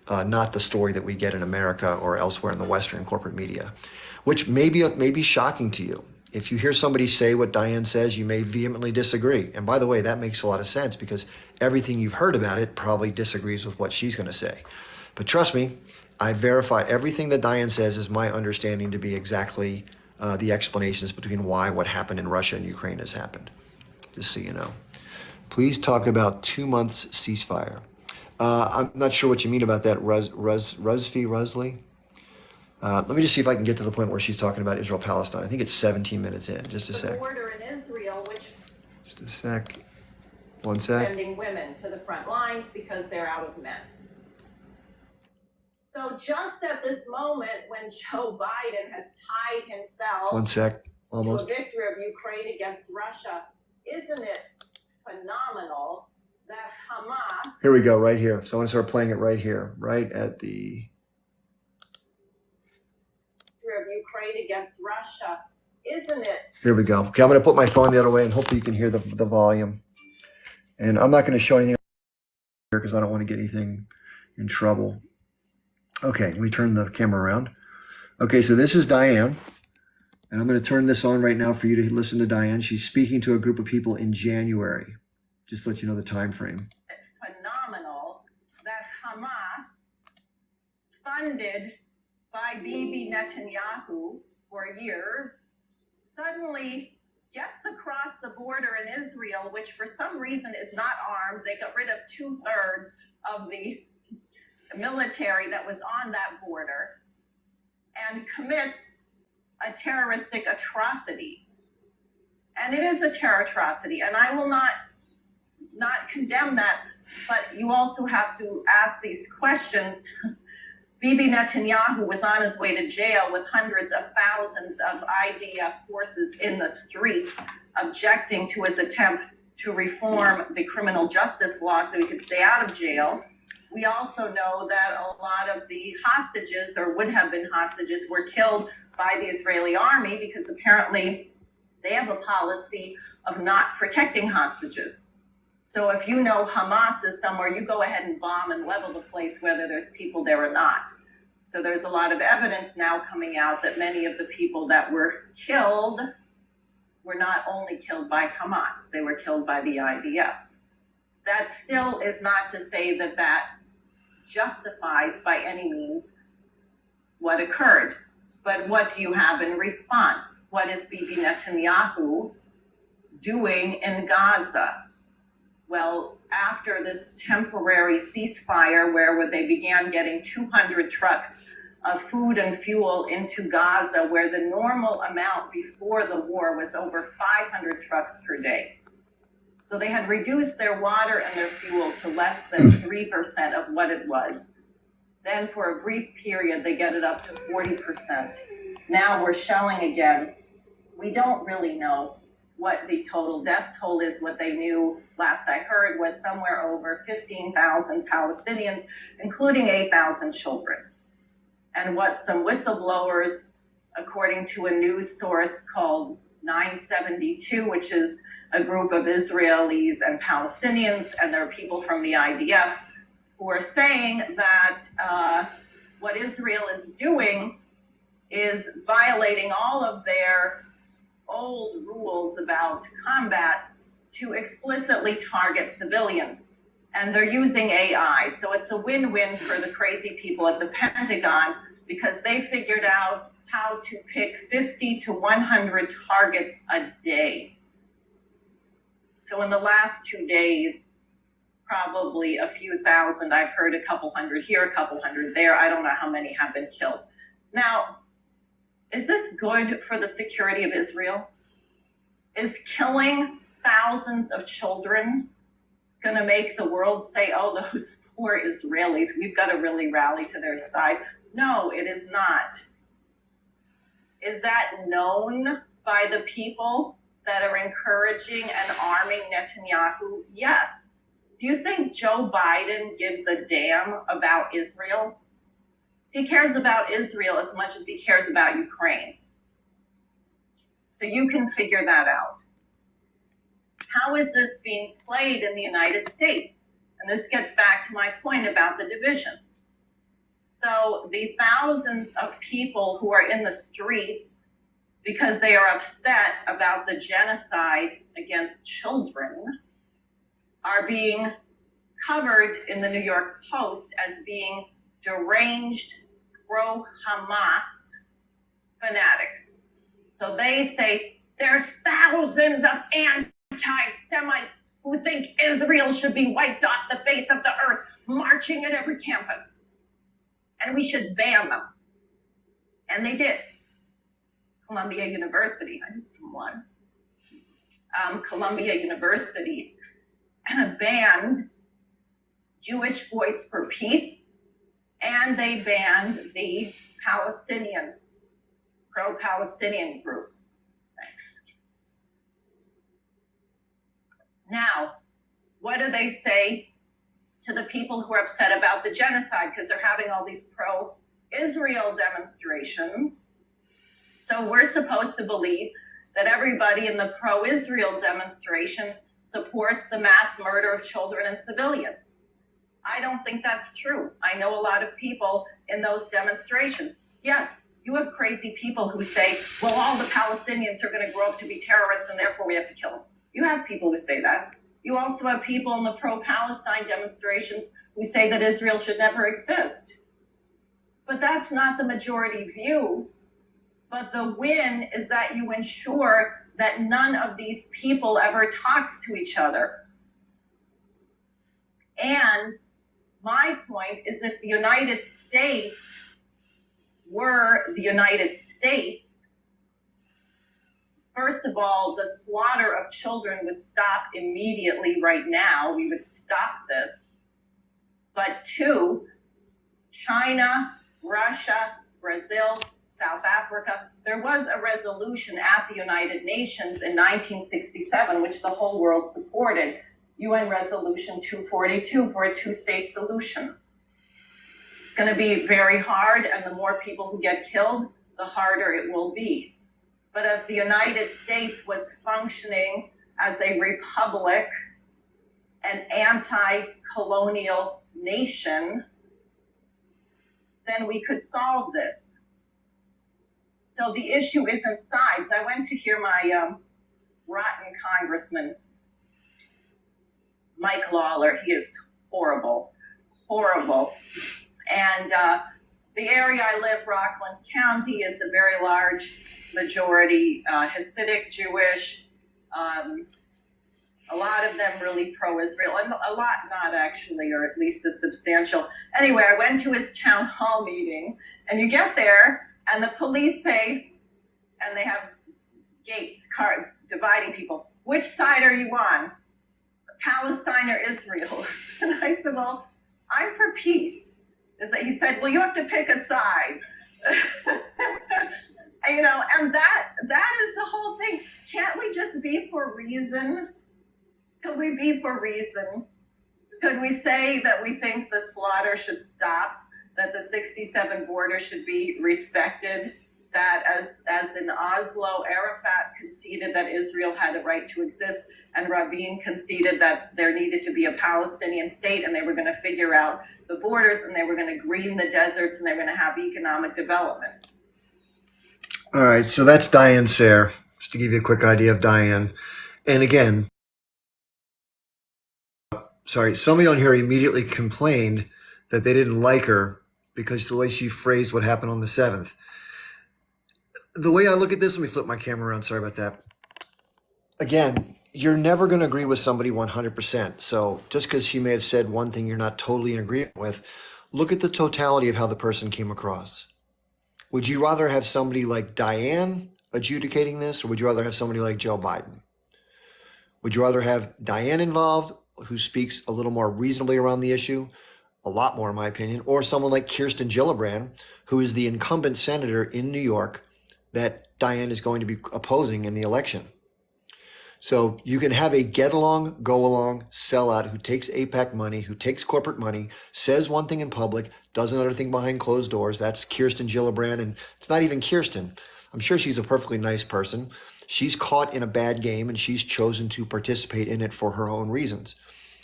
not the story that we get in America or elsewhere in the Western corporate media, which may be shocking to you. If you hear somebody say what Diane says, you may vehemently disagree. And by the way, that makes a lot of sense because everything you've heard about it probably disagrees with what she's going to say. But trust me, I verify everything that Diane says is my understanding to be exactly the explanations between why what happened in Russia and Ukraine has happened. Just so you know. Please talk about 2 months ceasefire. I'm not sure what you mean about that, Rusli. Let me just see if I can get to the point where she's talking about Israel-Palestine. I think it's 17 minutes in. Just a The sec. border in Israel, which Just a sec. One sec. sending women to the front lines because they're out of men. So just at this moment when Joe Biden has tied himself One sec. to Almost. a victory of Ukraine against Russia, isn't it phenomenal that Hamas Here we go, right here. So I want to start playing it right here, right at the. of Ukraine against Russia, isn't it? Here we go. Okay, I'm going to put my phone the other way and hopefully you can hear the volume. And I'm not going to show anything here because I don't want to get anything in trouble. Okay, let me turn the camera around. Okay, so this is Diane. And I'm going to turn this on right now for you to listen to Diane. She's speaking to a group of people in January. Just to let you know the time frame. Phenomenal that Hamas, funded by Bibi Netanyahu for years, suddenly gets across the border in Israel, which for some reason is not armed. They got rid of 2/3 of the military that was on that border and commits a terroristic atrocity. And it is a terror atrocity, and I will not condemn that, but you also have to ask these questions. Bibi Netanyahu was on his way to jail with hundreds of thousands of IDF forces in the streets objecting to his attempt to reform the criminal justice law so he could stay out of jail. We also know that a lot of the hostages, or would have been hostages, were killed by the Israeli army because apparently they have a policy of not protecting hostages. So if you know Hamas is somewhere, you go ahead and bomb and level the place whether there's people there or not. So there's a lot of evidence now coming out that many of the people that were killed were not only killed by Hamas, they were killed by the IDF. That still is not to say that that justifies by any means what occurred. But what do you have in response? What is Bibi Netanyahu doing in Gaza? Well, after this temporary ceasefire where they began getting 200 trucks of food and fuel into Gaza, where the normal amount before the war was over 500 trucks per day. So they had reduced their water and their fuel to less than 3% of what it was. Then for a brief period, they get it up to 40%. Now we're shelling again. We don't really know what the total death toll is. What they knew last I heard was somewhere over 15,000 Palestinians, including 8,000 children. And what some whistleblowers, according to a news source called 972, which is a group of Israelis and Palestinians, and there are people from the IDF who are saying that what Israel is doing is violating all of their old rules about combat to explicitly target civilians. And they're using AI. So it's a win-win for the crazy people at the Pentagon because they figured out how to pick 50 to 100 targets a day. So in the last 2 days, probably a few thousand, I've heard a couple hundred here, a couple hundred there. I don't know how many have been killed. Now, is this good for the security of Israel? Is killing thousands of children going to make the world say, oh, those poor Israelis, we've got to really rally to their side? No, it is not. Is that known by the people that are encouraging and arming Netanyahu? Yes. Do you think Joe Biden gives a damn about Israel? He cares about Israel as much as he cares about Ukraine. So you can figure that out. How is this being played in the United States? And this gets back to my point about the divisions. So the thousands of people who are in the streets because they are upset about the genocide against children are being covered in the New York Post as being deranged pro-Hamas fanatics. So they say there's thousands of anti-Semites who think Israel should be wiped off the face of the earth, marching at every campus. And we should ban them. And they did. Columbia University, I knew someone. Columbia University banned Jewish Voice for Peace, and they banned the Palestinian, pro-Palestinian group. Thanks. Now, what do they say to the people who are upset about the genocide? Because they're having all these pro-Israel demonstrations. So we're supposed to believe that everybody in the pro-Israel demonstration supports the mass murder of children and civilians. I don't think that's true. I know a lot of people in those demonstrations. Yes, you have crazy people who say, well, all the Palestinians are going to grow up to be terrorists and therefore we have to kill them. You have people who say that. You also have people in the pro-Palestine demonstrations who say that Israel should never exist. But that's not the majority view. But the win is that you ensure that none of these people ever talks to each other. And my point is, if the United States were the United States, first of all, the slaughter of children would stop immediately right now. We would stop this. But two, China, Russia, Brazil, South Africa, there was a resolution at the United Nations in 1967, which the whole world supported, UN Resolution 242 for a two-state solution. It's going to be very hard, and the more people who get killed, the harder it will be. But if the United States was functioning as a republic, an anti-colonial nation, then we could solve this. So the issue isn't sides. I went to hear my rotten congressman, Mike Lawler. He is horrible, horrible. And the area I live, Rockland County, is a very large majority Hasidic Jewish. A lot of them really pro-Israel, and a lot not actually, or at least a substantial. Anyway, I went to his town hall meeting, and you get there, and the police say, and they have gates dividing people, which side are you on, Palestine or Israel? And I said, well, I'm for peace. He said, well, you have to pick a side. You know, and that is the whole thing. Can't we just be for reason? Could we be for reason? Could we say that we think the slaughter should stop, that the 67 border should be respected, that as in Oslo, Arafat conceded that Israel had a right to exist, and Rabin conceded that there needed to be a Palestinian state, and they were going to figure out the borders, and they were going to green the deserts, and they were going to have economic development. All right, so that's Diane Sayre, just to give you a quick idea of Diane. And again, sorry, somebody on here immediately complained that they didn't like her because the way she phrased what happened on the 7th. The way I look at this, let me flip my camera around, sorry about that. Again, you're never going to agree with somebody 100%. So just because she may have said one thing you're not totally in agreement with, look at the totality of how the person came across. Would you rather have somebody like Diane adjudicating this, or would you rather have somebody like Joe Biden? Would you rather have Diane involved, who speaks a little more reasonably around the issue, a lot more in my opinion, or someone like Kirsten Gillibrand, who is the incumbent senator in New York that Diane is going to be opposing in the election? So you can have a get along, go along sellout who takes AIPAC money, who takes corporate money, says one thing in public, does another thing behind closed doors. That's Kirsten Gillibrand, and it's not even Kirsten. I'm sure she's a perfectly nice person. She's caught in a bad game and she's chosen to participate in it for her own reasons.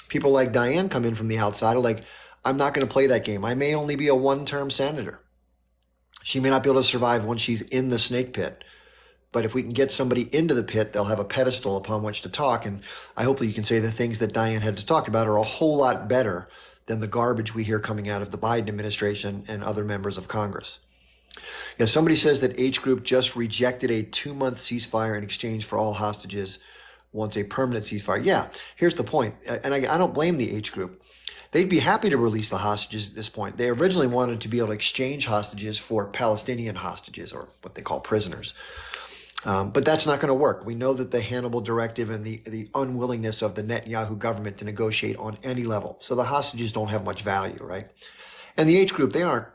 People like Diane come in from the outside are like, I'm not going to play that game. I may only be a one-term senator. She may not be able to survive once she's in the snake pit. But if we can get somebody into the pit, they'll have a pedestal upon which to talk. And I hope that you can say the things that Diane had to talk about are a whole lot better than the garbage we hear coming out of the Biden administration and other members of Congress. Yeah, somebody says that H Group just rejected a 2-month ceasefire in exchange for all hostages, wants a permanent ceasefire. Yeah, here's the point. And I don't blame the H Group. They'd be happy to release the hostages at this point. They originally wanted to be able to exchange hostages for Palestinian hostages, or what they call prisoners. But that's not going to work. We know that the Hannibal Directive and the unwillingness of the Netanyahu government to negotiate on any level. So the hostages don't have much value, right? And the H Group, they aren't,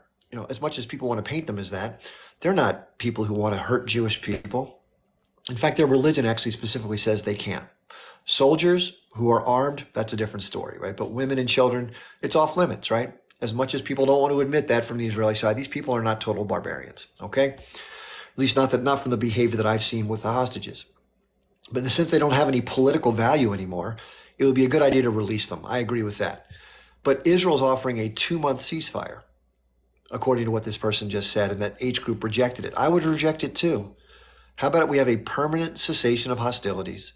as much as people want to paint them as that, they're not people who want to hurt Jewish people. In fact, their religion actually specifically says they can't. Soldiers who are armed, that's a different story, right? But women and children, it's off limits, right? As much as people don't want to admit that from the Israeli side, these people are not total barbarians, okay? At least not from the behavior that I've seen with the hostages. But in the sense they don't have any political value anymore, it would be a good idea to release them. I agree with that. But Israel's offering a 2-month ceasefire, according to what this person just said, and that H Group rejected it. I would reject it too. How about we have a permanent cessation of hostilities?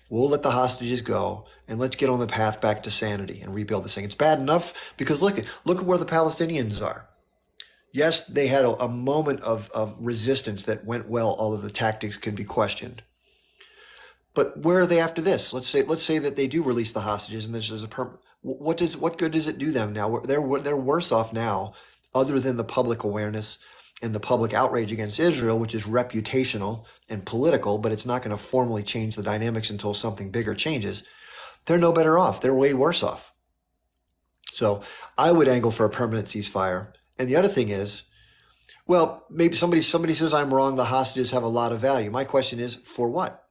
We'll let the hostages go, and let's get on the path back to sanity and rebuild this thing. It's bad enough because look at where the Palestinians are. Yes, they had a moment of resistance that went well, although the tactics can be questioned. But where are they after this? Let's say that they do release the hostages, and there's what good does it do them now? They're worse off now, other than the public awareness and the public outrage against Israel, which is reputational and political, but it's not going to formally change the dynamics until something bigger changes. They're no better off. They're way worse off. So I would angle for a permanent ceasefire. And the other thing is, well, maybe somebody says I'm wrong, the hostages have a lot of value. My question is, for what?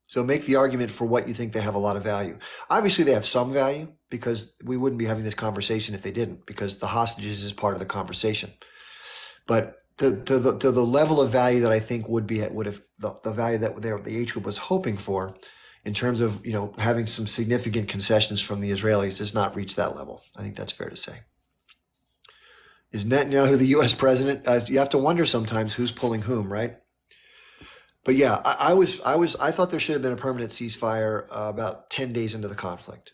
So make the argument for what you think they have a lot of value. Obviously, they have some value, because we wouldn't be having this conversation if they didn't, because the hostages is part of the conversation. But to the level of value that I think would have the value that the H Group was hoping for, in terms of having some significant concessions from the Israelis, does not reach that level. I think that's fair to say. Is Netanyahu the U.S. president? You have to wonder sometimes who's pulling whom, right? But yeah, I thought there should have been a permanent ceasefire about 10 days into the conflict.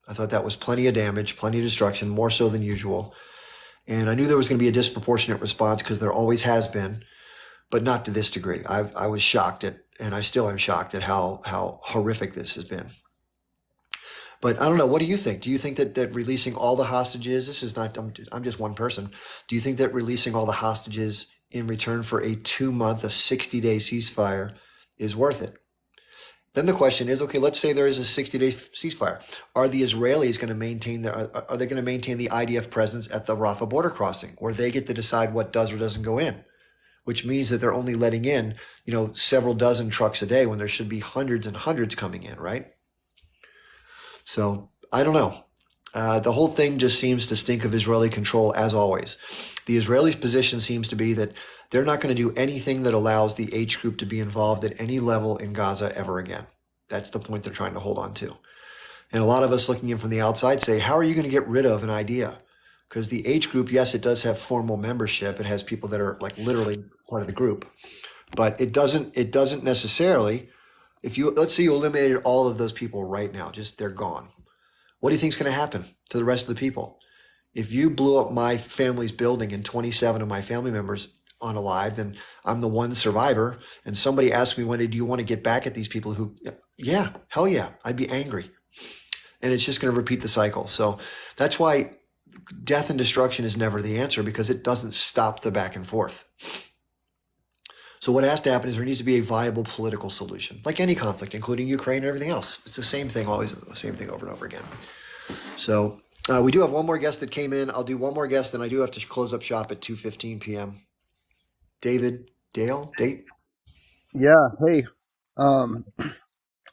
I thought that was plenty of damage, plenty of destruction, more so than usual. And I knew there was going to be a disproportionate response, because there always has been, but not to this degree. I was shocked at, and I still am shocked at how horrific this has been. But I don't know. What do you think? Do you think that releasing all the hostages, this is not, I'm just one person. Do you think that releasing all the hostages in return for a 2-month, a 60-day ceasefire is worth it? Then the question is, okay, let's say there is a 60-day ceasefire. Are the Israelis going to maintain are they going to maintain the IDF presence at the Rafah border crossing, where they get to decide what does or doesn't go in? Which means that they're only letting in, several dozen trucks a day when there should be hundreds and hundreds coming in, right? So I don't know. The whole thing just seems to stink of Israeli control, as always. The Israelis' position seems to be that they're not going to do anything that allows the H Group to be involved at any level in Gaza ever again. That's the point they're trying to hold on to. And a lot of us looking in from the outside say, how are you going to get rid of an idea? Because the H Group, yes, it does have formal membership. It has people that are like literally part of the group. But it doesn't necessarily, let's say you eliminated all of those people right now, just they're gone. What do you think is going to happen to the rest of the people? If you blew up my family's building and 27 of my family members unalive, then I'm the one survivor. And somebody asked me one day, do you want to get back at these people who, yeah, hell yeah, I'd be angry. And it's just going to repeat the cycle. So that's why death and destruction is never the answer, because it doesn't stop the back and forth. So what has to happen is there needs to be a viable political solution, like any conflict, including Ukraine and everything else. It's the same thing, always the same thing over and over again. So we do have one more guest that came in. I'll do one more guest, and I do have to close up shop at 2:15 p.m. David Date? Yeah, hey. I'm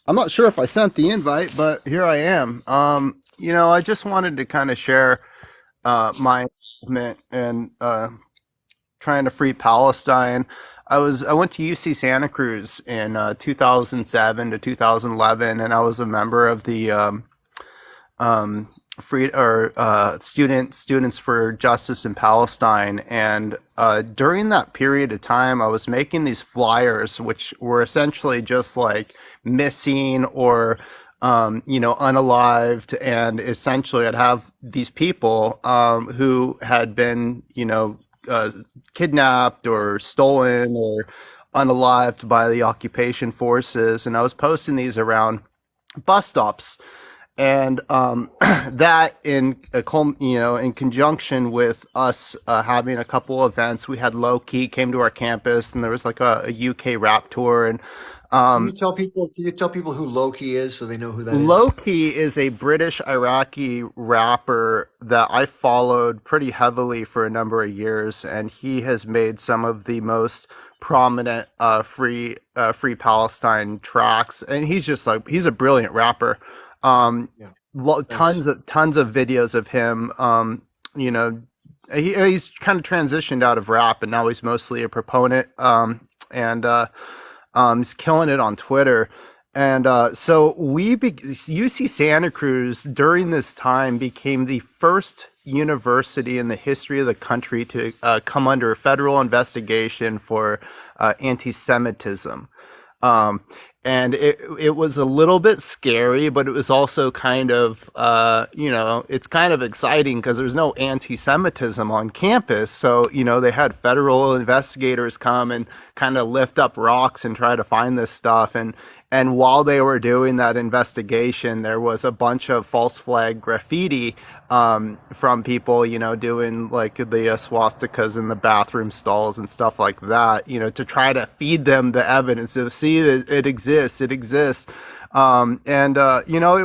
not sure if I sent the invite, but here I am. I just wanted to kind of share my involvement in trying to free Palestine. I went to UC Santa Cruz in 2007 to 2011, and I was a member of the um, free or students for justice in Palestine. And during that period of time, I was making these flyers, which were essentially just like missing or unalived, and essentially I'd have these people who had been kidnapped or stolen or unalived by the occupation forces, and I was posting these around bus stops. And that in conjunction with us having a couple events, we had Low Key came to our campus, and there was like a UK rap tour. And Can you tell people who Loki is so they know who that is? Low Key is a British Iraqi rapper that I followed pretty heavily for a number of years, and he has made some of the most prominent free Palestine tracks. And he's a brilliant rapper. Yeah. Tons of videos of him. He's kind of transitioned out of rap, and now he's mostly a proponent. And he's killing it on Twitter. And so UC Santa Cruz during this time became the first university in the history of the country to come under a federal investigation for anti-Semitism. And it was a little bit scary, but it was also kind of, it's kind of exciting because there's no anti-Semitism on campus. So, they had federal investigators come and kind of lift up rocks and try to find this stuff. And while they were doing that investigation, there was a bunch of false flag graffiti from people, doing like the swastikas in the bathroom stalls and stuff like that, to try to feed them the evidence of, see, it exists. It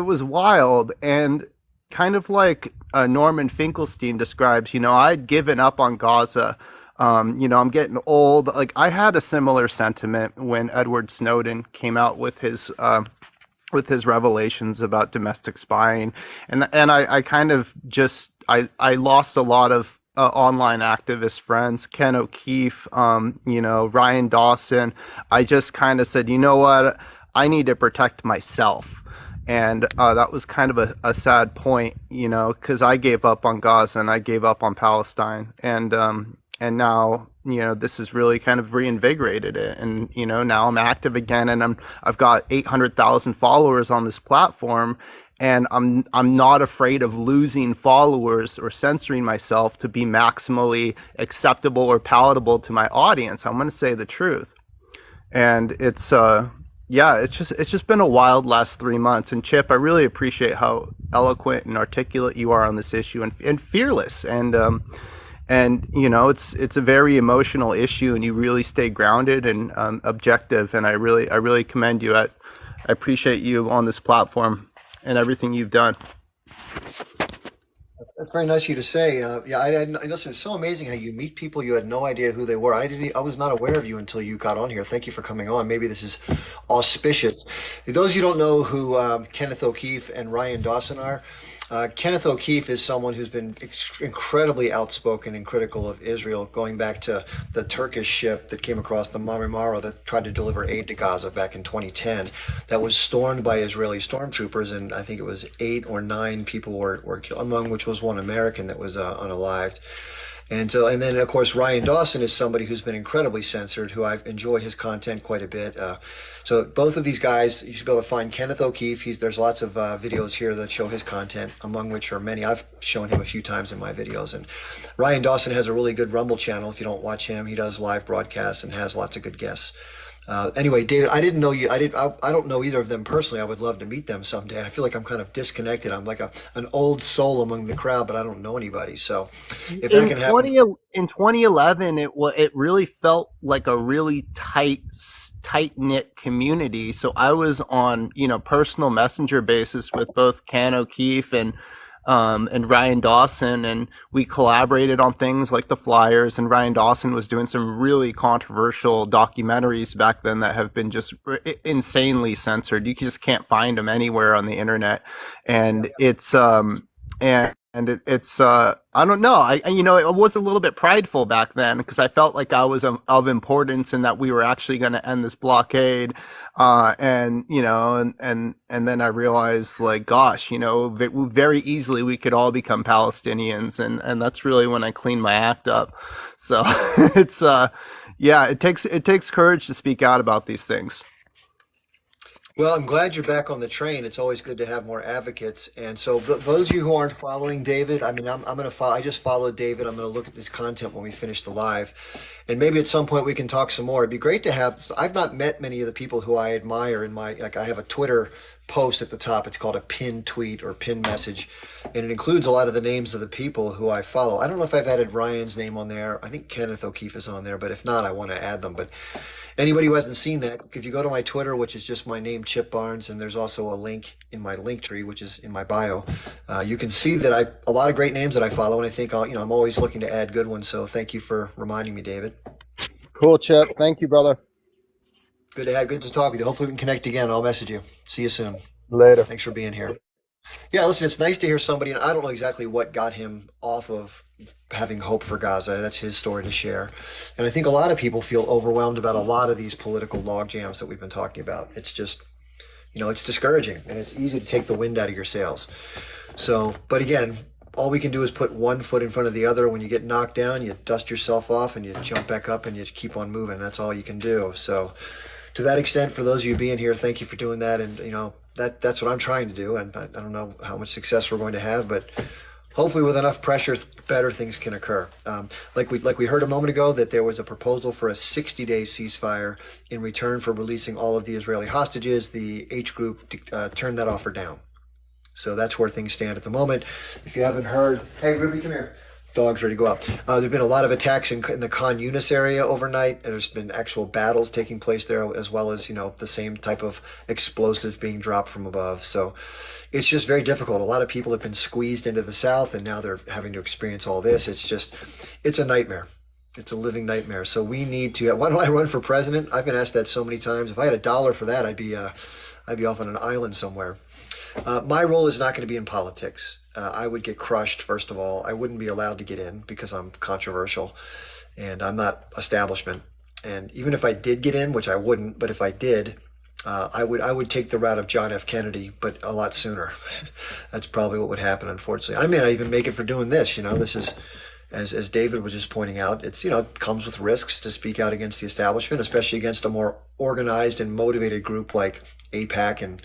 was wild. And kind of like Norman Finkelstein describes, I'd given up on Gaza. I'm getting old. Like, I had a similar sentiment when Edward Snowden came out with his revelations about domestic spying, and I kind of just I lost a lot of online activist friends, Ken O'Keefe, Ryan Dawson. I just kind of said, you know what, I need to protect myself. And that was kind of a sad point, because I gave up on Gaza and I gave up on Palestine, and now, this has really kind of reinvigorated it. And, now I'm active again, and I've got 800,000 followers on this platform, and I'm not afraid of losing followers or censoring myself to be maximally acceptable or palatable to my audience. I'm going to say the truth. And it's just been a wild last 3 months. And Chip, I really appreciate how eloquent and articulate you are on this issue, and fearless. And it's a very emotional issue, and you really stay grounded and objective. And I really commend you. I appreciate you on this platform and everything you've done. That's very nice of you to say. I listen. It's so amazing how you meet people you had no idea who they were. I was not aware of you until you got on here. Thank you for coming on. Maybe this is auspicious. Those you don't know who Kenneth O'Keefe and Ryan Dawson are. Kenneth O'Keefe is someone who's been incredibly outspoken and critical of Israel, going back to the Turkish ship that came across the Marmara that tried to deliver aid to Gaza back in 2010. That was stormed by Israeli stormtroopers, and I think it was 8 or 9 people were killed, among which was one American that was unalived. And then of course Ryan Dawson is somebody who's been incredibly censored, who I enjoy his content quite a bit. So both of these guys, you should be able to find Kenneth O'Keefe. There's lots of videos here that show his content, among which are many. I've shown him a few times in my videos. And Ryan Dawson has a really good Rumble channel. If you don't watch him, he does live broadcasts and has lots of good guests. Anyway, David, I didn't know you. I don't know either of them personally. I would love to meet them someday. I feel like I'm kind of disconnected. I'm like an old soul among the crowd, but I don't know anybody. So if that can happen. In 2011, it really felt like a really tight knit community. So I was on personal messenger basis with both Ken O'Keefe and Ryan Dawson, and we collaborated on things like the flyers, and Ryan Dawson was doing some really controversial documentaries back then that have been just insanely censored. You just can't find them anywhere on the internet. And it's and and it's I don't know, I was a little bit prideful back then because I felt like I was of importance and that we were actually going to end this blockade, and and then I realized, like, gosh, very easily we could all become Palestinians, and that's really when I cleaned my act up. So it's yeah, it takes courage to speak out about these things. Well, I'm glad you're back on the train. It's always good to have more advocates. And so, those of you who aren't following David, I mean, I'm going to follow. I just followed David. I'm going to look at his content when we finish the live, and maybe at some point we can talk some more. It'd be great to have. I've not met many of the people who I admire in my, like, I have a Twitter post at the top. It's called a pinned tweet or pinned message, and it includes a lot of the names of the people who I follow. I don't know if I've added Ryan's name on there. I think Kenneth O'Keefe is on there, but if not, I want to add them. But anybody who hasn't seen that, if you go to my Twitter, which is just my name, Chip Barnes, and there's also a link in my link tree, which is in my bio, you can see that a lot of great names that I follow, and I think I'm always looking to add good ones. So thank you for reminding me, David. Cool, Chip. Thank you, brother. Good to talk with you. Hopefully we can connect again. I'll message you. See you soon. Later. Thanks for being here. Yeah, listen, it's nice to hear somebody, and I don't know exactly what got him off of having hope for Gaza. That's his story to share. And I think a lot of people feel overwhelmed about a lot of these political log jams that we've been talking about. It's just, it's discouraging, and it's easy to take the wind out of your sails. So, but again, all we can do is put one foot in front of the other. When you get knocked down, you dust yourself off and you jump back up and you keep on moving. That's all you can do. So to that extent, for those of you being here, thank you for doing that. And, that's what I'm trying to do. And I don't know how much success we're going to have, but hopefully with enough pressure, better things can occur. Like we heard a moment ago, that there was a proposal for a 60-day ceasefire in return for releasing all of the Israeli hostages. The H group turned that offer down. So that's where things stand at the moment. If you haven't heard, hey, Ruby, come here. Dog's ready to go out. There have been a lot of attacks in the Khan Yunis area overnight. And there's been actual battles taking place there, as well as, the same type of explosives being dropped from above. So it's just very difficult. A lot of people have been squeezed into the south, and now they're having to experience all this. It's a nightmare. It's a living nightmare. So we need to, why don't I run for president? I've been asked that so many times. If I had $1 for that, I'd be off on an island somewhere. My role is not going to be in politics. I would get crushed, first of all. I wouldn't be allowed to get in because I'm controversial and I'm not establishment. And even if I did get in, which I wouldn't, but if I did, I would take the route of John F. Kennedy, but a lot sooner. That's probably what would happen, unfortunately. I may not even make it for doing this. This is, as David was just pointing out, it's, it comes with risks to speak out against the establishment, especially against a more organized and motivated group like AIPAC and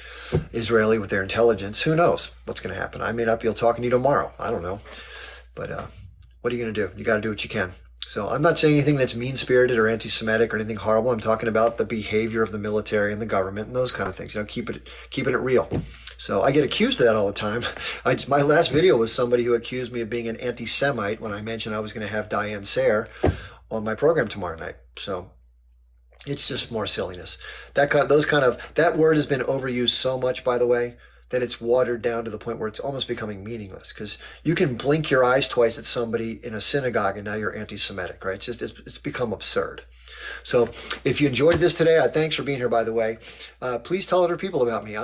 Israeli with their intelligence. Who knows what's going to happen? I may not be able to talk to you tomorrow. I don't know. But what are you going to do? You got to do what you can. So I'm not saying anything that's mean-spirited or anti-Semitic or anything horrible. I'm talking about the behavior of the military and the government and those kind of things. Keeping it real. So I get accused of that all the time. My last video was somebody who accused me of being an anti-Semite when I mentioned I was going to have Diane Sayre on my program tomorrow night. So it's just more silliness. That word has been overused so much, by the way, that it's watered down to the point where it's almost becoming meaningless, because you can blink your eyes twice at somebody in a synagogue and now you're anti-Semitic, right? It's become absurd. So if you enjoyed this today, thanks for being here, by the way. Please tell other people about me.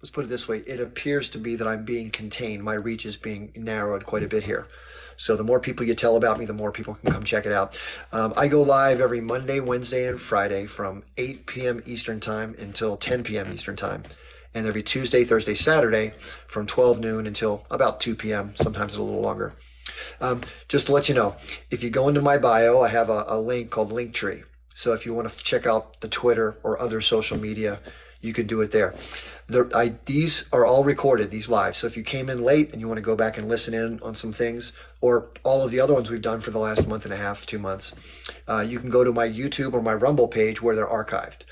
Let's put it this way. It appears to be that I'm being contained. My reach is being narrowed quite a bit here. So the more people you tell about me, the more people can come check it out. I go live every Monday, Wednesday, and Friday from 8 p.m. Eastern Time until 10 p.m. Eastern Time. And every Tuesday, Thursday, Saturday from 12 noon until about 2 p.m., sometimes a little longer. Just to let you know, if you go into my bio, I have a link called Linktree. So if you want to check out the Twitter or other social media, you can do it there. These are all recorded, these lives. So if you came in late and you want to go back and listen in on some things, or all of the other ones we've done for the last month and a half, 2 months, you can go to my YouTube or my Rumble page where they're archived.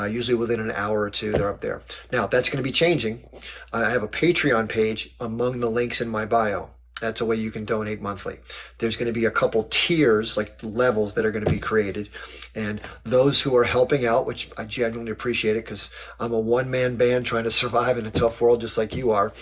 Usually within an hour or two, they're up there. Now, that's going to be changing. I have a Patreon page among the links in my bio. That's a way you can donate monthly. There's going to be a couple tiers, like levels, that are going to be created. And those who are helping out, which I genuinely appreciate it, because I'm a one-man band trying to survive in a tough world just like you are.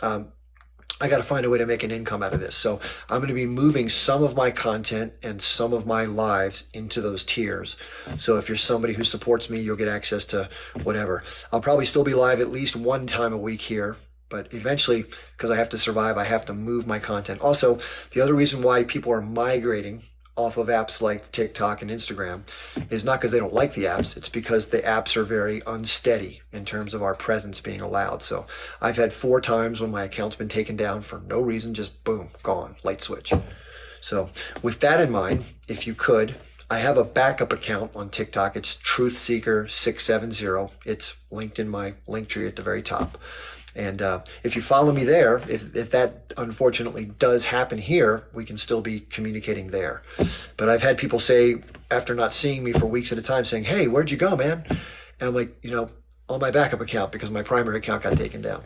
I got to find a way to make an income out of this. So I'm going to be moving some of my content and some of my lives into those tiers. So if you're somebody who supports me, you'll get access to whatever. I'll probably still be live at least one time a week here, But eventually, because I have to survive, I have to move my content. Also, the other reason why people are migrating off of apps like TikTok and Instagram is not because they don't like the apps. It's because the apps are very unsteady in terms of our presence being allowed. So I've had 4 times when my account's been taken down for no reason, just boom, gone, light switch. So with that in mind, if you could, I have a backup account on TikTok. It's Truthseeker670. It's linked in my link tree at the very top. And if you follow me there, if that unfortunately does happen here, we can still be communicating there. But I've had people say, after not seeing me for weeks at a time, saying, hey, where'd you go, man? And I'm like, on my backup account, because my primary account got taken down.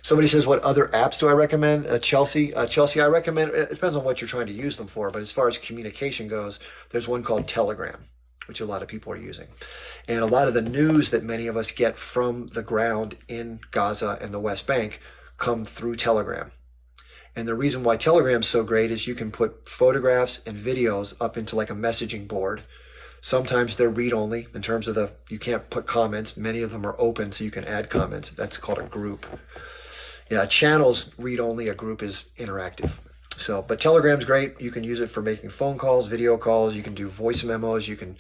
Somebody says, what other apps do I recommend? Chelsea, I recommend, it depends on what you're trying to use them for, but as far as communication goes, there's one called Telegram, which a lot of people are using. And a lot of the news that many of us get from the ground in Gaza and the West Bank come through Telegram. And the reason why Telegram's so great is you can put photographs and videos up into like a messaging board. Sometimes they're read-only in terms of you can't put comments. Many of them are open, so you can add comments. That's called a group. Yeah, a channel's read-only, a group is interactive. So, but Telegram's great. You can use it for making phone calls, video calls. You can do voice memos. You can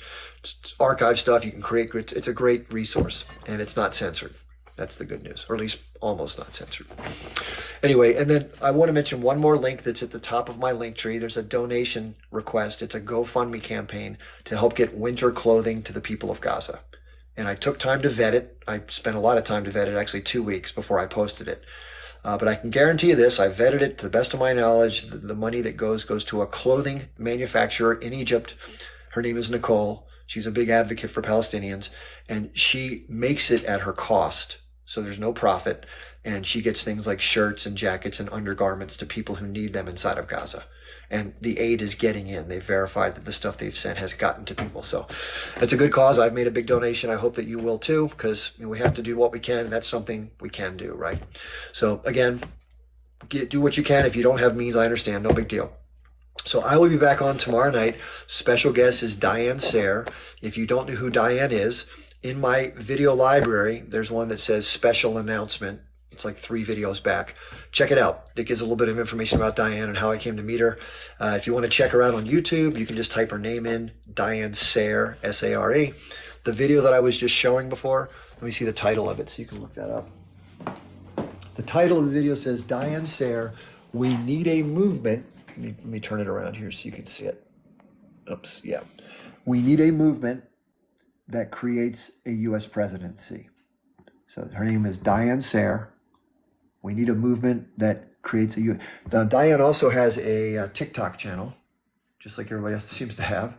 archive stuff. You can create grids. It's a great resource, and it's not censored. That's the good news, or at least almost not censored. Anyway, and then I want to mention one more link that's at the top of my link tree. There's a donation request. It's a GoFundMe campaign to help get winter clothing to the people of Gaza. And I took time to vet it. I spent a lot of time to vet it, actually 2 weeks before I posted it. But I can guarantee you this, I vetted it to the best of my knowledge. The money that goes to a clothing manufacturer in Egypt. Her name is Nicole. She's a big advocate for Palestinians, and she makes it at her cost. So there's no profit, and she gets things like shirts and jackets and undergarments to people who need them inside of Gaza. And the aid is getting in. They've verified that the stuff they've sent has gotten to people. So it's a good cause. I've made a big donation. I hope that you will too, because we have to do what we can. And that's something we can do, right? So again, do what you can. If you don't have means, I understand. No big deal. So I will be back on tomorrow night. Special guest is Diane Sayre. If you don't know who Diane is, in my video library, there's one that says special announcement. It's like 3 videos back. Check it out. It gives a little bit of information about Diane and how I came to meet her. If you want to check her out on YouTube, you can just type her name in, Diane Sayre, S-A-R-E. The video that I was just showing before, let me see the title of it so you can look that up. The title of the video says, Diane Sayre, We Need a Movement. Let me turn it around here so you can see it. Oops, yeah. We need a movement that creates a U.S. presidency. So her name is Diane Sayre. We need a movement that creates a U.S. Now, Diane also has a TikTok channel, just like everybody else seems to have.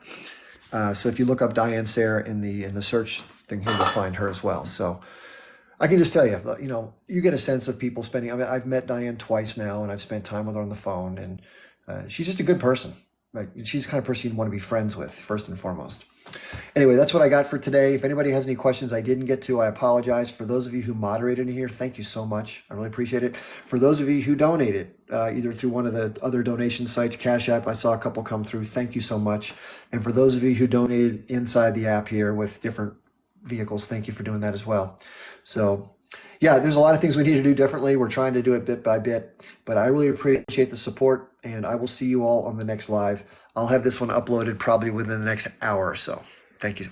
So if you look up Diane Sayre in the search thing here, you'll find her as well. So I can just tell you, you get a sense of people spending. I mean, I've met Diane twice now, and I've spent time with her on the phone, and she's just a good person. Like, she's the kind of person you'd want to be friends with, first and foremost. Anyway, that's what I got for today. If anybody has any questions I didn't get to, I apologize. For those of you who moderated in here, thank you so much. I really appreciate it. For those of you who donated, either through one of the other donation sites, Cash App, I saw a couple come through. Thank you so much. And for those of you who donated inside the app here with different vehicles, thank you for doing that as well. So yeah, there's a lot of things we need to do differently. We're trying to do it bit by bit, but I really appreciate the support, and I will see you all on the next live. I'll have this one uploaded probably within the next hour or so. Thank you.